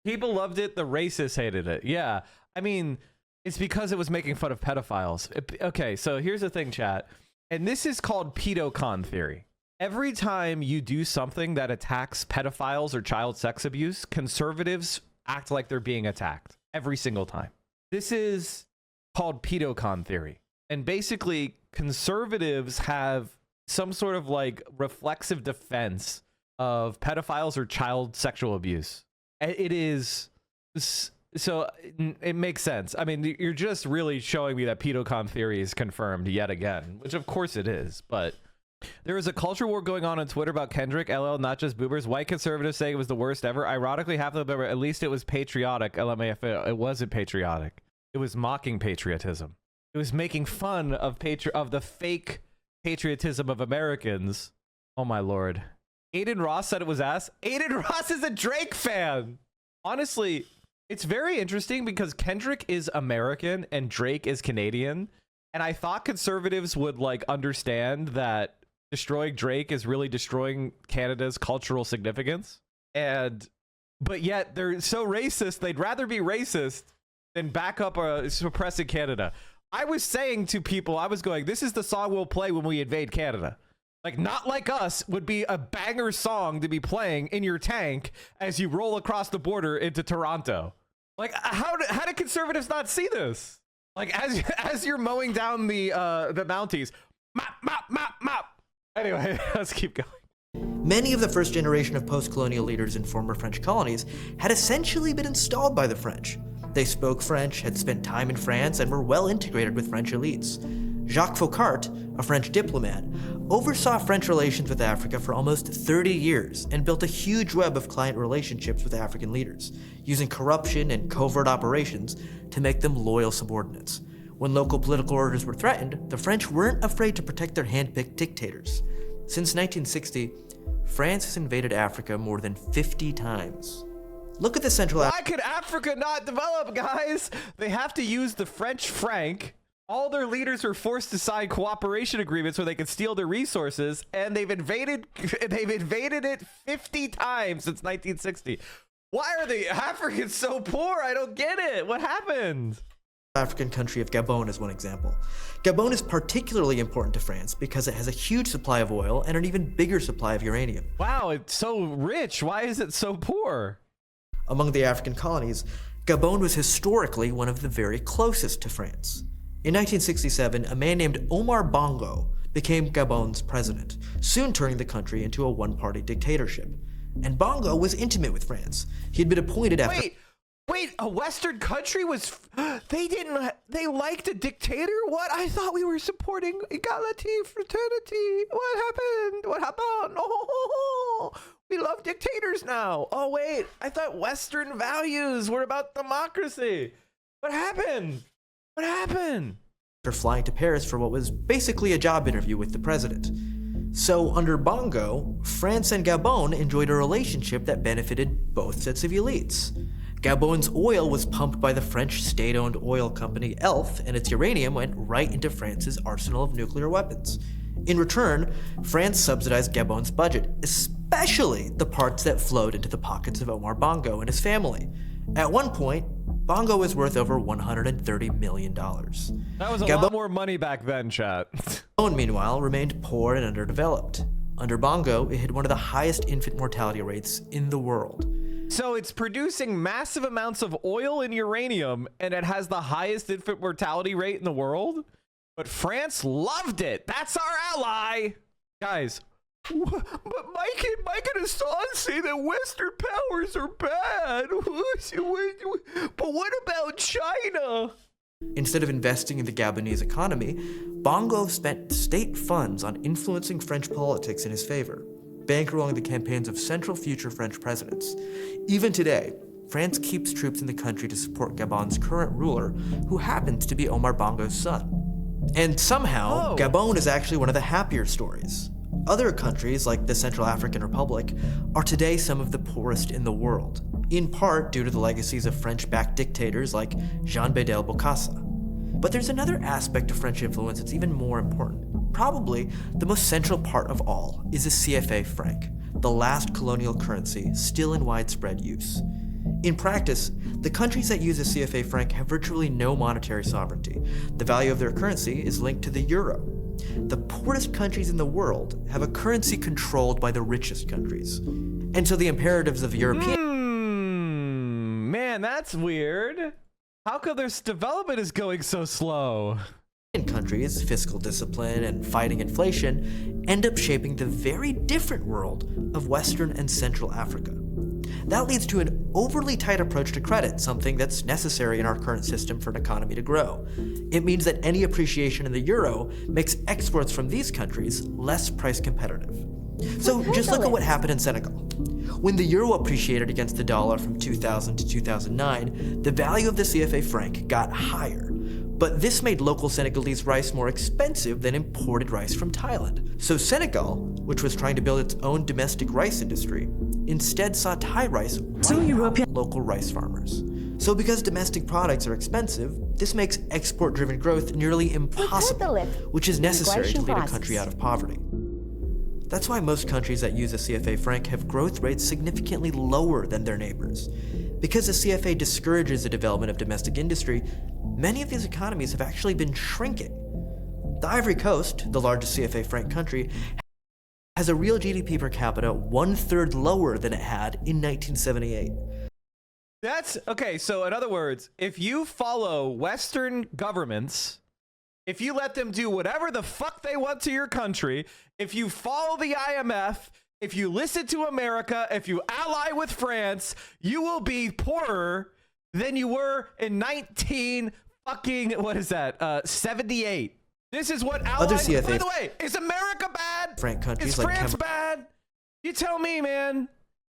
people loved it. The racists hated it. Yeah. I mean, it's because it was making fun of pedophiles. Okay, so here's the thing, chat. And this is called pedocon theory. Every time you do something that attacks pedophiles or child sex abuse, conservatives act like they're being attacked every single time. This is called pedocon theory. And basically, conservatives have some sort of like reflexive defense of pedophiles or child sexual abuse. It is, so it makes sense. I mean, you're just really showing me that pedocon theory is confirmed yet again, which of course it is, but there was a culture war going on Twitter about Kendrick, LL, not just boomers. White conservatives saying it was the worst ever. Ironically, half of them were, at least it was patriotic. LMAF, it wasn't patriotic. It was mocking patriotism. It was making fun of the fake patriotism of Americans. Oh my lord. Aiden Ross said it was ass. Aiden Ross is a Drake fan. Honestly, it's very interesting because Kendrick is American and Drake is Canadian. And I thought conservatives would like understand that destroying Drake is really destroying Canada's cultural significance. And but yet they're so racist, they'd rather be racist than back up suppressing Canada. I was saying to people, I was going, this is the song we'll play when we invade Canada. Like, Not Like Us would be a banger song to be playing in your tank as you roll across the border into Toronto. Like, how do conservatives not see this? Like, as you're mowing down the Mounties, mop, mop, mop, mop. Anyway, let's keep going. Many of the first generation of post-colonial leaders in former French colonies had essentially been installed by the French. They spoke French, had spent time in France, and were well integrated with French elites. Jacques Faucart, a French diplomat, oversaw French relations with Africa for almost 30 years and built a huge web of client relationships with African leaders, using corruption and covert operations to make them loyal subordinates. When local political orders were threatened, the French weren't afraid to protect their hand-picked dictators. Since 1960, France has invaded Africa more than 50 times. Look at the Central Why could Africa not develop, guys? They have to use the French franc. All their leaders were forced to sign cooperation agreements so they could steal their resources, and they've invaded it 50 times since 1960. Why are the Africans so poor? I don't get it. What happened? African country of Gabon is one example. Gabon is particularly important to France because it has a huge supply of oil and an even bigger supply of uranium. Wow, it's so rich. Why is it so poor? Among the African colonies, Gabon was historically one of the very closest to France. In 1967, a man named Omar Bongo became Gabon's president, soon turning the country into a one-party dictatorship. And Bongo was intimate with France. He'd been appointed after... Wait, a Western country was... They liked a dictator? What? I thought we were supporting equality, fraternity. What happened? Oh, we love dictators now. Oh, wait, I thought Western values were about democracy. What happened? After flying to Paris for what was basically a job interview with the president. So under Bongo, France and Gabon enjoyed a relationship that benefited both sets of elites. Gabon's oil was pumped by the French state-owned oil company ELF, and its uranium went right into France's arsenal of nuclear weapons. In return, France subsidized Gabon's budget, especially the parts that flowed into the pockets of Omar Bongo and his family. At one point, Bongo was worth over $130 million. That was a lot more money back then, chat. Gabon, meanwhile, remained poor and underdeveloped. Under Bongo, it had one of the highest infant mortality rates in the world. So it's producing massive amounts of oil and uranium, and it has the highest infant mortality rate in the world? But France loved it. That's our ally. Guys, but Mike and Hassan say that Western powers are bad. But what about China? Instead of investing in the Gabonese economy, Bongo spent state funds on influencing French politics in his favor, bankrolling the campaigns of central future French presidents. Even today, France keeps troops in the country to support Gabon's current ruler, who happens to be Omar Bongo's son. And somehow, Gabon is actually one of the happier stories. Other countries, like the Central African Republic, are today some of the poorest in the world, in part due to the legacies of French-backed dictators like Jean Bedel Bokassa. But there's another aspect of French influence that's even more important. Probably the most central part of all is the CFA franc, the last colonial currency still in widespread use. In practice, the countries that use the CFA franc have virtually no monetary sovereignty. The value of their currency is linked to the euro. The poorest countries in the world have a currency controlled by the richest countries. And so the imperatives of Man, that's weird. How come this development is going so slow? Countries, fiscal discipline, and fighting inflation end up shaping the very different world of Western and Central Africa. That leads to an overly tight approach to credit, something that's necessary in our current system for an economy to grow. It means that any appreciation in the euro makes exports from these countries less price competitive. So just look at what happened in Senegal. When the euro appreciated against the dollar from 2000 to 2009, the value of the CFA franc got higher. But this made local Senegalese rice more expensive than imported rice from Thailand. So Senegal, which was trying to build its own domestic rice industry, instead saw Thai rice local rice farmers. So because domestic products are expensive, this makes export-driven growth nearly impossible, which is necessary to lead a country out of poverty. That's why most countries that use the CFA franc have growth rates significantly lower than their neighbors. Because the CFA discourages the development of domestic industry, many of these economies have actually been shrinking. The Ivory Coast, the largest CFA franc country, has a real GDP per capita 1/3 lower than it had in 1978. That's okay. So in other words, if you follow Western governments, if you let them do whatever the fuck they want to your country, if you follow the IMF, if you listen to America, if you ally with France, you will be poorer than you were in 78. This is what Other allies. CFA By the way, is America bad? franc countries Is like France bad? You tell me, man.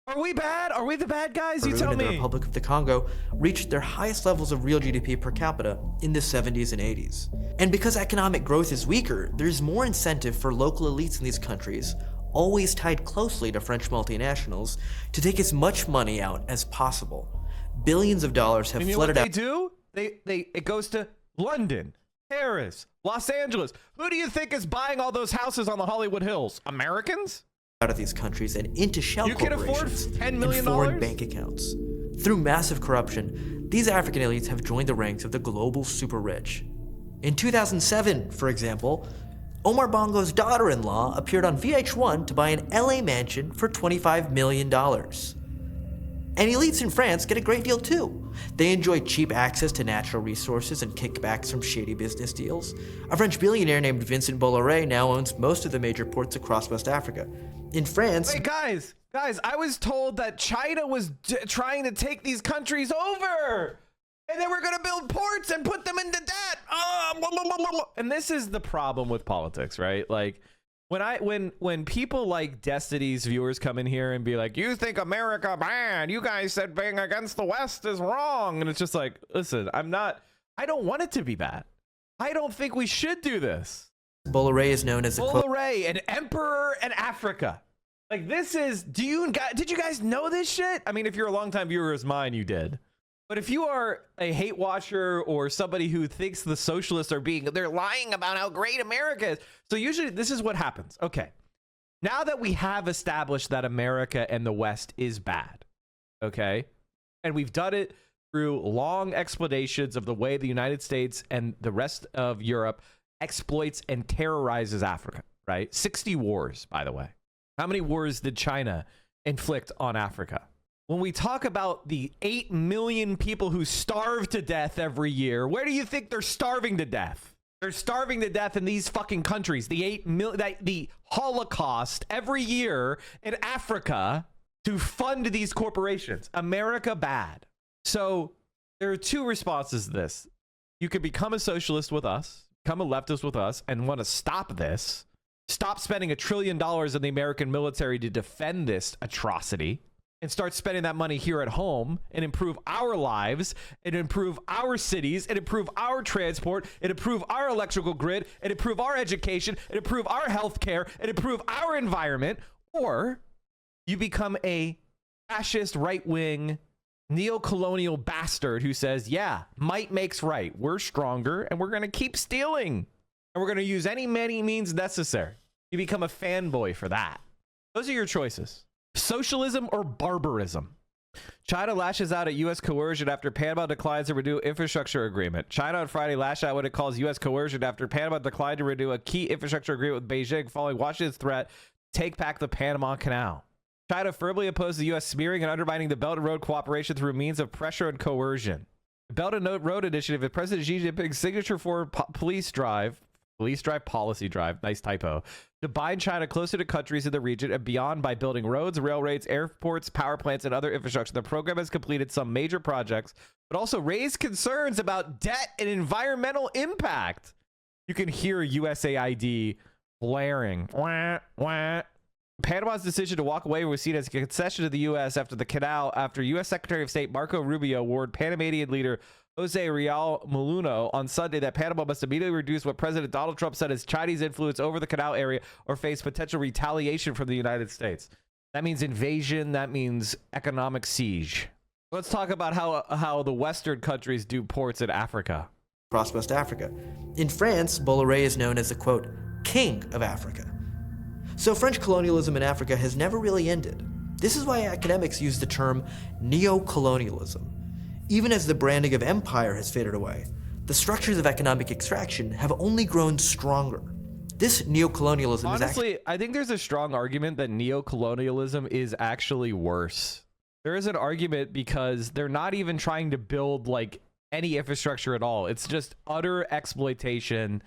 Are we bad? Are we the bad guys? You Cameroon tell and the me. Republic of the Congo reached their highest levels of real GDP per capita in the 70s and 80s. And because economic growth is weaker, there's more incentive for local elites in these countries, always tied closely to French multinationals, to take as much money out as possible. Billions of dollars have And you know flooded what out. they do? It goes to London, Paris, Los Angeles. Who do you think is buying all those houses on the Hollywood Hills? Americans? Out of these countries and into shell You can afford corporations $10 million? and foreign bank accounts. Through massive corruption, these African elites have joined the ranks of the global super rich. In 2007, for example, Omar Bongo's daughter-in-law appeared on VH1 to buy an LA mansion for $25 million. And elites in France get a great deal too. They enjoy cheap access to natural resources and kickbacks from shady business deals. A French billionaire named Vincent Bolloré now owns most of the major ports across West Africa. In France... Wait, guys, I was told that China was trying to take these countries over. And they were going to build ports and put them into debt. And this is the problem with politics, right? Like, when people like Destiny's viewers come in here and be like, you think America bad, you guys said being against the West is wrong, and it's just like, listen, I don't want it to be bad. I don't think we should do this. Bolloré is known as Bolloré, an emperor in Africa. Like, this is, did you guys know this shit? I mean, if you're a longtime viewer as mine, you did. But if you are a hate watcher or somebody who thinks the socialists they're lying about how great America is. So usually this is what happens. Okay. Now that we have established that America and the West is bad, okay? And we've done it through long explanations of the way the United States and the rest of Europe exploits and terrorizes Africa, right? 60 wars, by the way. How many wars did China inflict on Africa? When we talk about the 8 million people who starve to death every year, where do you think they're starving to death? They're starving to death in these fucking countries. The Holocaust every year in Africa to fund these corporations. America bad. So there are two responses to this. You could become a socialist with us, become a leftist with us, and want to stop this. Stop spending $1 trillion in the American military to defend this atrocity. And start spending that money here at home and improve our lives and improve our cities and improve our transport and improve our electrical grid and improve our education and improve our healthcare and improve our environment. Or you become a fascist, right-wing, neo-colonial bastard who says, yeah, might makes right. We're stronger and we're going to keep stealing and we're going to use any means necessary. You become a fanboy for that. Those are your choices. Socialism or barbarism? China lashes out at U.S. coercion after Panama declines to renew infrastructure agreement. China on Friday lashed out what it calls U.S. coercion after Panama declined to renew a key infrastructure agreement with Beijing following Washington's threat to take back the Panama Canal. China firmly opposed the U.S. smearing and undermining the Belt and Road cooperation through means of pressure and coercion. The Belt and Road Initiative is President Xi Jinping's signature for policy drive, nice typo, to bind China closer to countries in the region and beyond by building roads, railroads, airports, power plants, and other infrastructure. The program has completed some major projects, but also raised concerns about debt and environmental impact. You can hear USAID blaring. Wah, wah. Panama's decision to walk away was seen as a concession to the U.S. after the canal, after U.S. Secretary of State Marco Rubio warned Panamanian leader Jose Real Moluno on Sunday that Panama must immediately reduce what President Donald Trump said is Chinese influence over the canal area or face potential retaliation from the United States. That means invasion. That means economic siege. Let's talk about how the Western countries do ports in Africa. Across West Africa. In France, Bolloré is known as the, quote, king of Africa. So French colonialism in Africa has never really ended. This is why academics use the term neo-colonialism. Even as the branding of empire has faded away, the structures of economic extraction have only grown stronger. This neo-colonialism honestly, I think there's a strong argument that neo-colonialism is actually worse. There is an argument because they're not even trying to build like any infrastructure at all. It's just utter exploitation,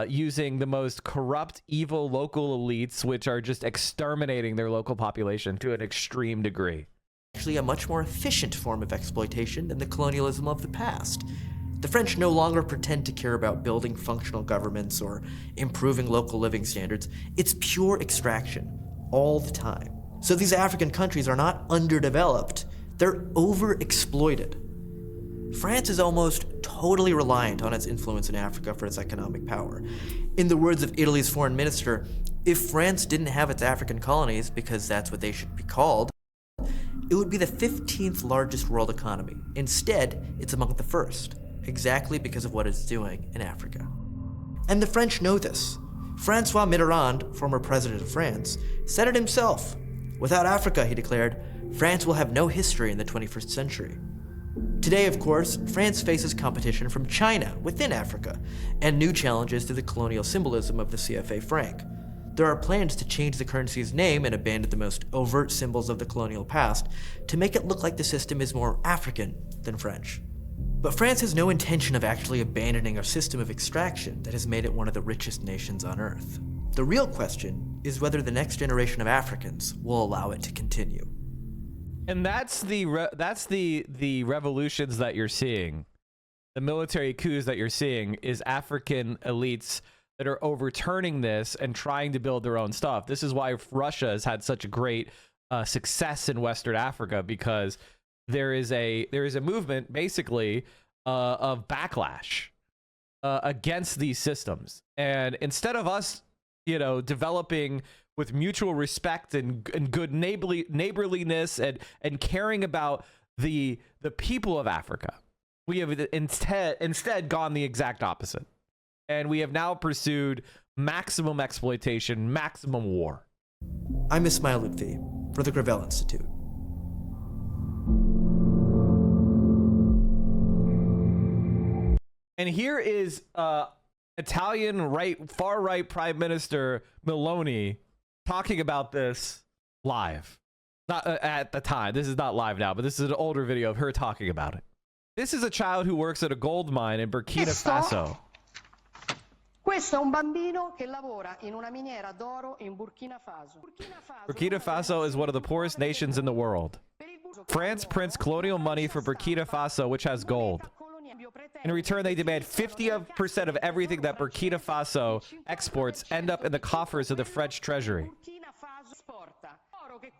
using the most corrupt, evil local elites, which are just exterminating their local population to an extreme degree. Actually a much more efficient form of exploitation than the colonialism of the past. The French no longer pretend to care about building functional governments or improving local living standards. It's pure extraction, all the time. So these African countries are not underdeveloped, they're overexploited. France is almost totally reliant on its influence in Africa for its economic power. In the words of Italy's foreign minister, if France didn't have its African colonies, because that's what they should be called, it would be the 15th largest world economy. Instead, it's among the first, exactly because of what it's doing in Africa. And the French know this. François Mitterrand, former president of France, said it himself. Without Africa, he declared, France will have no history in the 21st century. Today, of course, France faces competition from China within Africa, and new challenges to the colonial symbolism of the CFA franc. There are plans to change the currency's name and abandon the most overt symbols of the colonial past to make it look like the system is more African than French. But France has no intention of actually abandoning a system of extraction that has made it one of the richest nations on Earth. The real question is whether the next generation of Africans will allow it to continue. And that's the revolutions that you're seeing. The military coups that you're seeing is African elites that are overturning this and trying to build their own stuff. This is why Russia has had such a great success in Western Africa, because there is a movement basically of backlash against these systems. And instead of us, developing with mutual respect and good neighborliness and caring about the people of Africa, we have instead gone the exact opposite. And we have now pursued maximum exploitation, maximum war. I'm Ismail Lutfi for the Gravel Institute. And here is Italian far-right Prime Minister Meloni talking about this live. Not at the time. This is not live now, but this is an older video of her talking about it. This is a child who works at a gold mine in Burkina Faso. Questo è un bambino che lavora in una miniera d'oro in Burkina Faso. Burkina Faso is one of the poorest nations in the world. France prints colonial money for Burkina Faso, which has gold. In return, they demand 50% of everything that Burkina Faso exports end up in the coffers of the French treasury.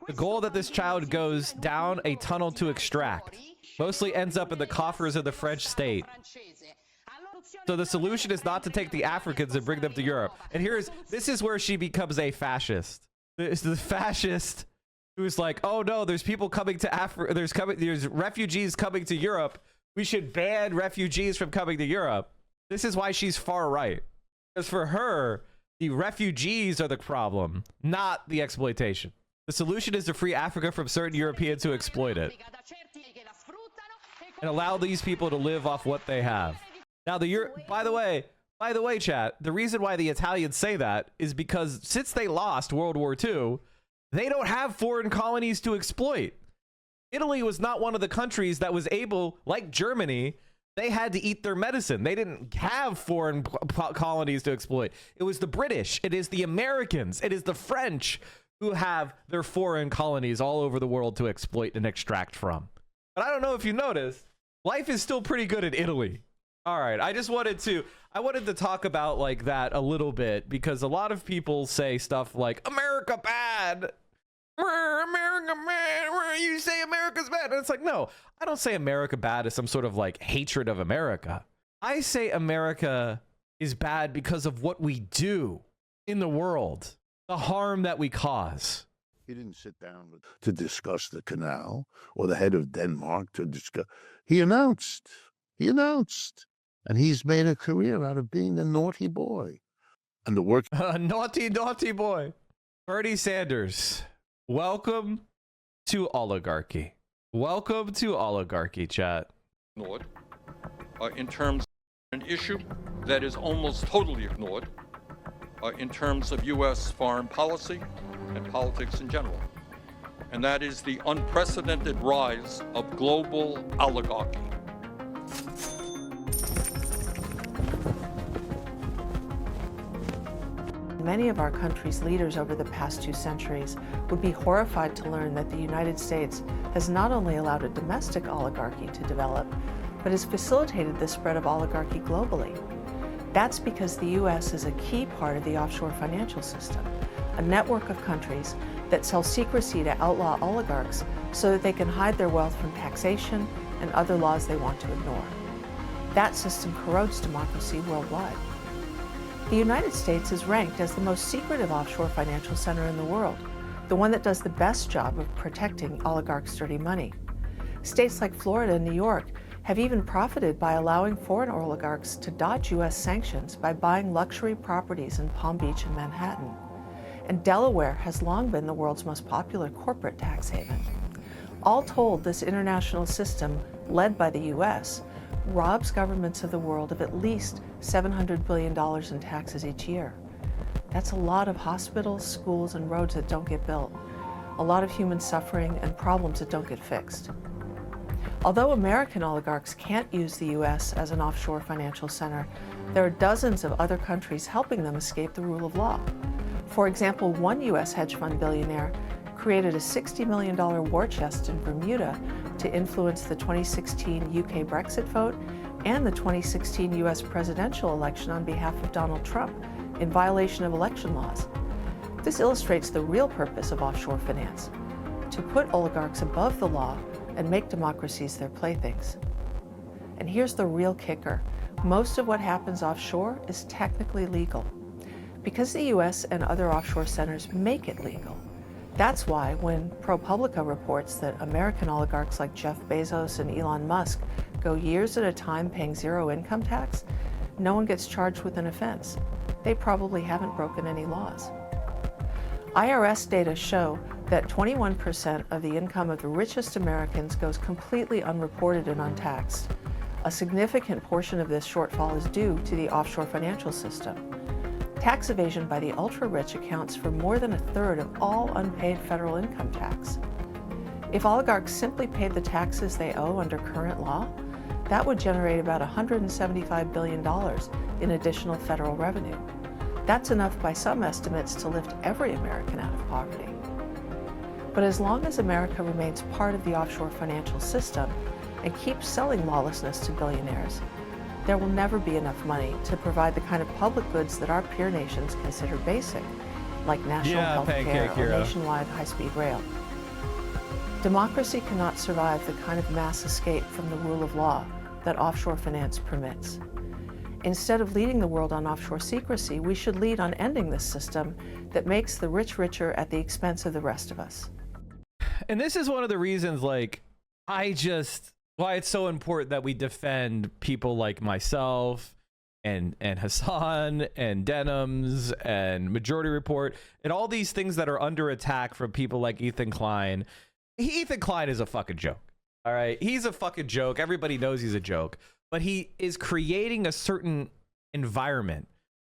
The gold that this child goes down a tunnel to extract mostly ends up in the coffers of the French state. So the solution is not to take the Africans and bring them to Europe. And this is where she becomes a fascist. It's the fascist who's like, oh no, there's people coming to Africa. There's refugees coming to Europe. We should ban refugees from coming to Europe. This is why she's far right. Because for her, the refugees are the problem, not the exploitation. The solution is to free Africa from certain Europeans who exploit it and allow these people to live off what they have. Now, by the way, chat, the reason why the Italians say that is because since they lost World War II, they don't have foreign colonies to exploit. Italy was not one of the countries that was able, like Germany, they had to eat their medicine. They didn't have foreign colonies to exploit. It was the British, it is the Americans, it is the French who have their foreign colonies all over the world to exploit and extract from. But I don't know if you noticed, life is still pretty good in Italy. All right, I wanted to talk about like that a little bit, because a lot of people say stuff like America bad. America bad. You say America's bad. And it's like, no, I don't say America bad as some sort of like hatred of America. I say America is bad because of what we do in the world, the harm that we cause. He didn't sit down to discuss the canal or the head of Denmark to discuss. He announced. And he's made a career out of being the naughty boy. And the work... naughty boy. Bernie Sanders, welcome to Oligarchy. Welcome to Oligarchy, chat. Ignored in terms of an issue that is almost totally ignored in terms of U.S. foreign policy and politics in general. And that is the unprecedented rise of global oligarchy. Many of our country's leaders over the past 2 centuries would be horrified to learn that the United States has not only allowed a domestic oligarchy to develop, but has facilitated the spread of oligarchy globally. That's because the U.S. is a key part of the offshore financial system, a network of countries that sell secrecy to outlaw oligarchs so that they can hide their wealth from taxation and other laws they want to ignore. That system corrodes democracy worldwide. The United States is ranked as the most secretive offshore financial center in the world, the one that does the best job of protecting oligarchs' dirty money. States like Florida and New York have even profited by allowing foreign oligarchs to dodge U.S. sanctions by buying luxury properties in Palm Beach and Manhattan. And Delaware has long been the world's most popular corporate tax haven. All told, this international system, led by the U.S., robs governments of the world of at least $700 billion in taxes each year. That's a lot of hospitals, schools, and roads that don't get built, a lot of human suffering and problems that don't get fixed. Although American oligarchs can't use the U.S. as an offshore financial center, there are dozens of other countries helping them escape the rule of law. For example, one U.S. hedge fund billionaire created a $60 million war chest in Bermuda to influence the 2016 UK Brexit vote and the 2016 U.S. presidential election on behalf of Donald Trump in violation of election laws. This illustrates the real purpose of offshore finance, to put oligarchs above the law and make democracies their playthings. And here's the real kicker. Most of what happens offshore is technically legal, because the U.S. and other offshore centers make it legal. That's why when ProPublica reports that American oligarchs like Jeff Bezos and Elon Musk go years at a time paying zero income tax, no one gets charged with an offense. They probably haven't broken any laws. IRS data show that 21% of the income of the richest Americans goes completely unreported and untaxed. A significant portion of this shortfall is due to the offshore financial system. Tax evasion by the ultra-rich accounts for more than 1/3 of all unpaid federal income tax. If oligarchs simply paid the taxes they owe under current law, that would generate about $175 billion in additional federal revenue. That's enough by some estimates to lift every American out of poverty. But as long as America remains part of the offshore financial system and keeps selling lawlessness to billionaires, there will never be enough money to provide the kind of public goods that our peer nations consider basic, like national health care or nationwide high-speed rail. Democracy cannot survive the kind of mass escape from the rule of law that offshore finance permits. Instead of leading the world on offshore secrecy, we should lead on ending this system that makes the rich richer at the expense of the rest of us. And this is one of the reasons, like, why it's so important that we defend people like myself and Hassan and Denims and Majority Report and all these things that are under attack from people like Ethan Klein. Ethan Klein is a fucking joke. All right. He's a fucking joke. Everybody knows he's a joke, but he is creating a certain environment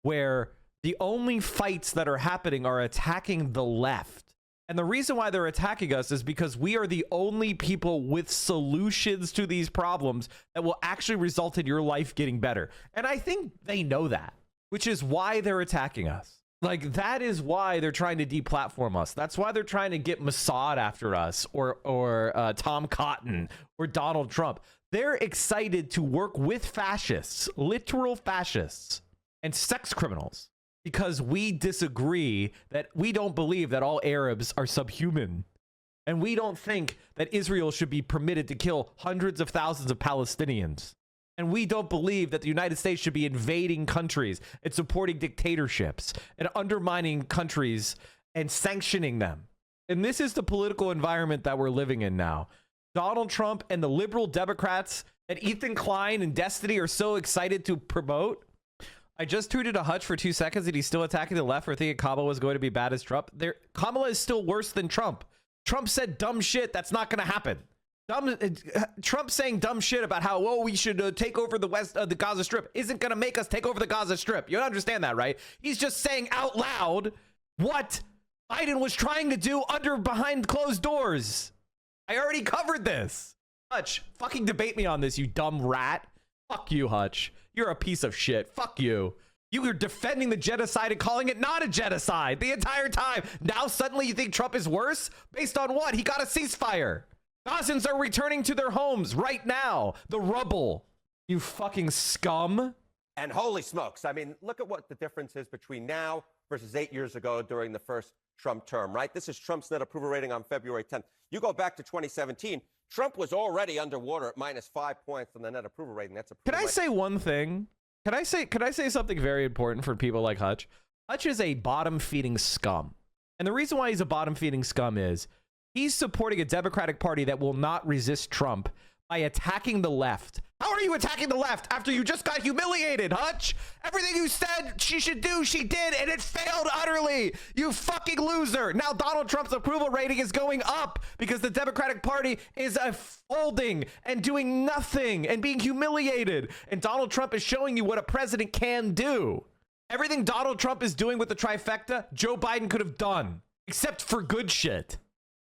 where the only fights that are happening are attacking the left. And the reason why they're attacking us is because we are the only people with solutions to these problems that will actually result in your life getting better. And I think they know that, which is why they're attacking us. Like, that is why they're trying to deplatform us. That's why they're trying to get Mossad after us or Tom Cotton or Donald Trump. They're excited to work with fascists, literal fascists, and sex criminals. Because we disagree, that we don't believe that all Arabs are subhuman. And we don't think that Israel should be permitted to kill hundreds of thousands of Palestinians. And we don't believe that the United States should be invading countries and supporting dictatorships and undermining countries and sanctioning them. And this is the political environment that we're living in now. Donald Trump and the liberal Democrats that Ethan Klein and Destiny are so excited to promote I just tweeted a Hutch for 2 seconds and he's still attacking the left for thinking Kamala was going to be bad as Trump. Kamala is still worse than Trump. Trump said dumb shit. That's not going to happen. Trump saying dumb shit about how, oh, we should take over the the Gaza Strip isn't going to make us take over the Gaza Strip. You understand that, right? He's just saying out loud what Biden was trying to do behind closed doors. I already covered this. Hutch, fucking debate me on this, you dumb rat. Fuck you, Hutch. You're a piece of shit. Fuck you. You were defending the genocide and calling it not a genocide the entire time. Now suddenly you think Trump is worse? Based on what? He got a ceasefire. Gazans are returning to their homes right now. The rubble. You fucking scum. And holy smokes, I mean, look at what the difference is between now versus 8 years ago during the first Trump term, right? This is Trump's net approval rating on February 10th. You go back to 2017, Trump was already underwater at -5 points on the net approval rating. That's a Can I say one thing? Can I say something very important for people like Hutch? Hutch is a bottom-feeding scum. And the reason why he's a bottom-feeding scum is he's supporting a Democratic Party that will not resist Trump by attacking the left. How are you attacking the left after you just got humiliated, Hutch? Everything you said she should do, she did, and it failed utterly. You fucking loser. Now Donald Trump's approval rating is going up because the Democratic Party is folding and doing nothing and being humiliated. And Donald Trump is showing you what a president can do. Everything Donald Trump is doing with the trifecta, Joe Biden could have done, except for good shit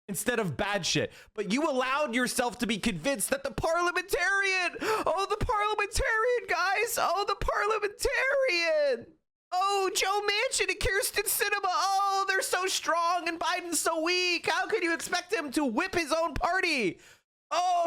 instead of bad shit. But you allowed yourself to be convinced that the parliamentarian, guys, the parliamentarian, Joe Manchin and Kirsten Sinema, they're so strong and Biden's so weak. How could you expect him to whip his own party?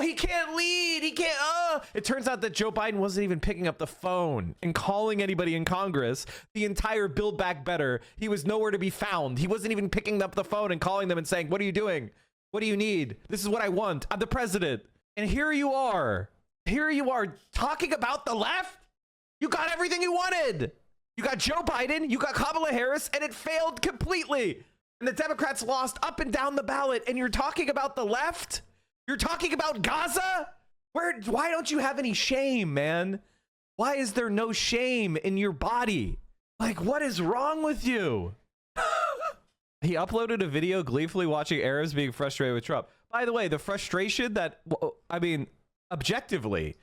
He can't lead. He can't. It turns out that Joe Biden wasn't even picking up the phone and calling anybody in Congress. The entire Build Back Better, he was nowhere to be found. He wasn't even picking up the phone and calling them and saying, what are you doing? What do you need? This is what I want. I'm the president. And here you are. Talking about the left. You got everything you wanted. You got Joe Biden. You got Kamala Harris. And it failed completely. And the Democrats lost up and down the ballot. And you're talking about the left? You're talking about Gaza? Why don't you have any shame, man? Why is there no shame in your body? Like, what is wrong with you? He uploaded a video gleefully watching Arabs being frustrated with Trump. By the way, the frustration that, objectively,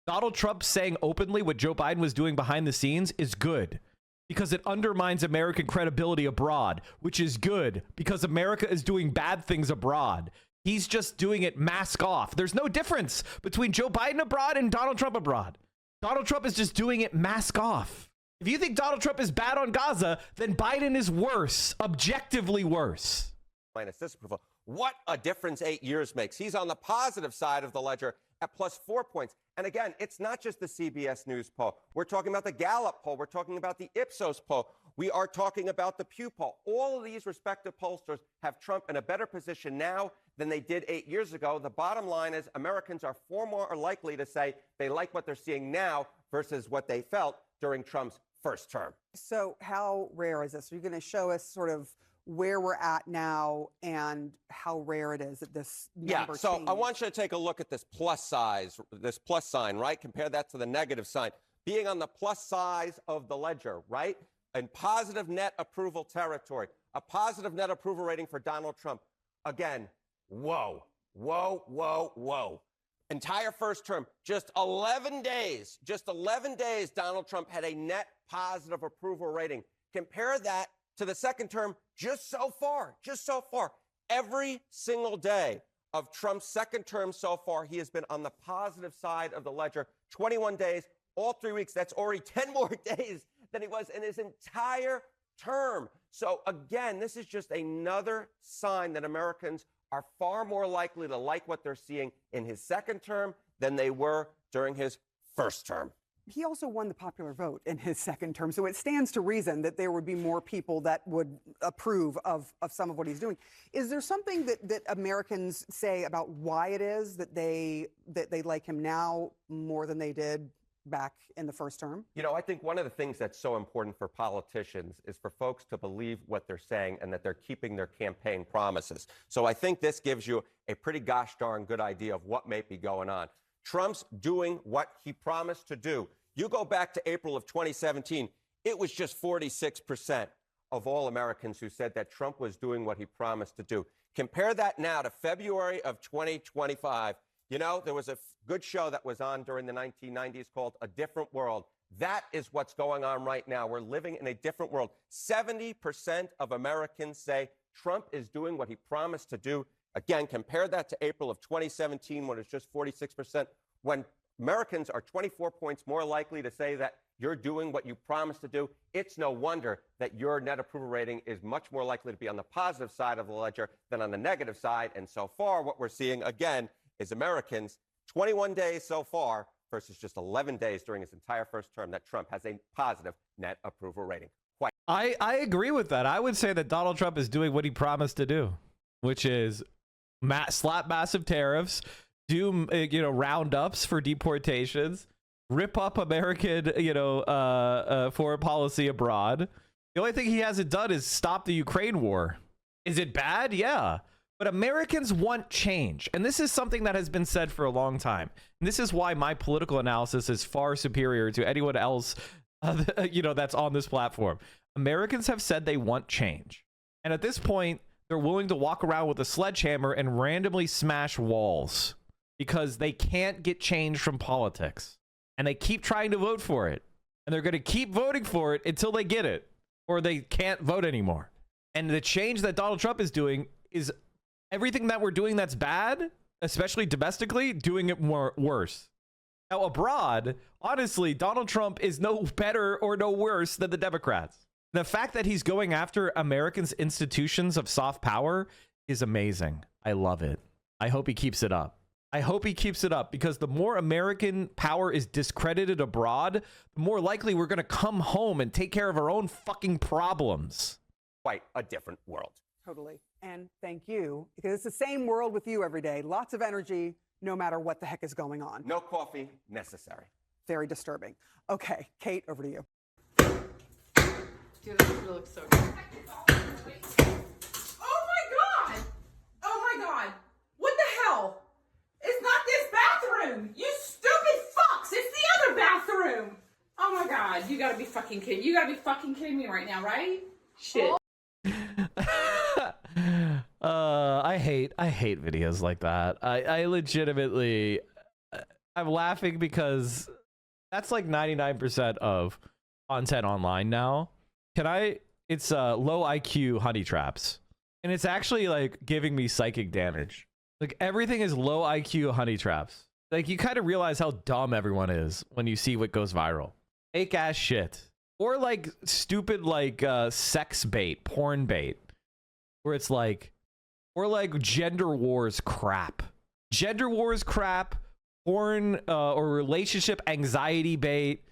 Donald Trump saying openly what Joe Biden was doing behind the scenes is good because it undermines American credibility abroad, which is good because America is doing bad things abroad. He's just doing it mask off. There's no difference between Joe Biden abroad and Donald Trump abroad. Donald Trump is just doing it mask off. If you think Donald Trump is bad on Gaza, then Biden is worse, objectively worse. Minus disapproval. What a difference 8 years makes. He's on the positive side of the ledger at +4 points. And again, it's not just the CBS News poll. We're talking about the Gallup poll. We're talking about the Ipsos poll. We are talking about the Pew poll. All of these respective pollsters have Trump in a better position now than they did 8 years ago. The bottom line is Americans are far more likely to say they like what they're seeing now versus what they felt during Trump's first term. So how rare is this? Are you going to show us sort of where we're at now and how rare it is that this number so changed? I want you to take a look at this plus sign, right? Compare that to the negative sign. Being on the plus side of the ledger, right? In positive net approval territory, a positive net approval rating for Donald Trump. Again, whoa. Entire first term, just 11 days, Donald Trump had a net positive approval rating. Compare that to the second term, just so far. Every single day of Trump's second term so far, he has been on the positive side of the ledger. 21 days, all 3 weeks. That's already 10 more days than he was in his entire term. So again, this is just another sign that Americans are far more likely to like what they're seeing in his second term than they were during his first term. He also won the popular vote in his second term, so it stands to reason that there would be more people that would approve of some of what he's doing. Is there something that Americans say about why it is that they like him now more than they did back in the first term? You know, I think one of the things that's so important for politicians is for folks to believe what they're saying and that they're keeping their campaign promises. So I think this gives you a pretty gosh darn good idea of what may be going on. Trump's doing what he promised to do. You go back to April of 2017, it was just 46% of all Americans who said that Trump was doing what he promised to do. Compare that now to February of 2025. You know, there was a good show that was on during the 1990s called A Different World. That is what's going on right now. We're living in a different world. 70% of Americans say Trump is doing what he promised to do. Again, compare that to April of 2017, when it's just 46%, when Americans are 24 points more likely to say that you're doing what you promised to do. It's no wonder that your net approval rating is much more likely to be on the positive side of the ledger than on the negative side. And so far, what we're seeing, again, is Americans, 21 days so far versus just 11 days during his entire first term, that Trump has a positive net approval rating. I agree with that. I would say that Donald Trump is doing what he promised to do, which is slap massive tariffs, do roundups for deportations, rip up American foreign policy abroad. The only thing he hasn't done is stop the Ukraine war. Is it bad? Yeah. But Americans want change. And this is something that has been said for a long time. And this is why my political analysis is far superior to anyone else that's on this platform. Americans have said they want change. And at this point, they're willing to walk around with a sledgehammer and randomly smash walls because they can't get change from politics. And they keep trying to vote for it. And they're going to keep voting for it until they get it, or they can't vote anymore. And the change that Donald Trump is doing is everything that we're doing that's bad, especially domestically, doing it worse. Now, abroad, honestly, Donald Trump is no better or no worse than the Democrats. The fact that he's going after Americans' institutions of soft power is amazing. I love it. I hope he keeps it up. I hope he keeps it up, because the more American power is discredited abroad, the more likely we're going to come home and take care of our own fucking problems. Quite a different world. Totally. And thank you, because it's the same world with you every day. Lots of energy, no matter what the heck is going on. No coffee necessary. Very disturbing. Okay, Kate, over to you. Dude, this really looks so good. Oh my god! Oh my god! What the hell? It's not this bathroom! You stupid fucks! It's the other bathroom! Oh my god, you gotta be fucking kidding. You gotta be fucking kidding me right now, right? Shit. I hate videos like that. I legitimately, I'm laughing because that's like 99% of content online now. It's low IQ honey traps, and it's actually like giving me psychic damage. Like, everything is low IQ honey traps. Like, you kind of realize how dumb everyone is when you see what goes viral. Fake ass shit. Or like stupid like sex bait, porn bait, where it's like, or like gender wars crap. Gender wars crap, porn or relationship anxiety bait,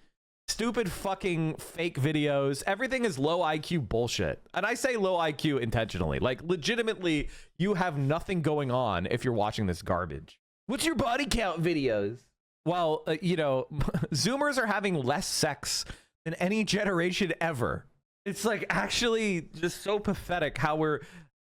stupid fucking fake videos. Everything is low IQ bullshit. And I say low IQ intentionally. Like, legitimately, you have nothing going on if you're watching this garbage. What's your body count videos? Well, Zoomers are having less sex than any generation ever. It's like actually just so pathetic how we're,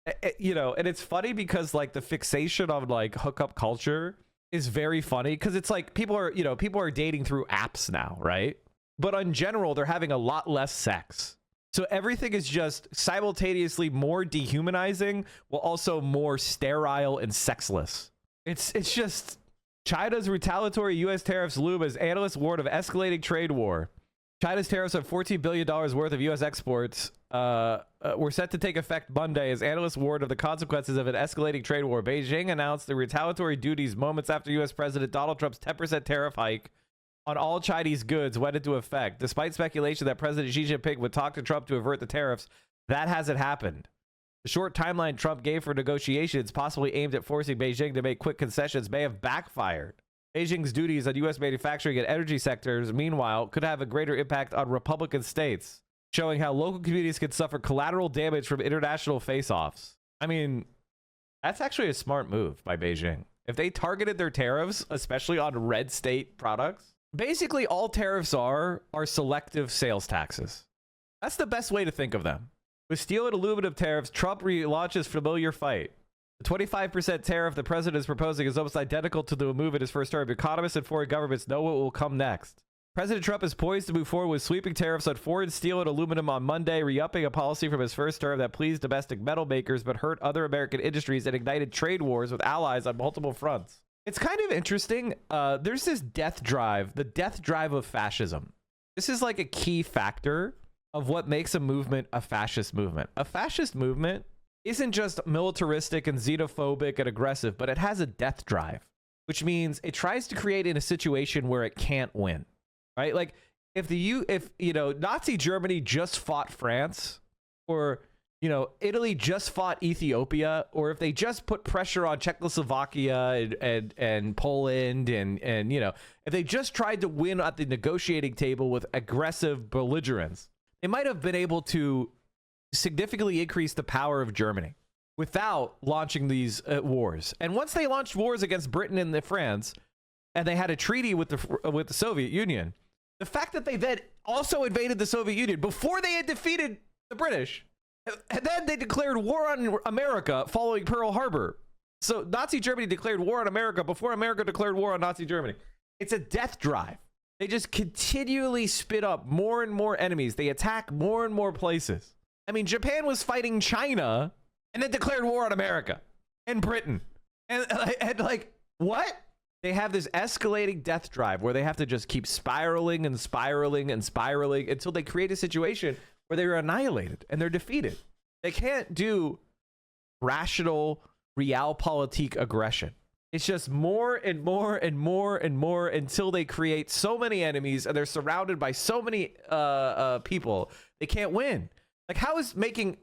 and it's funny because like the fixation on like hookup culture is very funny, because it's like people are dating through apps now, right? But in general, they're having a lot less sex. So everything is just simultaneously more dehumanizing while also more sterile and sexless. It's just China's retaliatory U.S. tariffs loom as analysts warn of escalating trade war. China's tariffs of $14 billion worth of U.S. exports were set to take effect Monday as analysts warned of the consequences of an escalating trade war. Beijing announced the retaliatory duties moments after U.S. President Donald Trump's 10% tariff hike on all Chinese goods went into effect. Despite speculation that President Xi Jinping would talk to Trump to avert the tariffs, that hasn't happened. The short timeline Trump gave for negotiations, possibly aimed at forcing Beijing to make quick concessions, may have backfired. Beijing's duties on U.S. manufacturing and energy sectors, meanwhile, could have a greater impact on Republican states, showing how local communities could suffer collateral damage from international face-offs. I mean, that's actually a smart move by Beijing. If they targeted their tariffs, especially on red state products, basically all tariffs are selective sales taxes. That's the best way to think of them. With steel and aluminum tariffs, Trump relaunches familiar fight. The 25% tariff the president is proposing is almost identical to the move in his first term. Economists and foreign governments know what will come next. President Trump is poised to move forward with sweeping tariffs on foreign steel and aluminum on Monday, re-upping a policy from his first term that pleased domestic metal makers but hurt other American industries and ignited trade wars with allies on multiple fronts. It's kind of interesting. There's this death drive, the death drive of fascism. This is like a key factor of what makes a movement a fascist movement. A fascist movement isn't just militaristic and xenophobic and aggressive, but it has a death drive, which means it tries to create in a situation where it can't win. Right? Like if Nazi Germany just fought France, or Italy just fought Ethiopia, or if they just put pressure on Czechoslovakia and Poland and if they just tried to win at the negotiating table with aggressive belligerents, they might have been able to significantly increase the power of Germany without launching these wars. And once they launched wars against Britain and France, and they had a treaty with the Soviet Union, the fact that they then also invaded the Soviet Union before they had defeated the British, and then they declared war on America following Pearl Harbor. So Nazi Germany declared war on America before America declared war on Nazi Germany. It's a death drive. They just continually spit up more and more enemies. They attack more and more places. I mean, Japan was fighting China and then declared war on America and Britain. And like, what? They have this escalating death drive where they have to just keep spiraling and spiraling and spiraling until they create a situation where they're annihilated and they're defeated. They can't do rational realpolitik aggression. It's just more and more and more and more until they create so many enemies and they're surrounded by so many people, they can't win. Like, how is making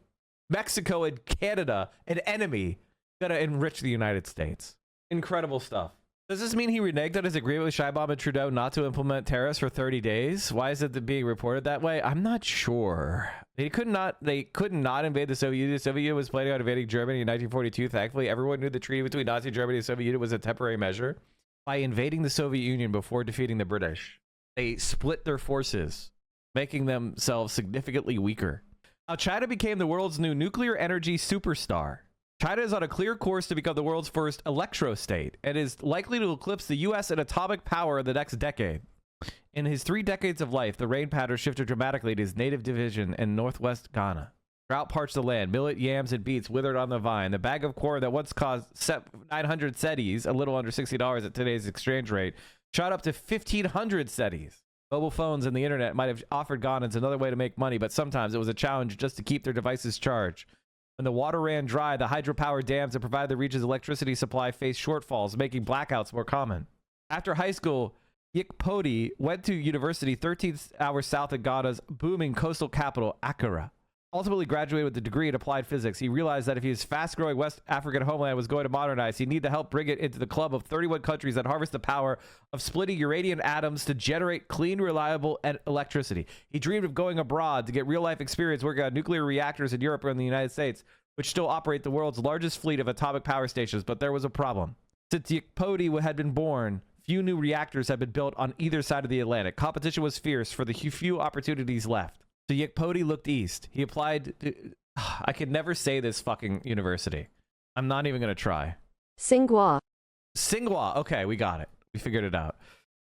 Mexico and Canada an enemy gonna enrich the United States? Incredible stuff. Does this mean he reneged on his agreement with Sheinbaum and Trudeau not to implement tariffs for 30 days? Why is it being reported that way? I'm not sure. They could not invade the Soviet Union. The Soviet Union was planning on invading Germany in 1942. Thankfully, everyone knew the treaty between Nazi Germany and the Soviet Union was a temporary measure. By invading the Soviet Union before defeating the British, they split their forces, making themselves significantly weaker. Now, China became the world's new nuclear energy superstar. China is on a clear course to become the world's first electro-state and is likely to eclipse the U.S. in atomic power in the next decade. In his 3 decades of life, the rain pattern shifted dramatically to his native division in northwest Ghana. Drought parched the land. Millet, yams, and beets withered on the vine. The bag of corn that once cost 900 cedis, a little under $60 at today's exchange rate, shot up to 1,500 cedis. Mobile phones and the internet might have offered Ghanans another way to make money, but sometimes it was a challenge just to keep their devices charged. When the water ran dry, the hydropower dams that provide the region's electricity supply faced shortfalls, making blackouts more common. After high school, Yikpodi went to university 13 hours south of Ghana's booming coastal capital, Accra. Ultimately graduated with a degree in applied physics. He realized that if his fast-growing West African homeland was going to modernize, he'd need to help bring it into the club of 31 countries that harvest the power of splitting uranium atoms to generate clean, reliable electricity. He dreamed of going abroad to get real-life experience working on nuclear reactors in Europe or in the United States, which still operate the world's largest fleet of atomic power stations. But there was a problem. Since Yikpodi had been born, few new reactors had been built on either side of the Atlantic. Competition was fierce for the few opportunities left. So Yikpodi looked east. He applied to, I could never say this fucking university. I'm not even going to try. Tsinghua. Tsinghua. Okay, we got it. We figured it out.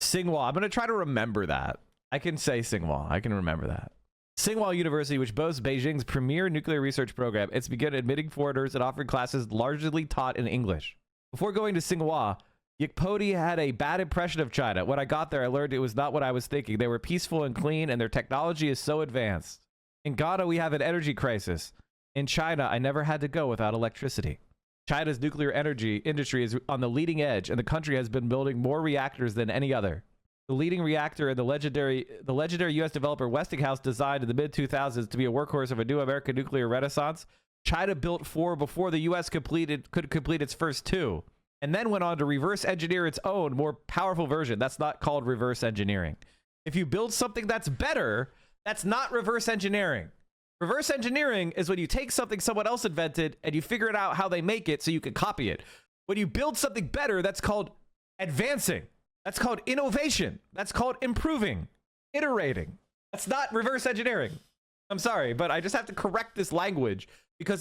Tsinghua. I'm going to try to remember that. I can say Tsinghua. I can remember that. Tsinghua University, which boasts Beijing's premier nuclear research program, it's begun admitting foreigners and offering classes largely taught in English. Before going to Tsinghua, Yikpodi had a bad impression of China. When I got there, I learned it was not what I was thinking. They were peaceful and clean, and their technology is so advanced. In Ghana, we have an energy crisis. In China, I never had to go without electricity. China's nuclear energy industry is on the leading edge, and the country has been building more reactors than any other. The leading reactor in the legendary U.S. developer Westinghouse designed in the mid-2000s to be a workhorse of a new American nuclear renaissance. China built 4 before the U.S. could complete its first 2. And then went on to reverse engineer its own more powerful version. That's not called reverse engineering. If you build something that's better, that's not reverse engineering. Reverse engineering is when you take something someone else invented and you figure it out how they make it so you can copy it. When you build something better, that's called advancing. That's called innovation. That's called improving, iterating. That's not reverse engineering. I'm sorry, but I just have to correct this language because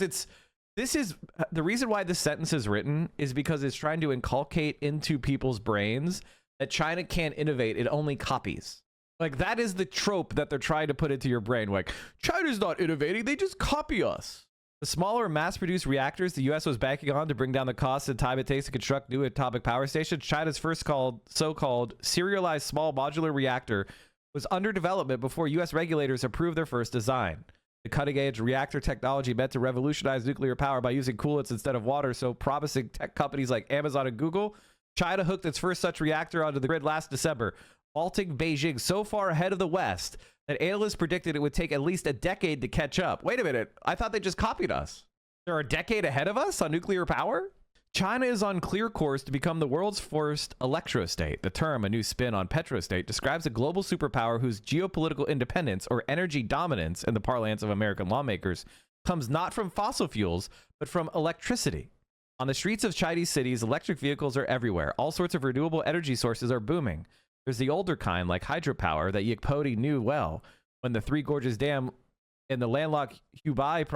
this is the reason why this sentence is written is because it's trying to inculcate into people's brains that China can't innovate. It only copies. Like, that is the trope that they're trying to put into your brain. Like, China's not innovating, they just copy us. The smaller mass-produced reactors the U.S. was banking on to bring down the cost and time it takes to construct new atomic power stations, China's first so-called serialized small modular reactor was under development before U.S. regulators approved their first design. The cutting-edge reactor technology meant to revolutionize nuclear power by using coolants instead of water, so promising tech companies like Amazon and Google. China hooked its first such reactor onto the grid last December, vaulting Beijing so far ahead of the West that analysts predicted it would take at least a decade to catch up. Wait a minute, I thought they just copied us. They're a decade ahead of us on nuclear power? China is on clear course to become the world's first electrostate. The term, a new spin on petrostate, describes a global superpower whose geopolitical independence, or energy dominance in the parlance of American lawmakers, comes not from fossil fuels, but from electricity. On the streets of Chinese cities, electric vehicles are everywhere. All sorts of renewable energy sources are booming. There's the older kind, like hydropower, that Yikpoti knew well when the Three Gorges Dam in the landlocked Hubei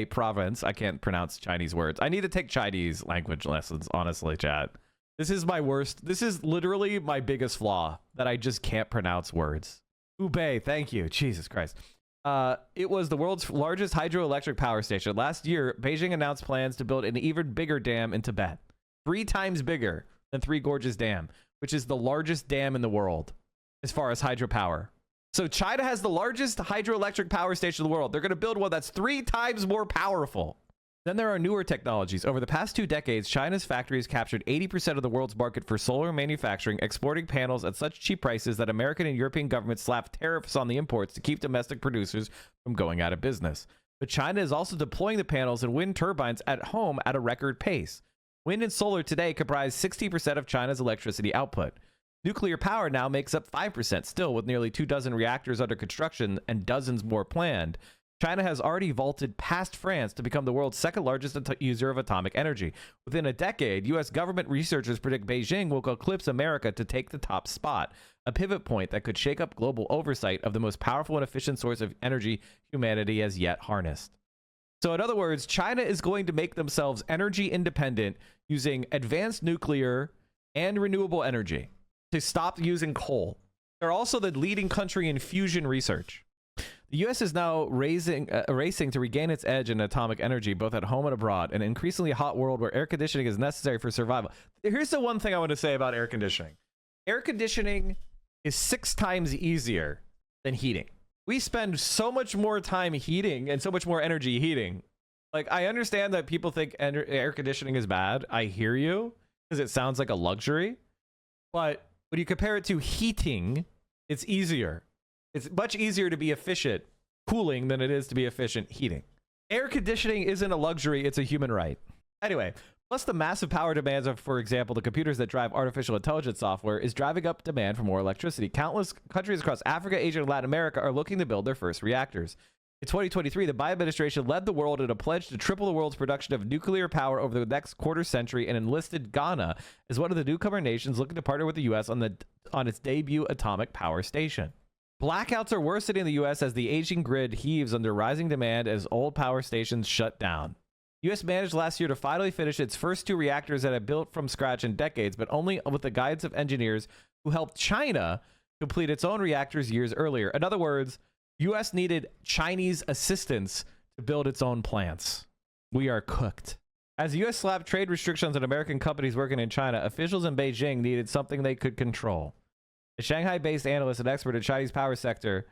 province, I can't pronounce Chinese words. I need to take Chinese language lessons, honestly, chat. This is my worst. This is literally my biggest flaw, that I just can't pronounce words. Hubei, thank you. Jesus Christ. It was the world's largest hydroelectric power station. Last year, Beijing announced plans to build an even bigger dam in Tibet. 3 times bigger than Three Gorges Dam, which is the largest dam in the world as far as hydropower. So China has the largest hydroelectric power station in the world. They're going to build one that's 3 times more powerful. Then there are newer technologies. Over the past 2 decades, China's factories captured 80% of the world's market for solar manufacturing, exporting panels at such cheap prices that American and European governments slapped tariffs on the imports to keep domestic producers from going out of business. But China is also deploying the panels and wind turbines at home at a record pace. Wind and solar today comprise 60% of China's electricity output. Nuclear power now makes up 5%, still with nearly 24 reactors under construction and dozens more planned. China has already vaulted past France to become the world's second largest user of atomic energy. Within a decade, U.S. government researchers predict Beijing will eclipse America to take the top spot, a pivot point that could shake up global oversight of the most powerful and efficient source of energy humanity has yet harnessed. So in other words, China is going to make themselves energy independent using advanced nuclear and renewable energy to stop using coal. They're also the leading country in fusion research. The U.S. is now racing to regain its edge in atomic energy, both at home and abroad, an increasingly hot world where air conditioning is necessary for survival. Here's the one thing I want to say about air conditioning. Air conditioning is 6 times easier than heating. We spend so much more time heating and so much more energy heating. Like, I understand that people think air conditioning is bad. I hear you, because it sounds like a luxury. But when you compare it to heating, it's easier. It's much easier to be efficient cooling than it is to be efficient heating. Air conditioning isn't a luxury, it's a human right. Anyway, plus the massive power demands of, for example, the computers that drive artificial intelligence software is driving up demand for more electricity. Countless countries across Africa, Asia, and Latin America are looking to build their first reactors. In 2023, the Biden administration led the world in a pledge to triple the world's production of nuclear power over the next quarter century and enlisted Ghana as one of the newcomer nations looking to partner with the U.S. on its debut atomic power station. Blackouts are worsening in the U.S. as the aging grid heaves under rising demand as old power stations shut down. The U.S. managed last year to finally finish its first 2 reactors that it built from scratch in decades, but only with the guidance of engineers who helped China complete its own reactors years earlier. In other words, U.S. needed Chinese assistance to build its own plants. We are cooked. As the U.S. slapped trade restrictions on American companies working in China, officials in Beijing needed something they could control. A Shanghai-based analyst and expert in Chinese power sector,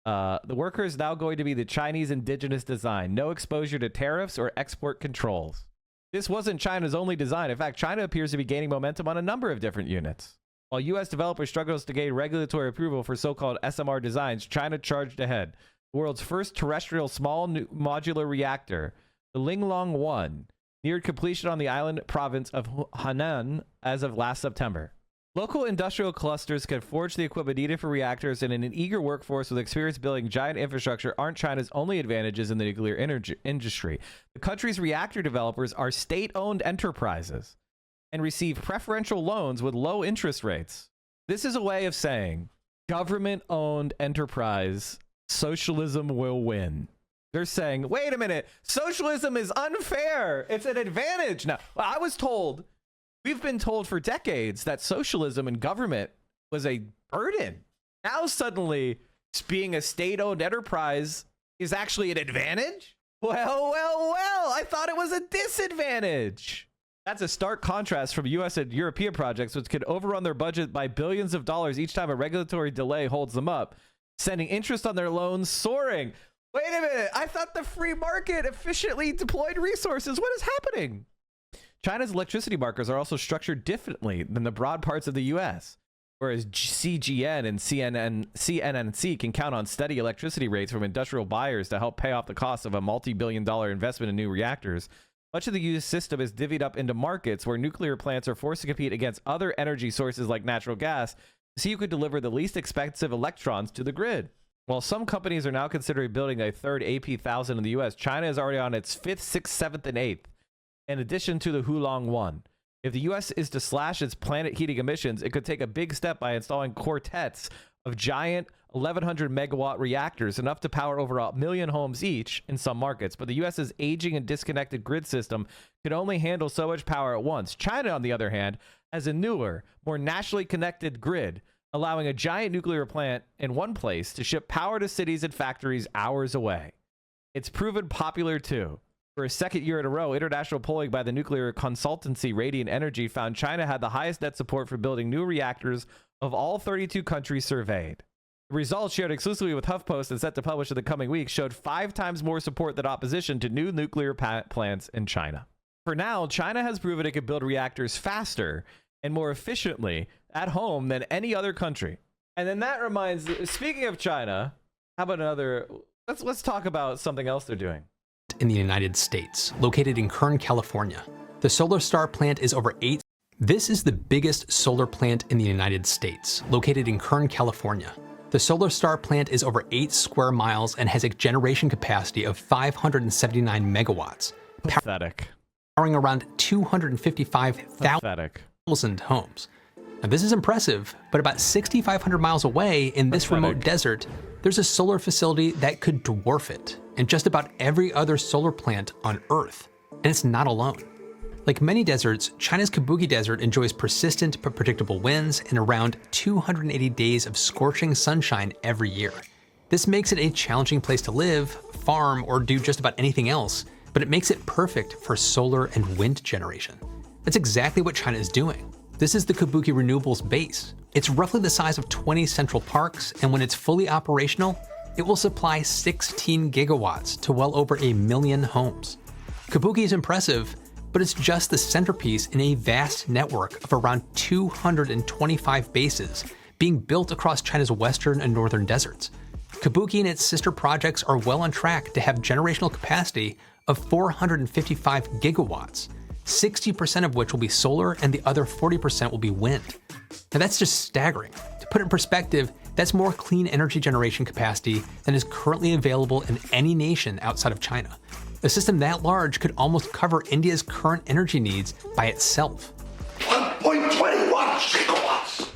the worker is now going to be the Chinese indigenous design. No exposure to tariffs or export controls. This wasn't China's only design. In fact, China appears to be gaining momentum on a number of different units. While U.S. developers struggles to gain regulatory approval for so-called SMR designs, China charged ahead. The world's first terrestrial small modular reactor, the Linglong 1, neared completion on the island province of Henan as of last September. Local industrial clusters can forge the equipment needed for reactors, and an eager workforce with experience building giant infrastructure aren't China's only advantages in the nuclear energy industry. The country's reactor developers are state-owned enterprises and receive preferential loans with low interest rates. This is a way of saying, government-owned enterprise, socialism will win. They're saying, wait a minute, socialism is unfair. It's an advantage. Now, we've been told for decades that socialism and government was a burden. Now suddenly being a state-owned enterprise is actually an advantage? Well, I thought it was a disadvantage. That's a stark contrast from US and European projects, which could overrun their budget by billions of dollars each time a regulatory delay holds them up, sending interest on their loans soaring. Wait a minute, I thought the free market efficiently deployed resources. What is happening? China's electricity markets are also structured differently than the broad parts of the US. Whereas CGN and CNNC can count on steady electricity rates from industrial buyers to help pay off the cost of a multi-billion-dollar investment in new reactors, much of the US system is divvied up into markets where nuclear plants are forced to compete against other energy sources like natural gas to see who could deliver the least expensive electrons to the grid. While some companies are now considering building a third AP1000 in the US, China is already on its 5th, 6th, 7th, and 8th, in addition to the Hulong 1. If the US is to slash its planet heating emissions, it could take a big step by installing quartets of giant 1,100 megawatt reactors, enough to power over 1 million homes each in some markets. But the US's aging and disconnected grid system can only handle so much power at once. China, on the other hand, has a newer, more nationally connected grid, allowing a giant nuclear plant in one place to ship power to cities and factories hours away. It's proven popular too. For a second year in a row, international polling by the nuclear consultancy Radiant Energy found China had the highest net support for building new reactors of all 32 countries surveyed. The results, shared exclusively with HuffPost and set to publish in the coming weeks, showed 5 times more support than opposition to new nuclear plants in China. For now, China has proven it can build reactors faster and more efficiently at home than any other country. And then that reminds, speaking of China, how about another, let's talk about something else they're doing. In the United States, located in Kern, California. The Solar Star plant is over 8. This is the biggest solar plant in the United States, located in Kern, California. The Solar Star plant is over 8 square miles and has a generation capacity of 579 megawatts. Pathetic. Powering around 255,000 homes. Now this is impressive, but about 6,500 miles away in this remote desert, there's a solar facility that could dwarf it, and just about every other solar plant on Earth. And it's not alone. Like many deserts, China's Kabuki Desert enjoys persistent but predictable winds and around 280 days of scorching sunshine every year. This makes it a challenging place to live, farm, or do just about anything else, but it makes it perfect for solar and wind generation. That's exactly what China is doing. This is the Kabuki Renewables base. It's roughly the size of 20 central parks, and when it's fully operational, it will supply 16 gigawatts to well over 1 million homes. Kabuki is impressive, but it's just the centerpiece in a vast network of around 225 bases being built across China's western and northern deserts. Kabuki and its sister projects are well on track to have generational capacity of 455 gigawatts, 60% of which will be solar and the other 40% will be wind. Now that's just staggering. To put it in perspective, that's more clean energy generation capacity than is currently available in any nation outside of China. A system that large could almost cover India's current energy needs by itself. 1.21 gigawatts!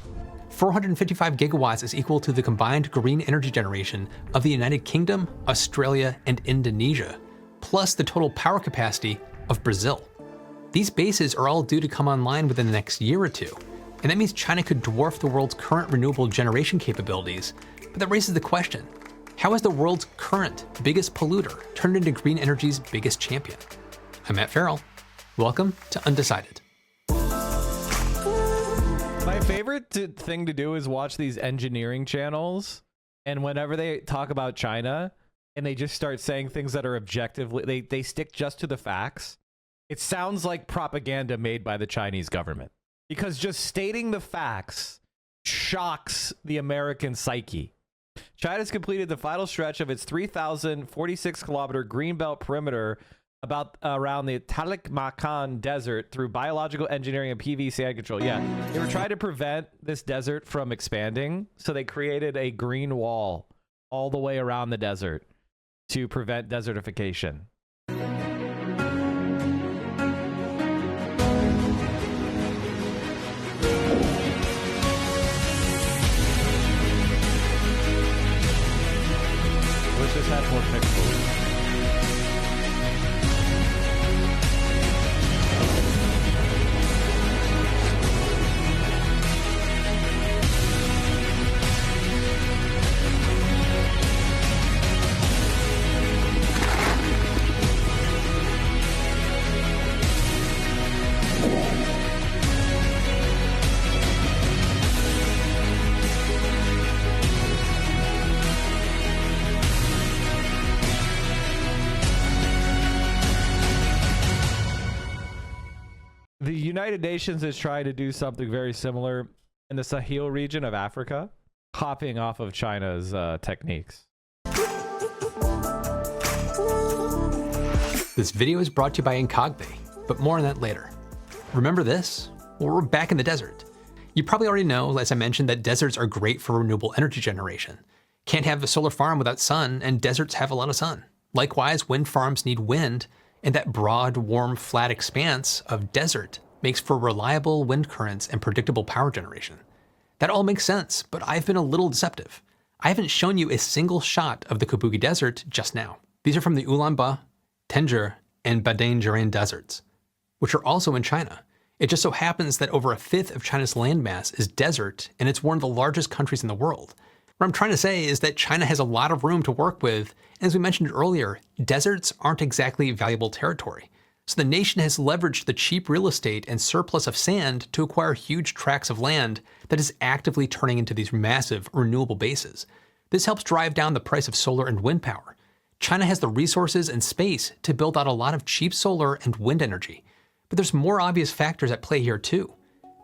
455 gigawatts is equal to the combined green energy generation of the United Kingdom, Australia, and Indonesia, plus the total power capacity of Brazil. These bases are all due to come online within the next year or two, and that means China could dwarf the world's current renewable generation capabilities. But that raises the question, how is the world's current biggest polluter turned into green energy's biggest champion? I'm Matt Farrell. Welcome to Undecided. My favorite thing to do is watch these engineering channels, and whenever they talk about China and they just start saying things that are objectively, they stick just to the facts. It sounds like propaganda made by the Chinese government, because just stating the facts shocks the American psyche. China's completed the final stretch of its 3,046-kilometer greenbelt perimeter around the Talikmakan Desert through biological engineering and PV sand control. Yeah, they were trying to prevent this desert from expanding, so they created a green wall all the way around the desert to prevent desertification. Wish this had more pixels. United Nations is trying to do something very similar in the Sahel region of Africa, copying off of China's techniques. This video is brought to you by Incogbe, but more on that later. Remember this? Well, we're back in the desert. You probably already know, as I mentioned, that deserts are great for renewable energy generation. Can't have a solar farm without sun, and deserts have a lot of sun. Likewise, wind farms need wind, and that broad, warm, flat expanse of desert makes for reliable wind currents and predictable power generation. That all makes sense, but I've been a little deceptive. I haven't shown you a single shot of the Kabuki Desert just now. These are from the Ulaanbaatar, Tanger, and Badang-Jiran deserts, which are also in China. It just so happens that over a fifth of China's landmass is desert, and it's one of the largest countries in the world. What I'm trying to say is that China has a lot of room to work with, and as we mentioned earlier, deserts aren't exactly valuable territory. So the nation has leveraged the cheap real estate and surplus of sand to acquire huge tracts of land that is actively turning into these massive renewable bases. This helps drive down the price of solar and wind power. China has the resources and space to build out a lot of cheap solar and wind energy. But there's more obvious factors at play here too.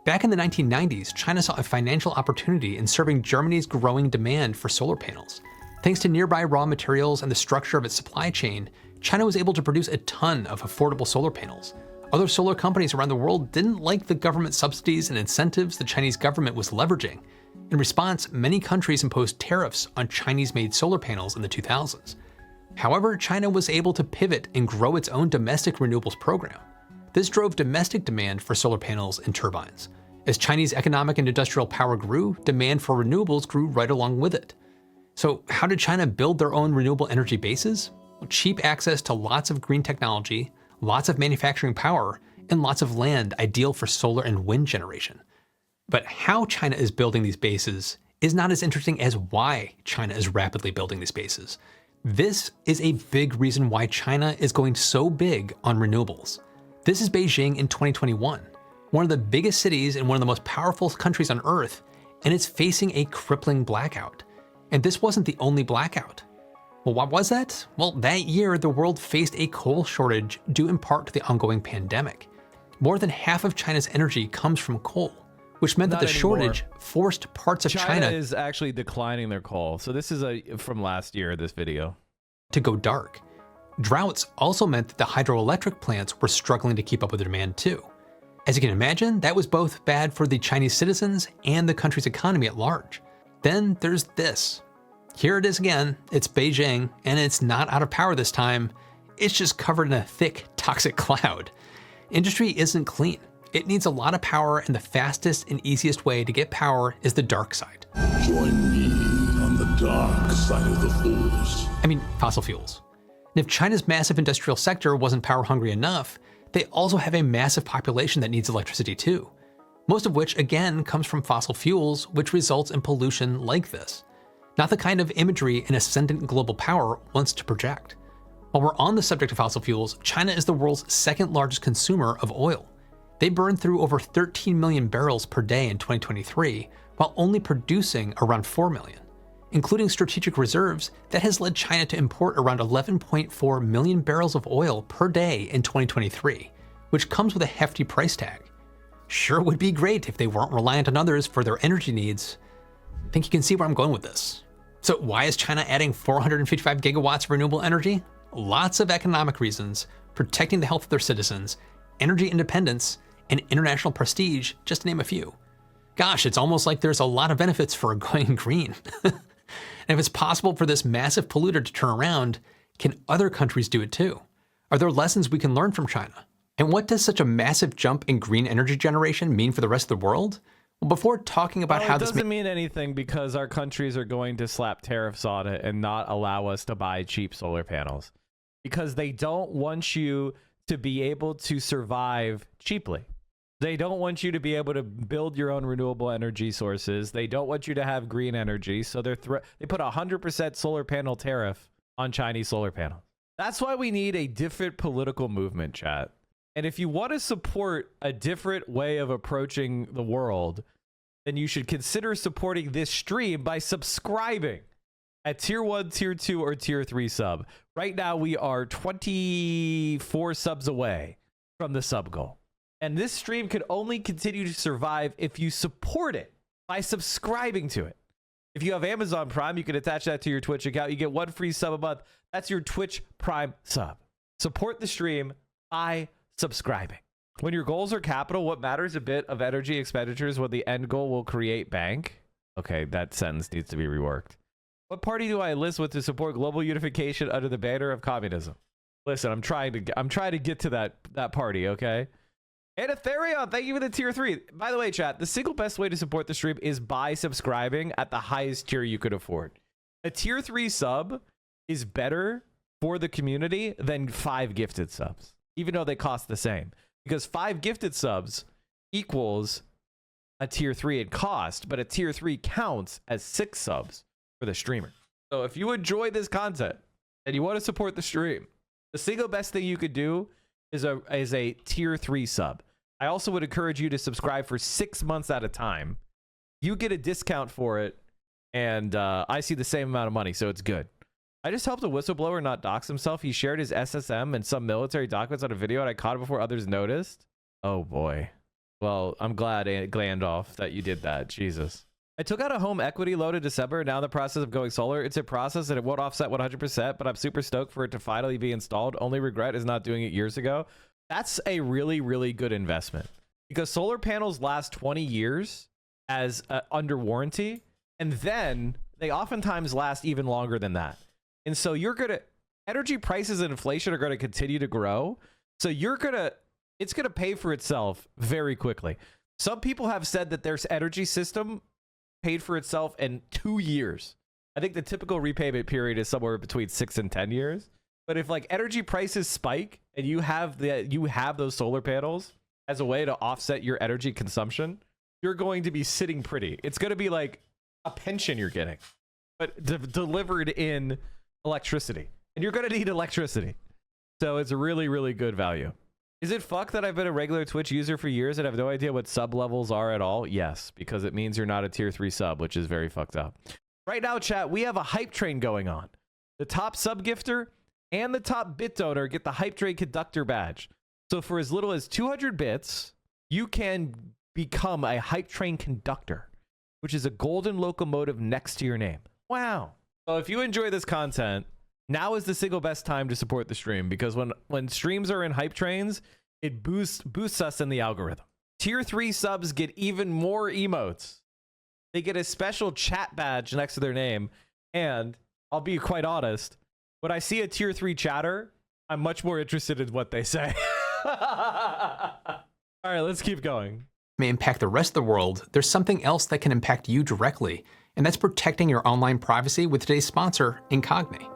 Back in the 1990s, China saw a financial opportunity in serving Germany's growing demand for solar panels. Thanks to nearby raw materials and the structure of its supply chain, China was able to produce a ton of affordable solar panels. Other solar companies around the world didn't like the government subsidies and incentives the Chinese government was leveraging. In response, many countries imposed tariffs on Chinese-made solar panels in the 2000s. However, China was able to pivot and grow its own domestic renewables program. This drove domestic demand for solar panels and turbines. As Chinese economic and industrial power grew, demand for renewables grew right along with it. So how did China build their own renewable energy bases? Well, cheap access to lots of green technology, lots of manufacturing power, and lots of land ideal for solar and wind generation. But how China is building these bases is not as interesting as why China is rapidly building these bases. This is a big reason why China is going so big on renewables. This is Beijing in 2021, one of the biggest cities in one of the most powerful countries on Earth, and it's facing a crippling blackout. And this wasn't the only blackout. Well, what was that? Well, that year, the world faced a coal shortage due in part to the ongoing pandemic. More than half of China's energy comes from coal, which meant that the shortage forced parts of China is actually declining their coal. So this is from last year, this video, to go dark. Droughts also meant that the hydroelectric plants were struggling to keep up with the demand too. As you can imagine, that was both bad for the Chinese citizens and the country's economy at large. Then there's this. Here it is again, it's Beijing, and it's not out of power this time, it's just covered in a thick, toxic cloud. Industry isn't clean. It needs a lot of power, and the fastest and easiest way to get power is the dark side. Join me on the dark side of the force. I mean, fossil fuels. And if China's massive industrial sector wasn't power hungry enough, they also have a massive population that needs electricity too. Most of which, again, comes from fossil fuels, which results in pollution like this. Not the kind of imagery an ascendant global power wants to project. While we're on the subject of fossil fuels, China is the world's second largest consumer of oil. They burned through over 13 million barrels per day in 2023, while only producing around 4 million. Including strategic reserves, that has led China to import around 11.4 million barrels of oil per day in 2023, which comes with a hefty price tag. Sure would be great if they weren't reliant on others for their energy needs. I think you can see where I'm going with this. So why is China adding 455 gigawatts of renewable energy? Lots of economic reasons, protecting the health of their citizens, energy independence, and international prestige, just to name a few. Gosh, it's almost like there's a lot of benefits for going green. And if it's possible for this massive polluter to turn around, can other countries do it too? Are there lessons we can learn from China? And what does such a massive jump in green energy generation mean for the rest of the world? Well, before talking about how it this doesn't mean anything, because our countries are going to slap tariffs on it and not allow us to buy cheap solar panels, because they don't want you to be able to survive cheaply. They don't want you to be able to build your own renewable energy sources. They don't want you to have green energy. So they put a 100% solar panel tariff on Chinese solar panels. That's why we need a different political movement, chat. And if you want to support a different way of approaching the world, then you should consider supporting this stream by subscribing at tier 1, tier 2, or tier 3 sub. Right now, we are 24 subs away from the sub goal. And this stream can only continue to survive if you support it by subscribing to it. If you have Amazon Prime, you can attach that to your Twitch account. You get 1 free sub a month. That's your Twitch Prime sub. Support the stream by subscribing. When your goals are capital, what matters a bit of energy expenditures when the end goal will create bank? Okay, that sentence needs to be reworked. What party do I enlist with to support global unification under the banner of communism? Listen, I'm trying to get to that party, okay? And Ethereum, thank you for the tier 3. By the way, chat, the single best way to support the stream is by subscribing at the highest tier you could afford. A tier 3 sub is better for the community than 5 gifted subs, even though they cost the same. Because 5 gifted subs equals a tier 3 in cost, but a tier 3 counts as 6 subs for the streamer. So if you enjoy this content and you want to support the stream, the single best thing you could do is a tier 3 sub. I also would encourage you to subscribe for 6 months at a time. You get a discount for it, and I see the same amount of money, so it's good. I just helped a whistleblower not dox himself. He shared his SSM and some military documents on a video, and I caught it before others noticed. Oh boy. Well, I'm glad, Glandalf, that you did that. Jesus. I took out a home equity loan in December, and now in the process of going solar. It's a process and it won't offset 100%, but I'm super stoked for it to finally be installed. Only regret is not doing it years ago. That's a really, really good investment because solar panels last 20 years as under warranty, and then they oftentimes last even longer than that. And so energy prices and inflation are going to continue to grow. So it's going to pay for itself very quickly. Some people have said that their energy system paid for itself in 2 years. I think the typical repayment period is somewhere between 6 and 10 years. But if like energy prices spike and you have those solar panels as a way to offset your energy consumption, you're going to be sitting pretty. It's going to be like a pension you're getting, but delivered in electricity. And you're going to need electricity. So it's a really, really good value. Is it fucked that I've been a regular Twitch user for years and have no idea what sub levels are at all? Yes, because it means you're not a tier 3 sub, which is very fucked up. Right now, chat, we have a hype train going on. The top sub gifter and the top bit donor get the hype train conductor badge. So for as little as 200 bits, you can become a hype train conductor, which is a golden locomotive next to your name. Wow. So if you enjoy this content, now is the single best time to support the stream, because when streams are in hype trains, it boosts us in the algorithm. Tier 3 subs get even more emotes. They get a special chat badge next to their name. And I'll be quite honest, when I see a tier 3 chatter, I'm much more interested in what they say. All right, let's keep going. May impact the rest of the world, there's something else that can impact you directly, and that's protecting your online privacy with today's sponsor, Incognate.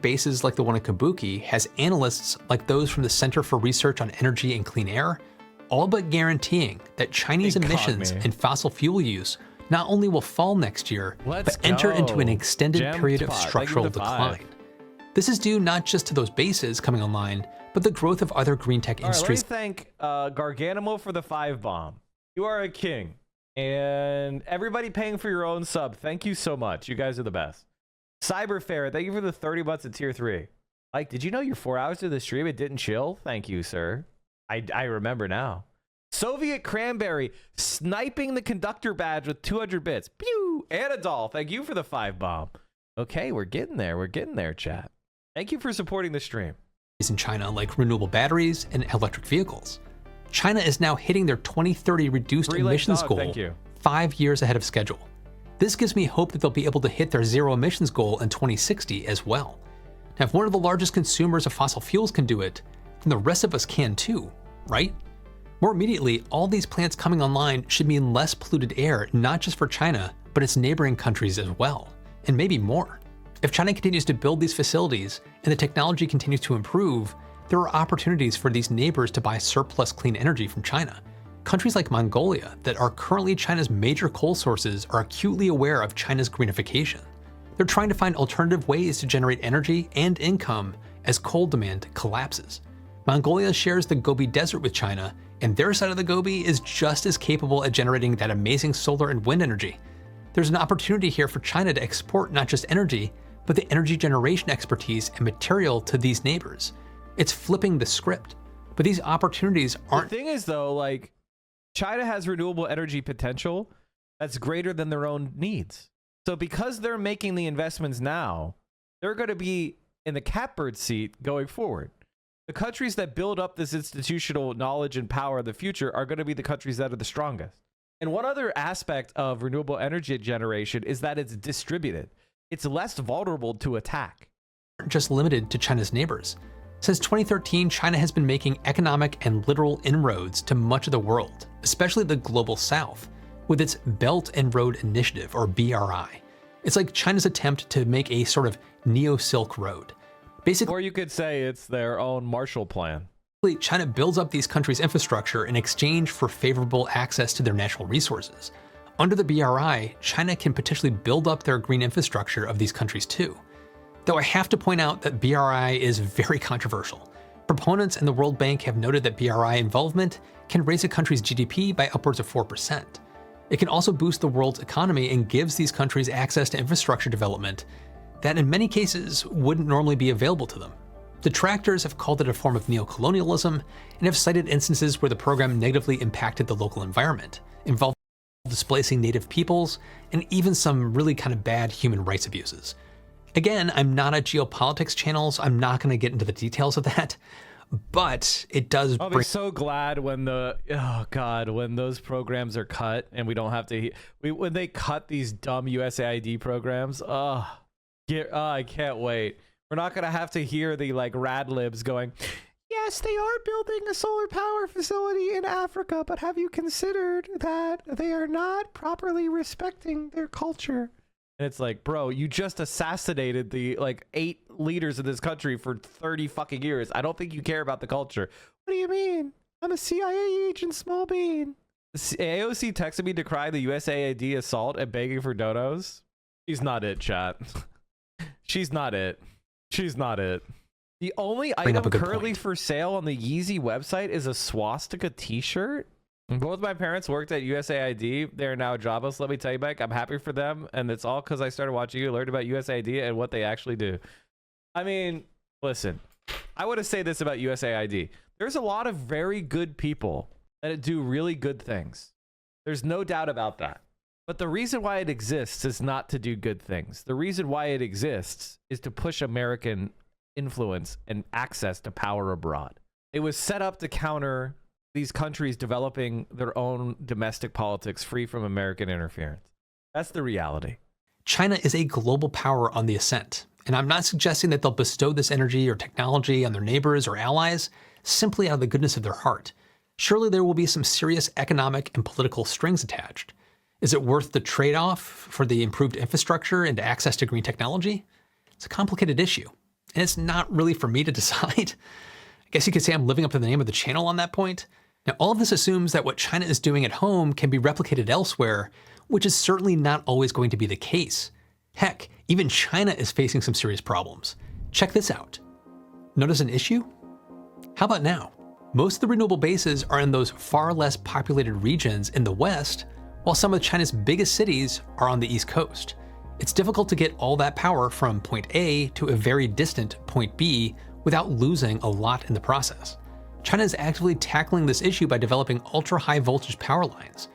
Bases like the one at Kabuki has analysts like those from the Center for Research on Energy and Clean Air, all but guaranteeing that Chinese emissions and fossil fuel use not only will fall next year, but enter into an extended period of structural decline. This is due not just to those bases coming online, but the growth of other green tech industries. Let me thank Garganimal for the 5 bomb. You are a king. And everybody paying for your own sub, thank you so much. You guys are the best. Cyberfair, thank you for the 30 months at tier 3. Like, did you know your 4 hours of the stream, it didn't chill? Thank you, sir. I remember now. Soviet Cranberry, sniping the conductor badge with 200 bits. Pew! Anadol, thank you for the 5 bomb. Okay, we're getting there. We're getting there, chat. Thank you for supporting the stream. In China, like renewable batteries and electric vehicles. China is now hitting their 2030 reduced emissions goal 5 years ahead of schedule. This gives me hope that they'll be able to hit their zero emissions goal in 2060 as well. Now, if one of the largest consumers of fossil fuels can do it, then the rest of us can too, right? More immediately, all these plants coming online should mean less polluted air, not just for China, but its neighboring countries as well, and maybe more. If China continues to build these facilities and the technology continues to improve, there are opportunities for these neighbors to buy surplus clean energy from China. Countries like Mongolia, that are currently China's major coal sources, are acutely aware of China's greenification. They're trying to find alternative ways to generate energy and income as coal demand collapses. Mongolia shares the Gobi Desert with China, and their side of the Gobi is just as capable at generating that amazing solar and wind energy. There's an opportunity here for China to export not just energy, but the energy generation expertise and material to these neighbors. It's flipping the script. But these opportunities aren't. The thing is, though, like, China has renewable energy potential that's greater than their own needs. So because they're making the investments now, they're going to be in the catbird seat going forward. The countries that build up this institutional knowledge and power of the future are going to be the countries that are the strongest. And one other aspect of renewable energy generation is that it's distributed. It's less vulnerable to attack. Just limited to China's neighbors. Since 2013, China has been making economic and literal inroads to much of the world, especially the global south, with its Belt and Road Initiative, or BRI. It's like China's attempt to make a sort of Neo-Silk Road. Basically, or you could say it's their own Marshall Plan. China builds up these countries' infrastructure in exchange for favorable access to their natural resources. Under the BRI, China can potentially build up their green infrastructure of these countries too. Though I have to point out that BRI is very controversial. Proponents and the World Bank have noted that BRI involvement can raise a country's GDP by upwards of 4%. It can also boost the world's economy and gives these countries access to infrastructure development that in many cases wouldn't normally be available to them. Detractors have called it a form of neocolonialism and have cited instances where the program negatively impacted the local environment, involving displacing native peoples, and even some really kind of bad human rights abuses. Again, I'm not a geopolitics channel, so I'm not going to get into the details of that, but it does I'll be so glad when when those programs are cut and we don't have to, when they cut these dumb USAID programs, I can't wait. We're not going to have to hear the like rad libs going, yes, they are building a solar power facility in Africa, but have you considered that they are not properly respecting their culture? And it's like, bro, you just assassinated the like 8 leaders of this country for 30 fucking years. I don't think you care about the culture. What do you mean? I'm a CIA agent, small bean. The AOC texted me to cry the USAID assault and begging for donos. She's not it, chat. She's not it. She's not it. The only item currently for sale on the Yeezy website is a swastika t-shirt. Both my parents worked at USAID. They're now jobless. Let me tell you, Mike, I'm happy for them. And it's all because I started watching you, learned about USAID and what they actually do. I mean, listen, I want to say this about USAID. There's a lot of very good people that do really good things. There's no doubt about that. But the reason why it exists is not to do good things. The reason why it exists is to push American influence and access to power abroad. It was set up to counter these countries developing their own domestic politics free from American interference. That's the reality. China is a global power on the ascent, and I'm not suggesting that they'll bestow this energy or technology on their neighbors or allies simply out of the goodness of their heart. Surely there will be some serious economic and political strings attached. Is it worth the trade-off for the improved infrastructure and access to green technology? It's a complicated issue, and it's not really for me to decide. I guess you could say I'm living up to the name of the channel on that point. Now, all of this assumes that what China is doing at home can be replicated elsewhere, which is certainly not always going to be the case. Heck, even China is facing some serious problems. Check this out. Notice an issue? How about now? Most of the renewable bases are in those far less populated regions in the West, while some of China's biggest cities are on the East Coast. It's difficult to get all that power from point A to a very distant point B without losing a lot in the process. China is actively tackling this issue by developing ultra-high voltage power lines.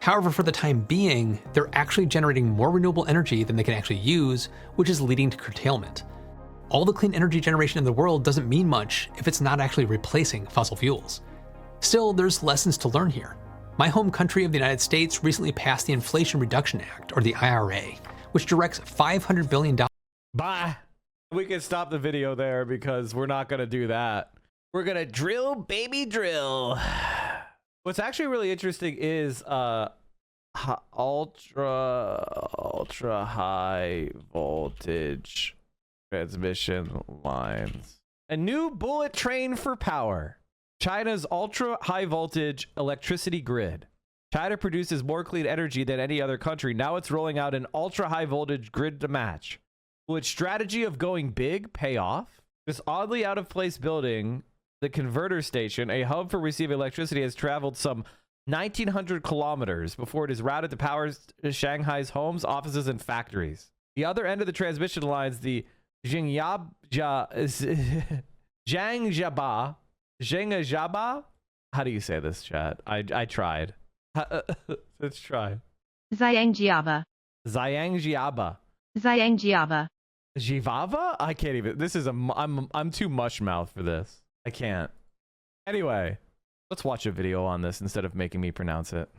However, for the time being, they're actually generating more renewable energy than they can actually use, which is leading to curtailment. All the clean energy generation in the world doesn't mean much if it's not actually replacing fossil fuels. Still, there's lessons to learn here. My home country of the United States recently passed the Inflation Reduction Act, or the IRA, which directs $500 billion. Bye. We can stop the video there because we're not going to do that. We're going to drill, baby, drill. What's actually really interesting is ultra high voltage transmission lines. A new bullet train for power. China's ultra high voltage electricity grid. China produces more clean energy than any other country. Now it's rolling out an ultra high voltage grid to match. Will its strategy of going big pay off? This oddly out of place building, the converter station, a hub for receiving electricity, has traveled some 1,900 kilometers before it is routed to power Shanghai's homes, offices, and factories. The other end of the transmission lines, the Jiangjiaba Zhengzhaba? How do you say this, chat? I tried. Let's try. Zhangjiava. Zhangjiaba. Zhangjiava. Jivava? I can't even. This is I'm too mush mouth for this. I can't. Anyway, let's watch a video on this instead of making me pronounce it.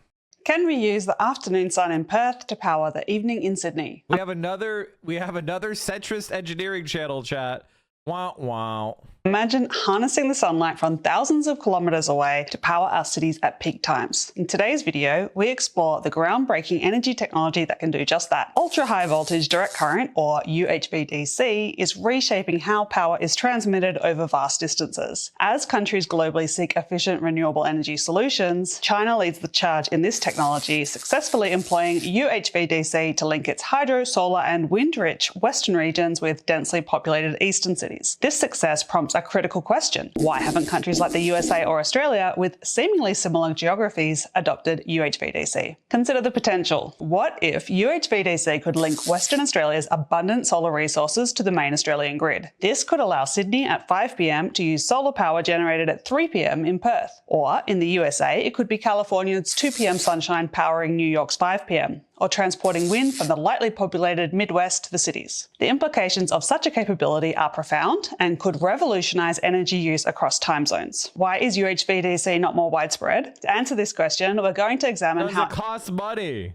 Can we use the afternoon sun in Perth to power the evening in Sydney? We have another centrist engineering channel, chat. Wow, wow. Imagine harnessing the sunlight from thousands of kilometers away to power our cities at peak times. In today's video, we explore the groundbreaking energy technology that can do just that. Ultra-high voltage direct current, or UHVDC, is reshaping how power is transmitted over vast distances. As countries globally seek efficient renewable energy solutions, China leads the charge in this technology, successfully employing UHVDC to link its hydro, solar, and wind-rich western regions with densely populated eastern cities. This success prompts a critical question. Why haven't countries like the USA or Australia, with seemingly similar geographies, adopted UHVDC? Consider the potential. What if UHVDC could link Western Australia's abundant solar resources to the main Australian grid? This could allow Sydney at 5 p.m. to use solar power generated at 3 p.m. in Perth. Or in the USA, it could be California's 2 p.m. sunshine powering New York's 5 p.m. or transporting wind from the lightly populated Midwest to the cities. The implications of such a capability are profound and could revolutionize energy use across time zones. Why is UHVDC not more widespread? To answer this question, we're going to examine how it costs money.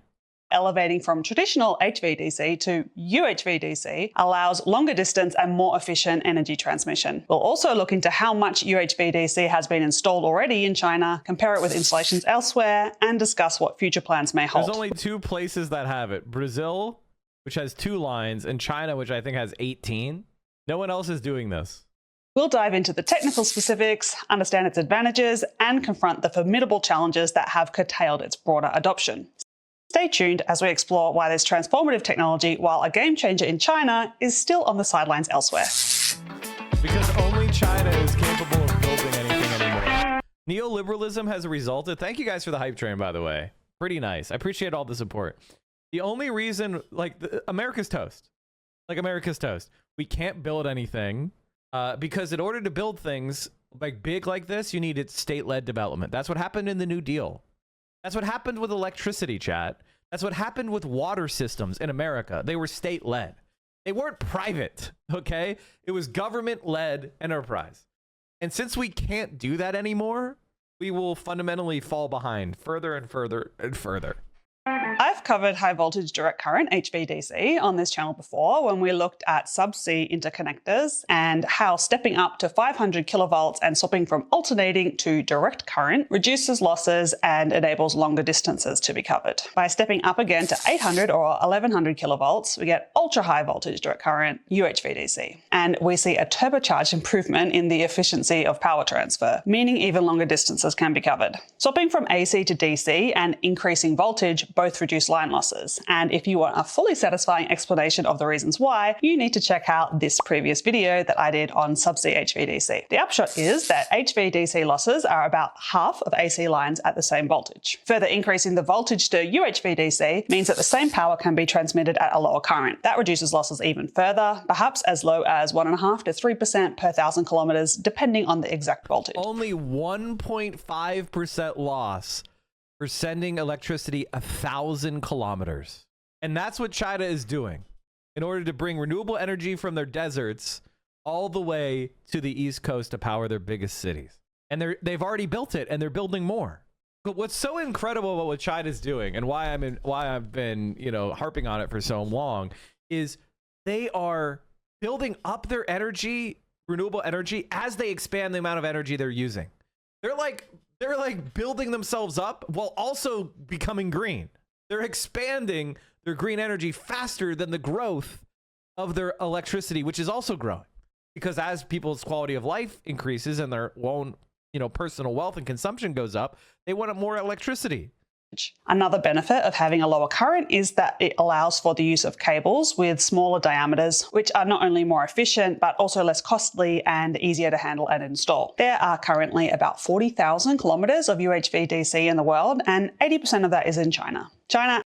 Elevating from traditional HVDC to UHVDC allows longer distance and more efficient energy transmission. We'll also look into how much UHVDC has been installed already in China, compare it with installations elsewhere, and discuss what future plans may hold. There's only 2 places that have it. Brazil, which has 2 lines, and China, which I think has 18. No one else is doing this. We'll dive into the technical specifics, understand its advantages, and confront the formidable challenges that have curtailed its broader adoption. Stay tuned as we explore why this transformative technology, while a game changer in China, is still on the sidelines elsewhere. Because only China is capable of building anything anymore. Neoliberalism has resulted. Thank you guys for the hype train, by the way. Pretty nice. I appreciate all the support. The only reason, America's toast. America's toast. We can't build anything because in order to build things big like this, you needed state-led development. That's what happened in the New Deal. That's what happened with electricity, chat. That's what happened with water systems in America. They were state-led. They weren't private, okay? It was government-led enterprise. And since we can't do that anymore, we will fundamentally fall behind further and further and further. I've covered high voltage direct current, HVDC, on this channel before when we looked at subsea interconnectors and how stepping up to 500 kilovolts and swapping from alternating to direct current reduces losses and enables longer distances to be covered. By stepping up again to 800 or 1100 kilovolts, we get ultra high voltage direct current, UHVDC. And we see a turbocharged improvement in the efficiency of power transfer, meaning even longer distances can be covered. Swapping from AC to DC and increasing voltage both reduce line losses. And if you want a fully satisfying explanation of the reasons why, you need to check out this previous video that I did on subsea HVDC. The upshot is that HVDC losses are about half of AC lines at the same voltage. Further increasing the voltage to UHVDC means that the same power can be transmitted at a lower current. That reduces losses even further, perhaps as low as 1.5% to 3% per 1,000 kilometers, depending on the exact voltage. Only 1.5% loss for sending electricity 1,000 kilometers. And that's what China is doing in order to bring renewable energy from their deserts all the way to the East Coast to power their biggest cities. And they've already built it, and they're building more. But what's so incredible about what China's doing, and why I've been, harping on it for so long, is they are building up their energy, renewable energy, as they expand the amount of energy they're using. They're like building themselves up while also becoming green. They're expanding their green energy faster than the growth of their electricity, which is also growing. Because as people's quality of life increases and their own, personal wealth and consumption goes up, they want more electricity. Another benefit of having a lower current is that it allows for the use of cables with smaller diameters, which are not only more efficient, but also less costly and easier to handle and install. There are currently about 40,000 kilometers of UHVDC in the world, and 80% of that is in China. China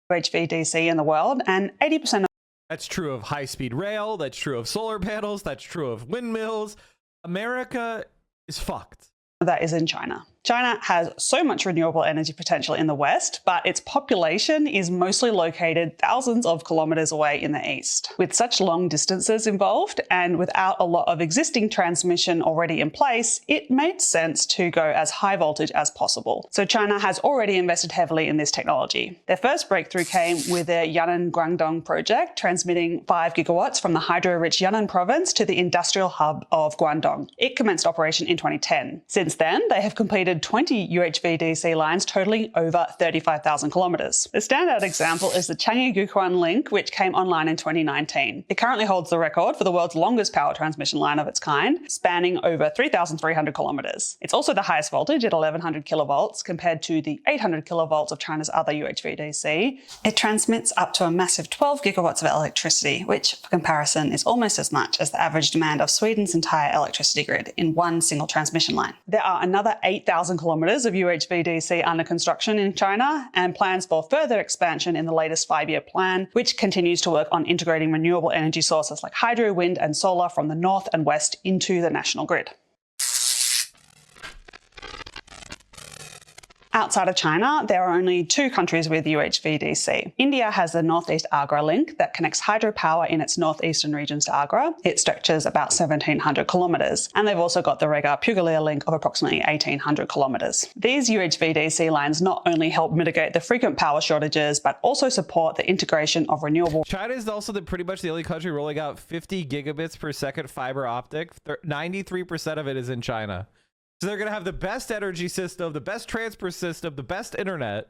UHVDC in the world, and 80% of That's true of high-speed rail. That's true of solar panels. That's true of windmills. America is fucked. that is in China. China has so much renewable energy potential in the west, but its population is mostly located thousands of kilometers away in the east. With such long distances involved and without a lot of existing transmission already in place, it made sense to go as high voltage as possible. So China has already invested heavily in this technology. Their first breakthrough came with their Yan'an Guangdong project, transmitting 5 gigawatts from the hydro-rich Yan'an province to the industrial hub of Guangdong. It commenced operation in 2010. Since then, they have completed 20 UHVDC lines totaling over 35,000 kilometers. The standout example is the Changi-Guquan link, which came online in 2019. It currently holds the record for the world's longest power transmission line of its kind, spanning over 3,300 kilometers. It's also the highest voltage at 1100 kilovolts compared to the 800 kilovolts of China's other UHVDC. It transmits up to a massive 12 gigawatts of electricity, which, for comparison, is almost as much as the average demand of Sweden's entire electricity grid in one single transmission line. There are another 8,000 kilometers of UHVDC under construction in China, and plans for further expansion in the latest 5-year plan, which continues to work on integrating renewable energy sources like hydro, wind, and solar from the north and west into the national grid. Outside of China, there are only 2 countries with UHVDC. India has the Northeast Agra link that connects hydropower in its northeastern regions to Agra. It stretches about 1,700 kilometers, and they've also got the Rega-Pugalia link of approximately 1,800 kilometers. These UHVDC lines not only help mitigate the frequent power shortages, but also support the integration of renewable. China is also pretty much the only country rolling out 50 gigabits per second fiber optic. 93% of it is in China. So they're going to have the best energy system, the best transport system, the best internet.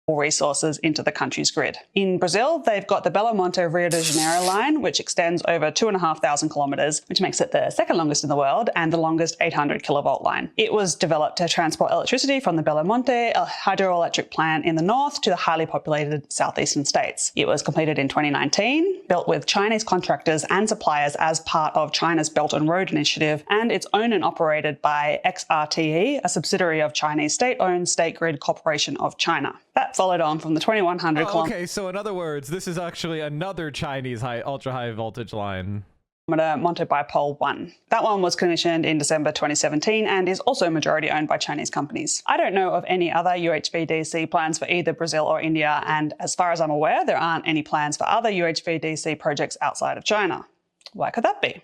Resources into the country's grid. In Brazil, they've got the Belo Monte Rio de Janeiro line, which extends over 2,500 kilometers, which makes it the second longest in the world and the longest 800 kilovolt line. It was developed to transport electricity from the Belo Monte, a hydroelectric plant in the north, to the highly populated southeastern states. It was completed in 2019, built with Chinese contractors and suppliers as part of China's Belt and Road Initiative, and it's owned and operated by XRTE, a subsidiary of Chinese state-owned State Grid Corporation of China. That followed on from the 2,100 okay, so in other words, this is actually another Chinese ultra-high voltage line. Monte Bipole 1. That one was commissioned in December 2017 and is also majority owned by Chinese companies. I don't know of any other UHVDC plans for either Brazil or India, and as far as I'm aware, there aren't any plans for other UHVDC projects outside of China. Why could that be?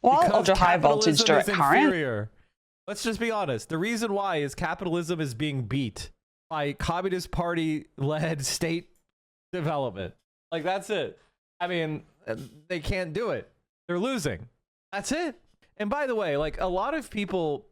While ultra-high voltage direct current... Let's just be honest. The reason why is capitalism is being beat by Communist Party-led state development. Like, that's it. I mean, they can't do it. They're losing. That's it. And by the way, like, a lot of people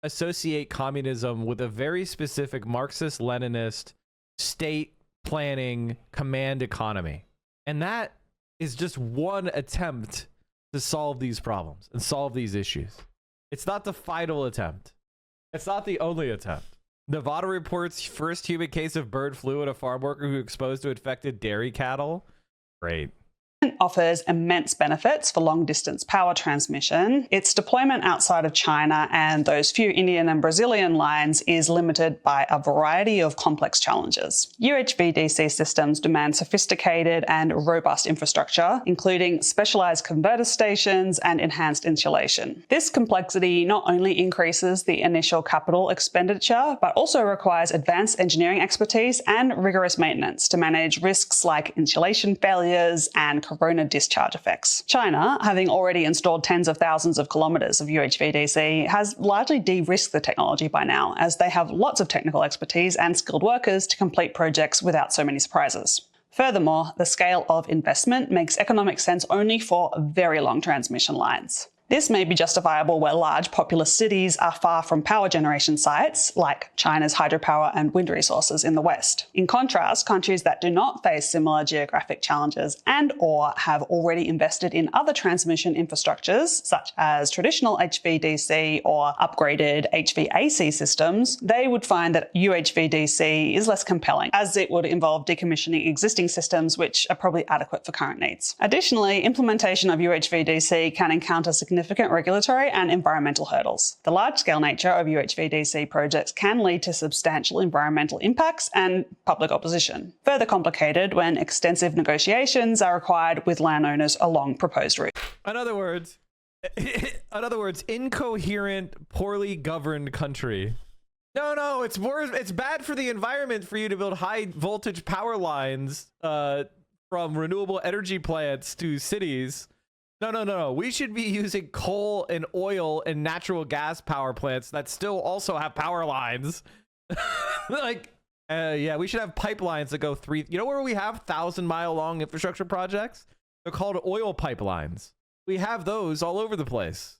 associate communism with a very specific Marxist-Leninist state planning command economy. And that is just one attempt to solve these problems and solve these issues. It's not the final attempt. It's not the only attempt. Nevada reports first human case of bird flu at a farm worker who exposed to infected dairy cattle. Great. Offers immense benefits for long-distance power transmission. Its deployment outside of China and those few Indian and Brazilian lines is limited by a variety of complex challenges. UHVDC systems demand sophisticated and robust infrastructure, including specialized converter stations and enhanced insulation. This complexity not only increases the initial capital expenditure, but also requires advanced engineering expertise and rigorous maintenance to manage risks like insulation failures and corona discharge effects. China, having already installed tens of thousands of kilometers of UHVDC, has largely de-risked the technology by now, as they have lots of technical expertise and skilled workers to complete projects without so many surprises. Furthermore, the scale of investment makes economic sense only for very long transmission lines. This may be justifiable where large populous cities are far from power generation sites, like China's hydropower and wind resources in the West. In contrast, countries that do not face similar geographic challenges and/or have already invested in other transmission infrastructures, such as traditional HVDC or upgraded HVAC systems, they would find that UHVDC is less compelling, as it would involve decommissioning existing systems which are probably adequate for current needs. Additionally, implementation of UHVDC can encounter significant regulatory and environmental hurdles. The large-scale nature of UHVDC projects can lead to substantial environmental impacts and public opposition, further complicated when extensive negotiations are required with landowners along proposed routes. In other words, In other words, incoherent, poorly governed country. No, it's bad for the environment for you to build high voltage power lines from renewable energy plants to cities. No. We should be using coal and oil and natural gas power plants that still also have power lines. Like, yeah, we should have pipelines that go you know where we have 1,000-mile long infrastructure projects? They're called oil pipelines. We have those all over the place.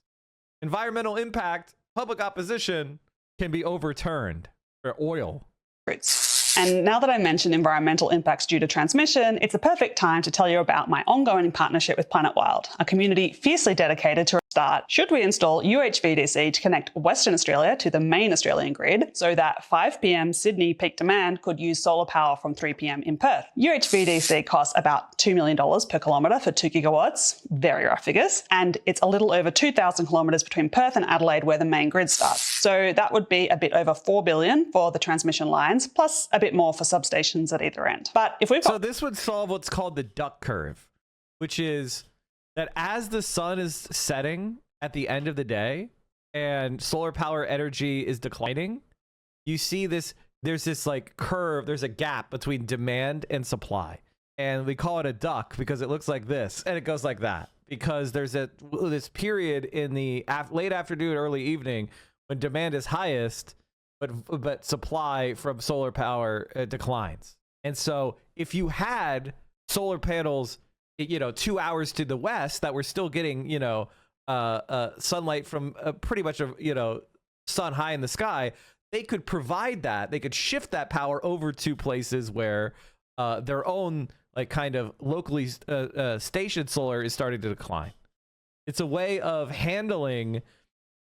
Environmental impact, public opposition can be overturned for oil. And now that I mentioned environmental impacts due to transmission, it's a perfect time to tell you about my ongoing partnership with Planet Wild, a community fiercely dedicated to start should we install UHVDC to connect Western Australia to the main Australian grid so that 5 p.m. Sydney peak demand could use solar power from 3 p.m. in Perth. UHVDC costs about $2 million per kilometre for 2 gigawatts, very rough figures, and it's a little over 2,000 kilometres between Perth and Adelaide where the main grid starts. So that would be a bit over $4 billion for the transmission lines, plus a bit more for substations at either end. But if we've got... So this would solve what's called the duck curve, which is that as the sun is setting at the end of the day and solar power energy is declining, you see this, there's this like curve, there's a gap between demand and supply. And we call it a duck because it looks like this and it goes like that because there's this period in the late afternoon, early evening when demand is highest, but supply from solar power declines. And so if you had solar panels, 2 hours to the west that were still getting, sunlight from pretty much sun high in the sky, they could provide that. They could shift that power over to places where their own like kind of locally stationed solar is starting to decline. It's a way of handling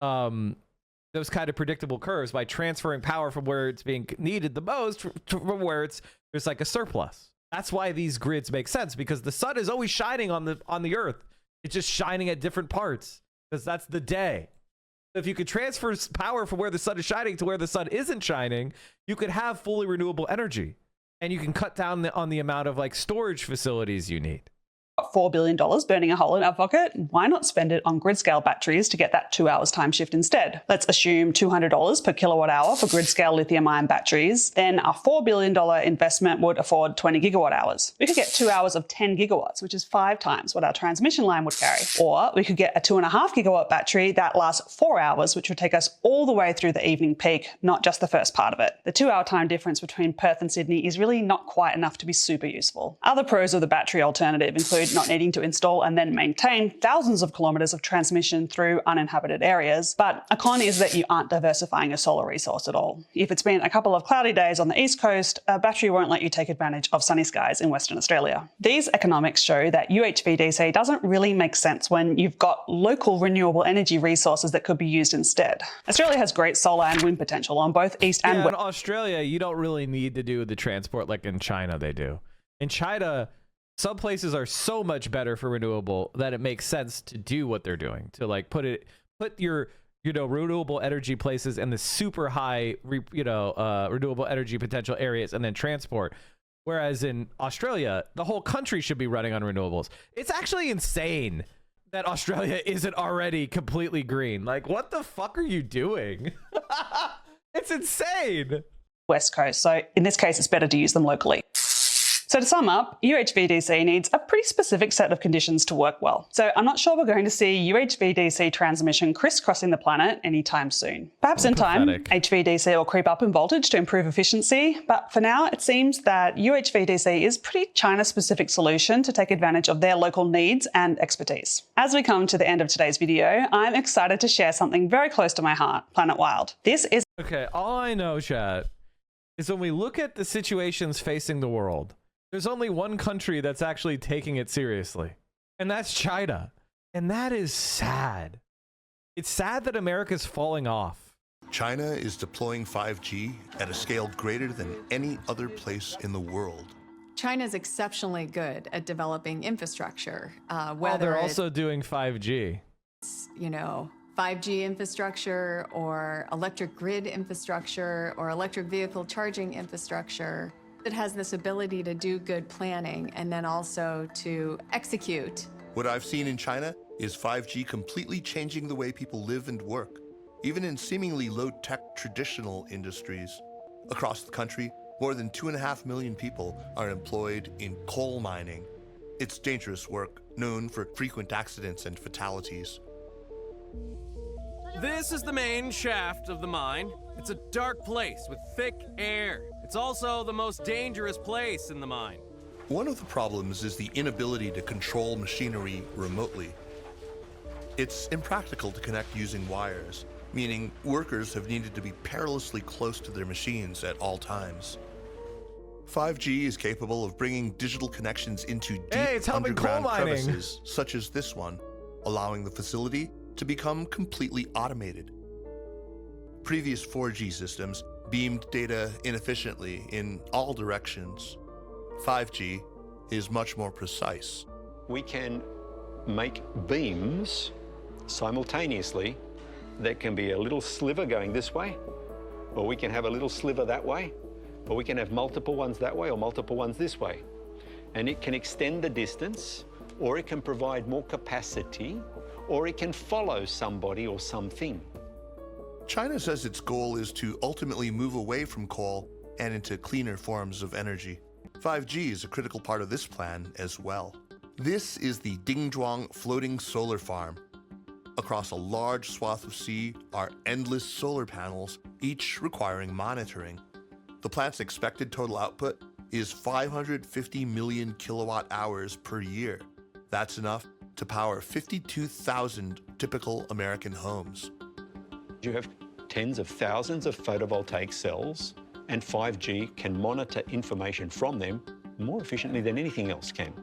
those kind of predictable curves by transferring power from where it's being needed the most from where there's like a surplus. That's why these grids make sense, because the sun is always shining on the earth. It's just shining at different parts because that's the day. If you could transfer power from where the sun is shining to where the sun isn't shining, you could have fully renewable energy, and you can cut down on the amount of like storage facilities you need. $4 billion burning a hole in our pocket, why not spend it on grid-scale batteries to get that 2 hours time shift instead? Let's assume $200 per kilowatt hour for grid-scale lithium-ion batteries. Then our $4 billion investment would afford 20 gigawatt hours. We could get 2 hours of 10 gigawatts, which is 5 times what our transmission line would carry. Or we could get a 2.5 gigawatt battery that lasts 4 hours, which would take us all the way through the evening peak, not just the first part of it. The 2 hour time difference between Perth and Sydney is really not quite enough to be super useful. Other pros of the battery alternative include not needing to install and then maintain thousands of kilometres of transmission through uninhabited areas, but a con is that you aren't diversifying your solar resource at all. If it's been a couple of cloudy days on the east coast, a battery won't let you take advantage of sunny skies in Western Australia. These economics show that UHVDC doesn't really make sense when you've got local renewable energy resources that could be used instead. Australia has great solar and wind potential on both east and west. In Australia, you don't really need to do the transport like in China they do. In China, some places are so much better for renewable that it makes sense to do what they're doing, to like put your renewable energy places in the super high renewable energy potential areas and then transport. Whereas in Australia, the whole country should be running on renewables. It's actually insane that Australia isn't already completely green. Like, what the fuck are you doing? It's insane. West Coast, so in this case it's better to use them locally. So to sum up, UHVDC needs a pretty specific set of conditions to work well. So I'm not sure we're going to see UHVDC transmission crisscrossing the planet anytime soon. Perhaps in time, HVDC will creep up in voltage to improve efficiency, but for now it seems that UHVDC is a pretty China-specific solution to take advantage of their local needs and expertise. As we come to the end of today's video, I'm excited to share something very close to my heart, Planet Wild. This is... Okay, all I know, chat, is when we look at the situations facing the world, there's only one country that's actually taking it seriously, and that's China. And that is sad. It's sad that America's falling off. China is deploying 5G at a scale greater than any other place in the world. China's exceptionally good at developing infrastructure. Well, they're also doing 5G. 5G infrastructure or electric grid infrastructure or electric vehicle charging infrastructure. It has this ability to do good planning and then also to execute. What I've seen in China Is 5G completely changing the way people live and work, even in seemingly low-tech traditional industries? Across the country, more than 2.5 million people are employed in coal mining. It's dangerous work, known for frequent accidents and fatalities. This is the main shaft of the mine. It's a dark place with thick air. It's also the most dangerous place in the mine. One of the problems is the inability to control machinery remotely. It's impractical to connect using wires, meaning workers have needed to be perilously close to their machines at all times. 5G is capable of bringing digital connections into deep underground crevices, such as this one, allowing the facility to become completely automated. Previous 4G systems beamed data inefficiently in all directions. 5G is much more precise. We can make beams simultaneously that can be a little sliver going this way, or we can have a little sliver that way, or we can have multiple ones that way or multiple ones this way. And it can extend the distance, or it can provide more capacity, or it can follow somebody or something. China says its goal is to ultimately move away from coal and into cleaner forms of energy. 5G is a critical part of this plan as well. This is the Dingzhuang floating solar farm. Across a large swath of sea are endless solar panels, each requiring monitoring. The plant's expected total output is 550 million kilowatt hours per year. That's enough to power 52,000 typical American homes. You have tens of thousands of photovoltaic cells, and 5G can monitor information from them more efficiently than anything else can.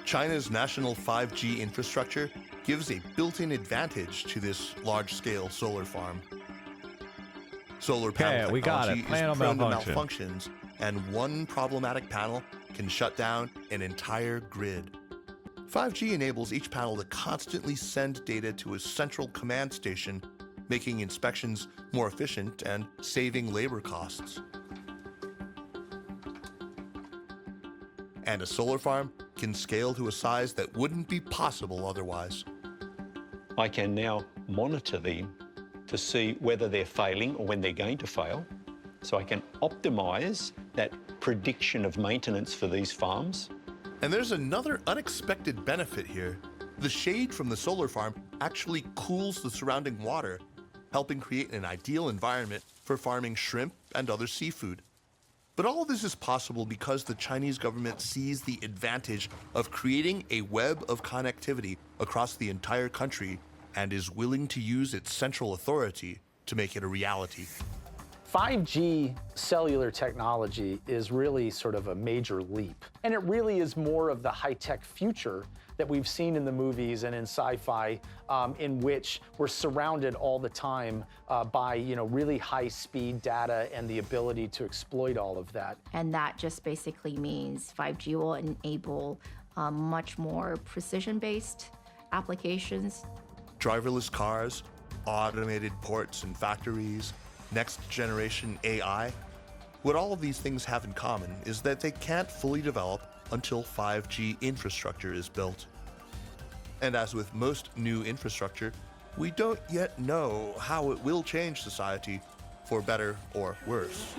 China's national 5G infrastructure gives a built-in advantage to this large-scale solar farm. Solar panel technology is prone to malfunctions, and one problematic panel can shut down an entire grid. 5G enables each panel to constantly send data to a central command station, making inspections more efficient and saving labor costs. And a solar farm can scale to a size that wouldn't be possible otherwise. I can now monitor them to see whether they're failing or when they're going to fail, so I can optimize that prediction of maintenance for these farms. And there's another unexpected benefit here. The shade from the solar farm actually cools the surrounding water, helping create an ideal environment for farming shrimp and other seafood. But all of this is possible because the Chinese government sees the advantage of creating a web of connectivity across the entire country and is willing to use its central authority to make it a reality. 5G cellular technology is really sort of a major leap. And it really is more of the high-tech future that we've seen in the movies and in sci-fi, in which we're surrounded all the time by, really high-speed data and the ability to exploit all of that. And that just basically means 5G will enable much more precision-based applications. Driverless cars, automated ports and factories, next-generation AI. What all of these things have in common is that they can't fully develop until 5G infrastructure is built. And as with most new infrastructure, we don't yet know how it will change society, for better or worse.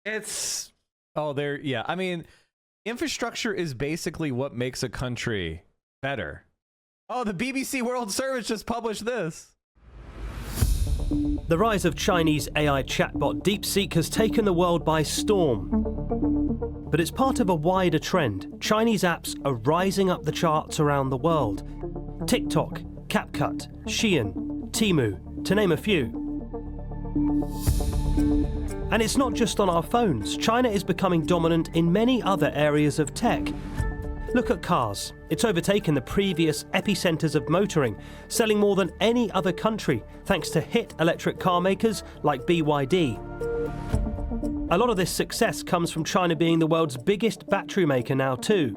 I mean, infrastructure is basically what makes a country better. Oh, the BBC World Service just published this. The rise of Chinese AI chatbot DeepSeek has taken the world by storm. But it's part of a wider trend. Chinese apps are rising up the charts around the world. TikTok, CapCut, Shein, Temu, to name a few. And it's not just on our phones. China is becoming dominant in many other areas of tech. Look at cars. It's overtaken the previous epicenters of motoring, selling more than any other country thanks to hit electric car makers like BYD. A lot of this success comes from China being the world's biggest battery maker now too.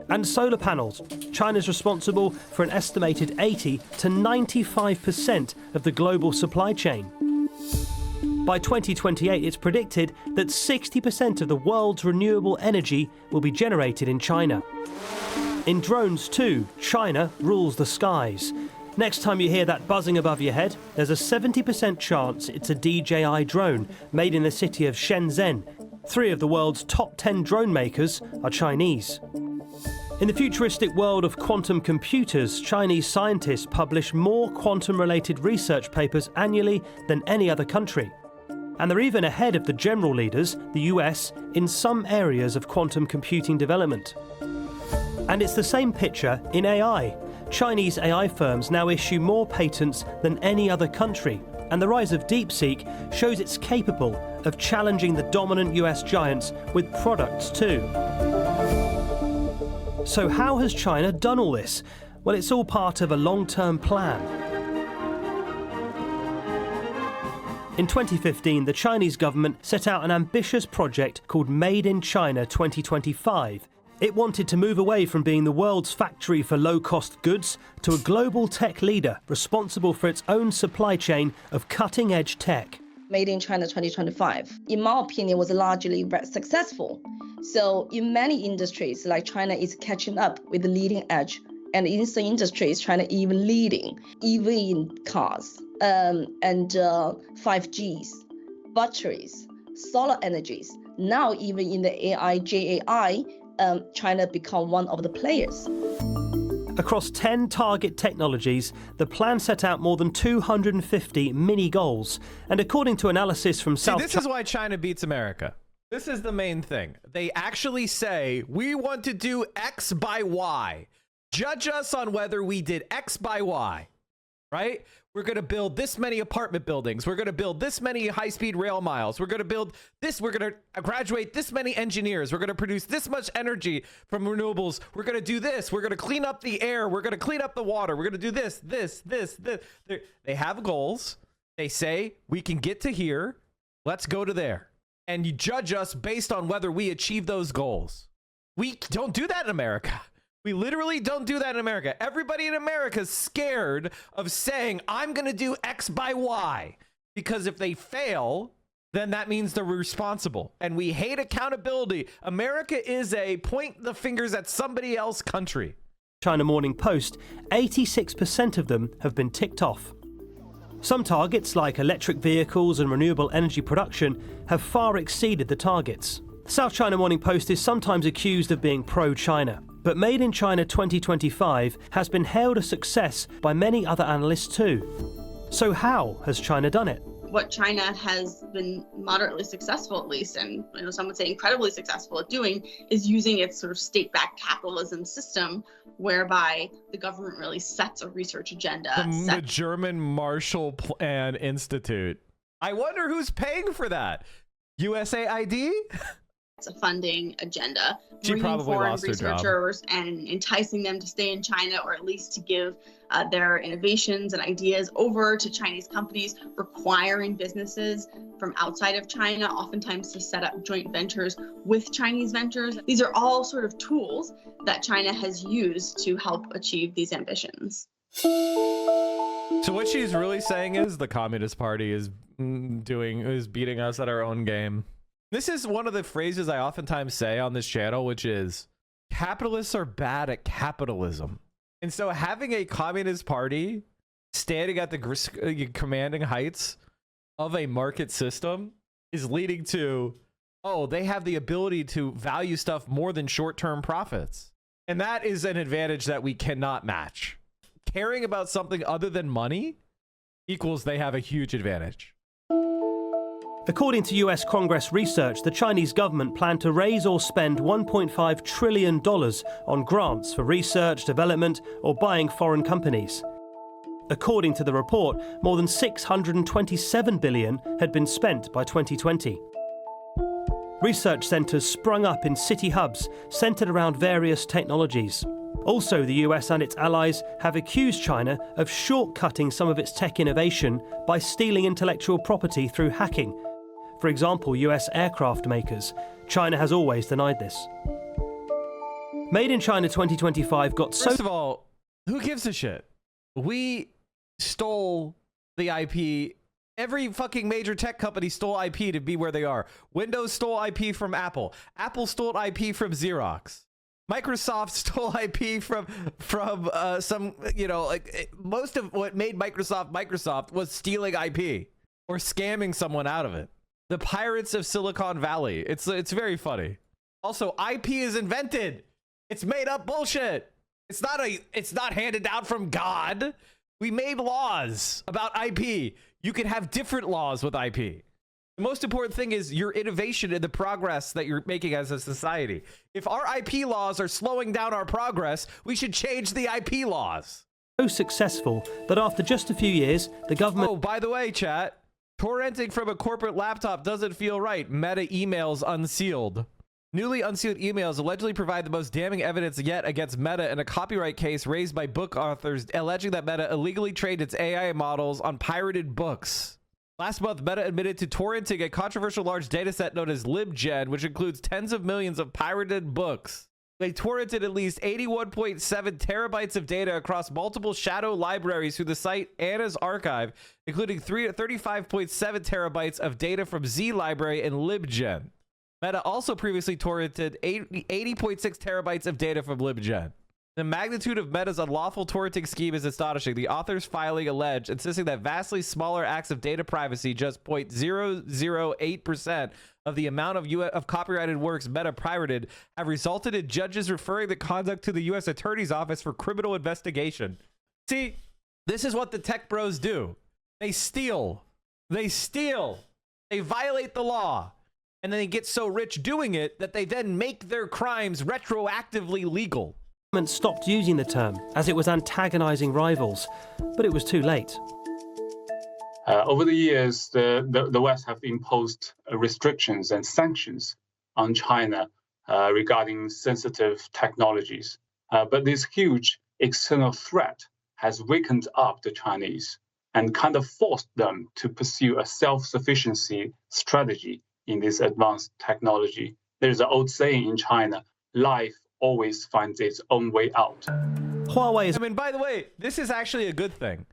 And solar panels. China's responsible for an estimated 80 to 95% of the global supply chain. By 2028, it's predicted that 60% of the world's renewable energy will be generated in China. In drones too, China rules the skies. Next time you hear that buzzing above your head, there's a 70% chance it's a DJI drone made in the city of Shenzhen. 3 of the world's top 10 drone makers are Chinese. In the futuristic world of quantum computers, Chinese scientists publish more quantum-related research papers annually than any other country. And they're even ahead of the general leaders, the US, in some areas of quantum computing development. And it's the same picture in AI. Chinese AI firms now issue more patents than any other country, and the rise of DeepSeek shows it's capable of challenging the dominant US giants with products too. So how has China done all this? Well, it's all part of a long-term plan. In 2015, the Chinese government set out an ambitious project called Made in China 2025. It wanted to move away from being the world's factory for low-cost goods to a global tech leader responsible for its own supply chain of cutting-edge tech. Made in China 2025, in my opinion, was largely very successful. So in many industries, like China is catching up with the leading edge. And in some industries, China even leading, even in cars and 5Gs, batteries, solar energies. Now even in the AI, JAI, China become one of the players. Across 10 target technologies, the plan set out more than 250 mini goals. And according to analysis from South China... This is why China beats America. This is the main thing. They actually say, we want to do X by Y. Judge us on whether we did X by Y, right? We're going to build this many apartment buildings. We're going to build this many high-speed rail miles. We're going to build this. We're going to graduate this many engineers. We're going to produce this much energy from renewables. We're going to do this. We're going to clean up the air. We're going to clean up the water. We're going to do this. They have goals. They say, we can get to here. Let's go to there. And you judge us based on whether we achieve those goals. We don't do that in America. We literally don't do that in America. Everybody in America is scared of saying, I'm going to do X by Y. Because if they fail, then that means they're responsible. And we hate accountability. America is a point the fingers at somebody else country. China Morning Post, 86% of them have been ticked off. Some targets, like electric vehicles and renewable energy production, have far exceeded the targets. South China Morning Post is sometimes accused of being pro-China. But Made in China 2025 has been hailed a success by many other analysts too. So how has China done it? What China has been moderately successful, at least, and some would say incredibly successful at doing, is using its sort of state-backed capitalism system, whereby the government really sets a research agenda. The German Marshall Plan Institute. I wonder who's paying for that. USAID? A funding agenda, she bringing probably foreign lost her job. researchers and enticing them to stay in China, or at least to give their innovations and ideas over to Chinese companies, requiring businesses from outside of China oftentimes to set up joint ventures with Chinese ventures. These are all sort of tools that China has used to help achieve these ambitions. So what she's really saying is the Communist Party is beating us at our own game. This is one of the phrases I oftentimes say on this channel, which is capitalists are bad at capitalism. And so having a Communist Party standing at the commanding heights of a market system is leading to, oh, they have the ability to value stuff more than short-term profits. And that is an advantage that we cannot match. Caring about something other than money equals they have a huge advantage. According to US Congress research, the Chinese government planned to raise or spend $1.5 trillion on grants for research, development, or buying foreign companies. According to the report, more than $627 billion had been spent by 2020. Research centres sprung up in city hubs centred around various technologies. Also, the US and its allies have accused China of shortcutting some of its tech innovation by stealing intellectual property through hacking. For example, US aircraft makers. China has always denied this. Made in China 2025 got so... First of all, who gives a shit? We stole the IP Every fucking major tech company stole IP to be where they are. Windows stole IP from Apple. Apple stole IP from Xerox. Microsoft stole IP from some, you know, like most of what made Microsoft was stealing IP or scamming someone out of it. The pirates of Silicon Valley. It's very funny. Also, IP is invented. It's made up bullshit. It's not handed down from God. We made laws about IP. You can have different laws with IP. The most important thing is your innovation and the progress that you're making as a society. If our IP laws are slowing down our progress, we should change the IP laws. So successful that after just a few years, the government... Oh, by the way, chat, torrenting from a corporate laptop doesn't feel right. Meta emails unsealed. Newly unsealed emails allegedly provide the most damning evidence yet against Meta in a copyright case raised by book authors alleging that Meta illegally trained its AI models on pirated books. Last month, Meta admitted to torrenting a controversial large dataset known as LibGen, which includes tens of millions of pirated books. They torrented at least 81.7 terabytes of data across multiple shadow libraries through the site Anna's Archive, including 35.7 terabytes of data from Z Library and LibGen. Meta also previously torrented 80.6 terabytes of data from LibGen. The magnitude of Meta's unlawful torrenting scheme is astonishing. The author's filing alleged, insisting that vastly smaller acts of data privacy, just 0.008% of the amount of copyrighted works Meta pirated, have resulted in judges referring the conduct to the U.S. Attorney's Office for criminal investigation. See, this is what the tech bros do. They steal. They violate the law. And then they get so rich doing it that they then make their crimes retroactively legal. Stopped using the term as it was antagonizing rivals, but it was too late. Over the years, the West have imposed restrictions and sanctions on China regarding sensitive technologies. But this huge external threat has wakened up the Chinese and kind of forced them to pursue a self-sufficiency strategy in this advanced technology. There's an old saying in China, life always finds its own way out. Huawei is... I mean, by the way, this is actually a good thing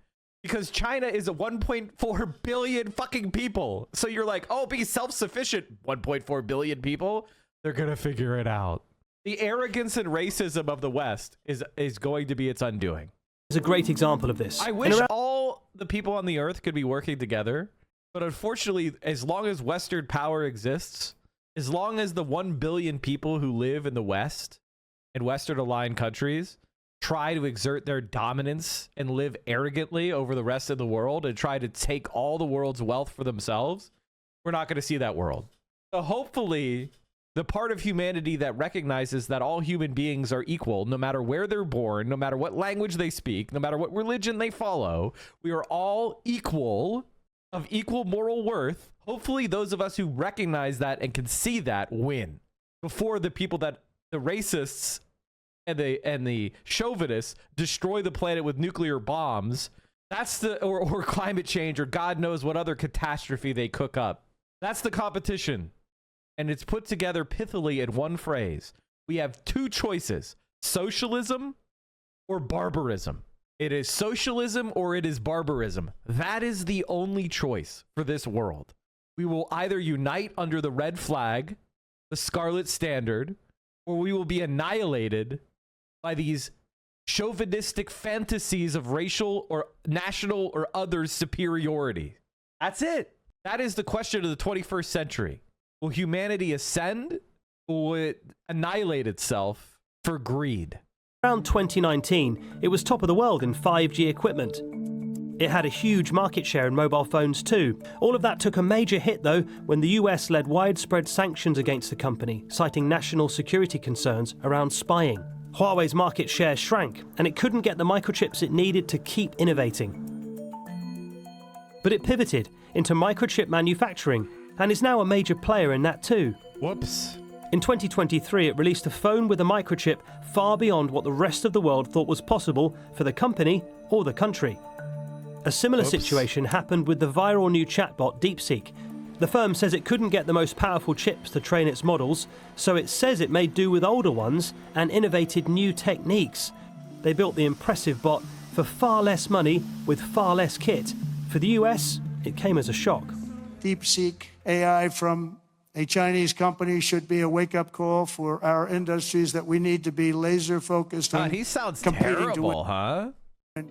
because China is a 1.4 billion fucking people. So you're like, oh, be self-sufficient, 1.4 billion people. They're going to figure it out. The arrogance and racism of the West is going to be its undoing. It's a great example of this. I wish all the people on the earth could be working together. But unfortunately, as long as Western power exists, as long as the 1 billion people who live in the West and Western aligned countries try to exert their dominance and live arrogantly over the rest of the world and try to take all the world's wealth for themselves, we're not going to see that world. So hopefully, the part of humanity that recognizes that all human beings are equal, no matter where they're born, no matter what language they speak, no matter what religion they follow, we are all equal, of equal moral worth. Hopefully those of us who recognize that and can see that win before the people that the racists and the chauvinists destroy the planet with nuclear bombs. That's the or climate change or God knows what other catastrophe they cook up. That's the competition. And it's put together pithily in one phrase. We have two choices: socialism or barbarism. It is socialism or it is barbarism. That is the only choice for this world. We will either unite under the red flag, the scarlet standard, or we will be annihilated by these chauvinistic fantasies of racial or national or other superiority. That's it. That is the question of the 21st century. Will humanity ascend or will it annihilate itself for greed? Around 2019, it was top of the world in 5G equipment. It had a huge market share in mobile phones too. All of that took a major hit though when the US led widespread sanctions against the company, citing national security concerns around spying. Huawei's market share shrank and it couldn't get the microchips it needed to keep innovating. But it pivoted into microchip manufacturing and is now a major player in that too. Whoops. In 2023, it released a phone with a microchip far beyond what the rest of the world thought was possible for the company or the country. A similar situation happened with the viral new chatbot DeepSeek. The firm says it couldn't get the most powerful chips to train its models, so it says it made do with older ones and innovated new techniques. They built the impressive bot for far less money with far less kit. For the US, it came as a shock. DeepSeek AI from a Chinese company should be a wake-up call for our industries that we need to be laser-focused on. He sounds competing to terrible, win. huh?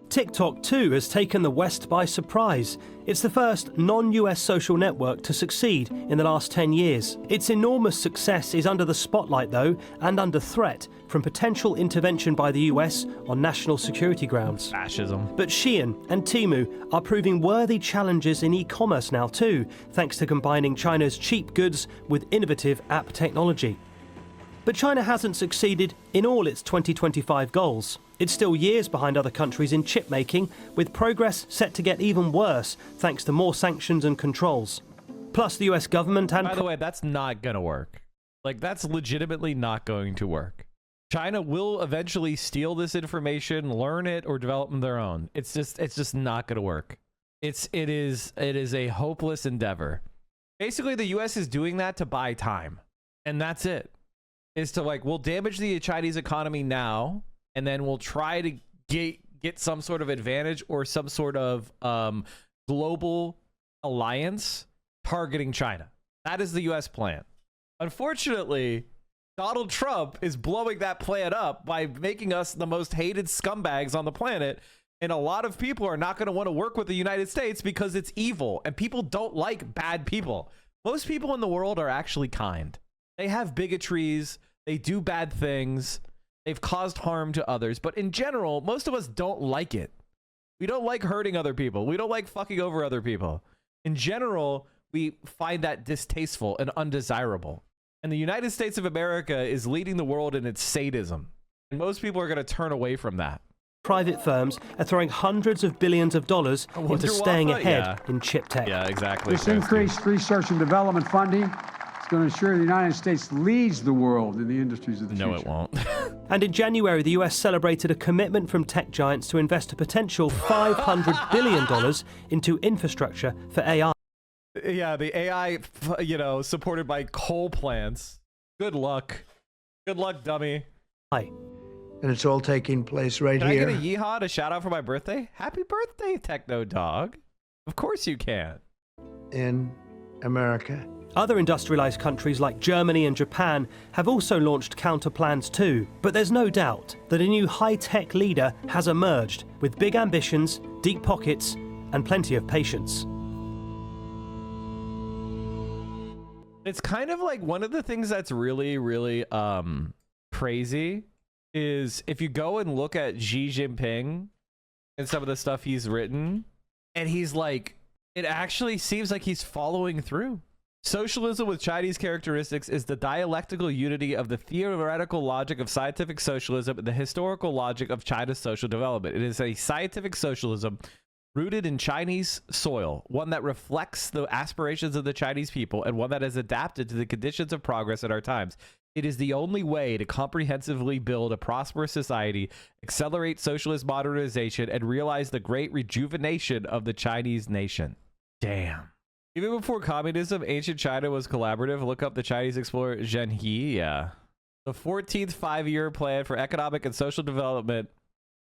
TikTok too has taken the West by surprise. It's the first non-US social network to succeed in the last 10 years. Its enormous success is under the spotlight though, and under threat from potential intervention by the US on national security grounds. Fascism. But Shein and Temu are proving worthy challenges in e-commerce now too, thanks to combining China's cheap goods with innovative app technology. But China hasn't succeeded in all its 2025 goals. It's still years behind other countries in chip making, with progress set to get even worse thanks to more sanctions and controls. Plus, the US government and... By the way, that's not going to work. Like, that's legitimately not going to work. China will eventually steal this information, learn it, or develop their own. It's just not going to work. It is a hopeless endeavor. Basically, the US is doing that to buy time. And that's it. Is to, like, we'll damage the Chinese economy now, and then we'll try to get some sort of advantage or some sort of global alliance targeting China. That is the US plan. Unfortunately, Donald Trump is blowing that plan up by making us the most hated scumbags on the planet. And a lot of people are not going to want to work with the United States because it's evil. And people don't like bad people. Most people in the world are actually kind. They have bigotries. They do bad things. They've caused harm to others. But in general, most of us don't like it. We don't like hurting other people. We don't like fucking over other people. In general, we find that distasteful and undesirable. And the United States of America is leading the world in its sadism. And most people are going to turn away from that. Private firms are throwing hundreds of billions of dollars into staying ahead in chip tech. Yeah, exactly. This increased research and development funding is going to ensure the United States leads the world in the industries of the future. No, it won't. And in January, the US celebrated a commitment from tech giants to invest a potential $500 billion into infrastructure for AI. Yeah, the AI, you know, supported by coal plants. Good luck. Good luck, dummy. And it's all taking place right Can here. I get a yeehaw to shout out for my birthday? Happy birthday, Techno Dog. Of course you can. In America. Other industrialized countries like Germany and Japan have also launched counter plans too. But there's no doubt that a new high-tech leader has emerged with big ambitions, deep pockets, and plenty of patience. It's kind of like one of the things that's really, really crazy is if you go and look at Xi Jinping and some of the stuff he's written, and he's like, it actually seems like he's following through. Socialism with Chinese characteristics is the dialectical unity of the theoretical logic of scientific socialism and the historical logic of China's social development. It is a scientific socialism rooted in Chinese soil, one that reflects the aspirations of the Chinese people and one that has adapted to the conditions of progress at our times. It is the only way to comprehensively build a prosperous society, accelerate socialist modernization, and realize the great rejuvenation of the Chinese nation. Damn. Even before communism, ancient China was collaborative. Look up the Chinese explorer Zheng He. Yeah. The 14th five-year plan for economic and social development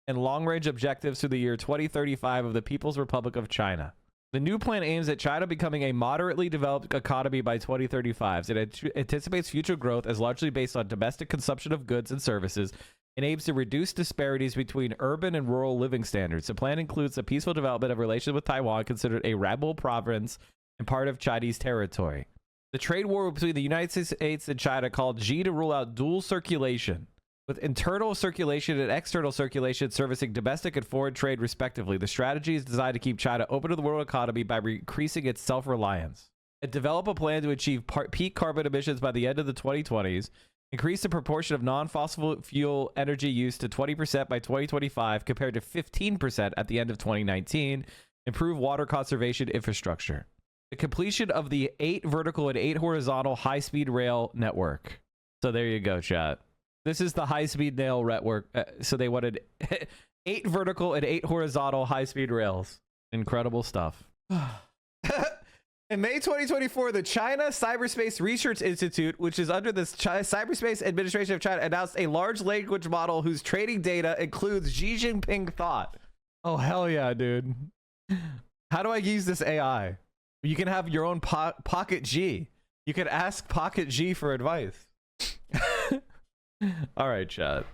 and long-range objectives through the year 2035 of the People's Republic of China. The new plan aims at China becoming a moderately developed economy by 2035. It anticipates future growth as largely based on domestic consumption of goods and services and aims to reduce disparities between urban and rural living standards. The plan includes the peaceful development of relations with Taiwan, considered a rebel province and part of Chinese territory. The trade war between the United States and China called Xi to rule out dual circulation, with internal circulation and external circulation servicing domestic and foreign trade respectively. The strategy is designed to keep China open to the world economy by increasing its self-reliance. And develop a plan to achieve peak carbon emissions by the end of the 2020s, increase the proportion of non-fossil fuel energy use to 20% by 2025 compared to 15% at the end of 2019, improve water conservation infrastructure. The completion of the 8 vertical and 8 horizontal high-speed rail network. So there you go, chat. This is the high-speed rail network. So they wanted 8 vertical and 8 horizontal high-speed rails. Incredible stuff. In May 2024, the China Cyberspace Research Institute, which is under the Cyberspace Administration of China, announced a large language model whose training data includes Xi Jinping thought. Oh, hell yeah, dude. How do I use this AI? You can have your own Pocket G. You can ask Pocket G for advice. All right, chat.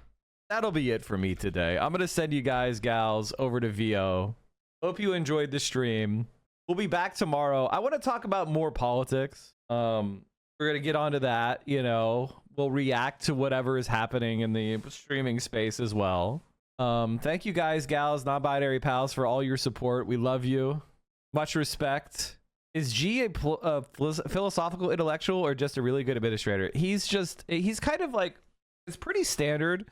That'll be it for me today. I'm going to send you guys, gals, over to VO. Hope you enjoyed the stream. We'll be back tomorrow. I want to talk about more politics. We're going to get onto that. You know, we'll react to whatever is happening in the streaming space as well. Thank you guys, gals, non-binary pals, for all your support. We love you. Much respect. Is G a philosophical intellectual or just a really good administrator? He's kind of like, it's pretty standard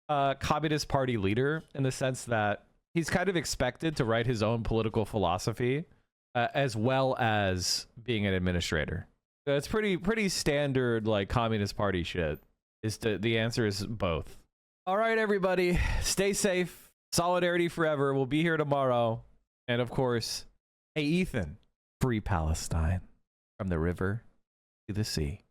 Communist Party leader in the sense that he's kind of expected to write his own political philosophy as well as being an administrator. So it's pretty standard like Communist Party shit. The answer is both. All right, everybody, stay safe. Solidarity forever. We'll be here tomorrow. And of course, hey, Ethan, free Palestine from the river to the sea.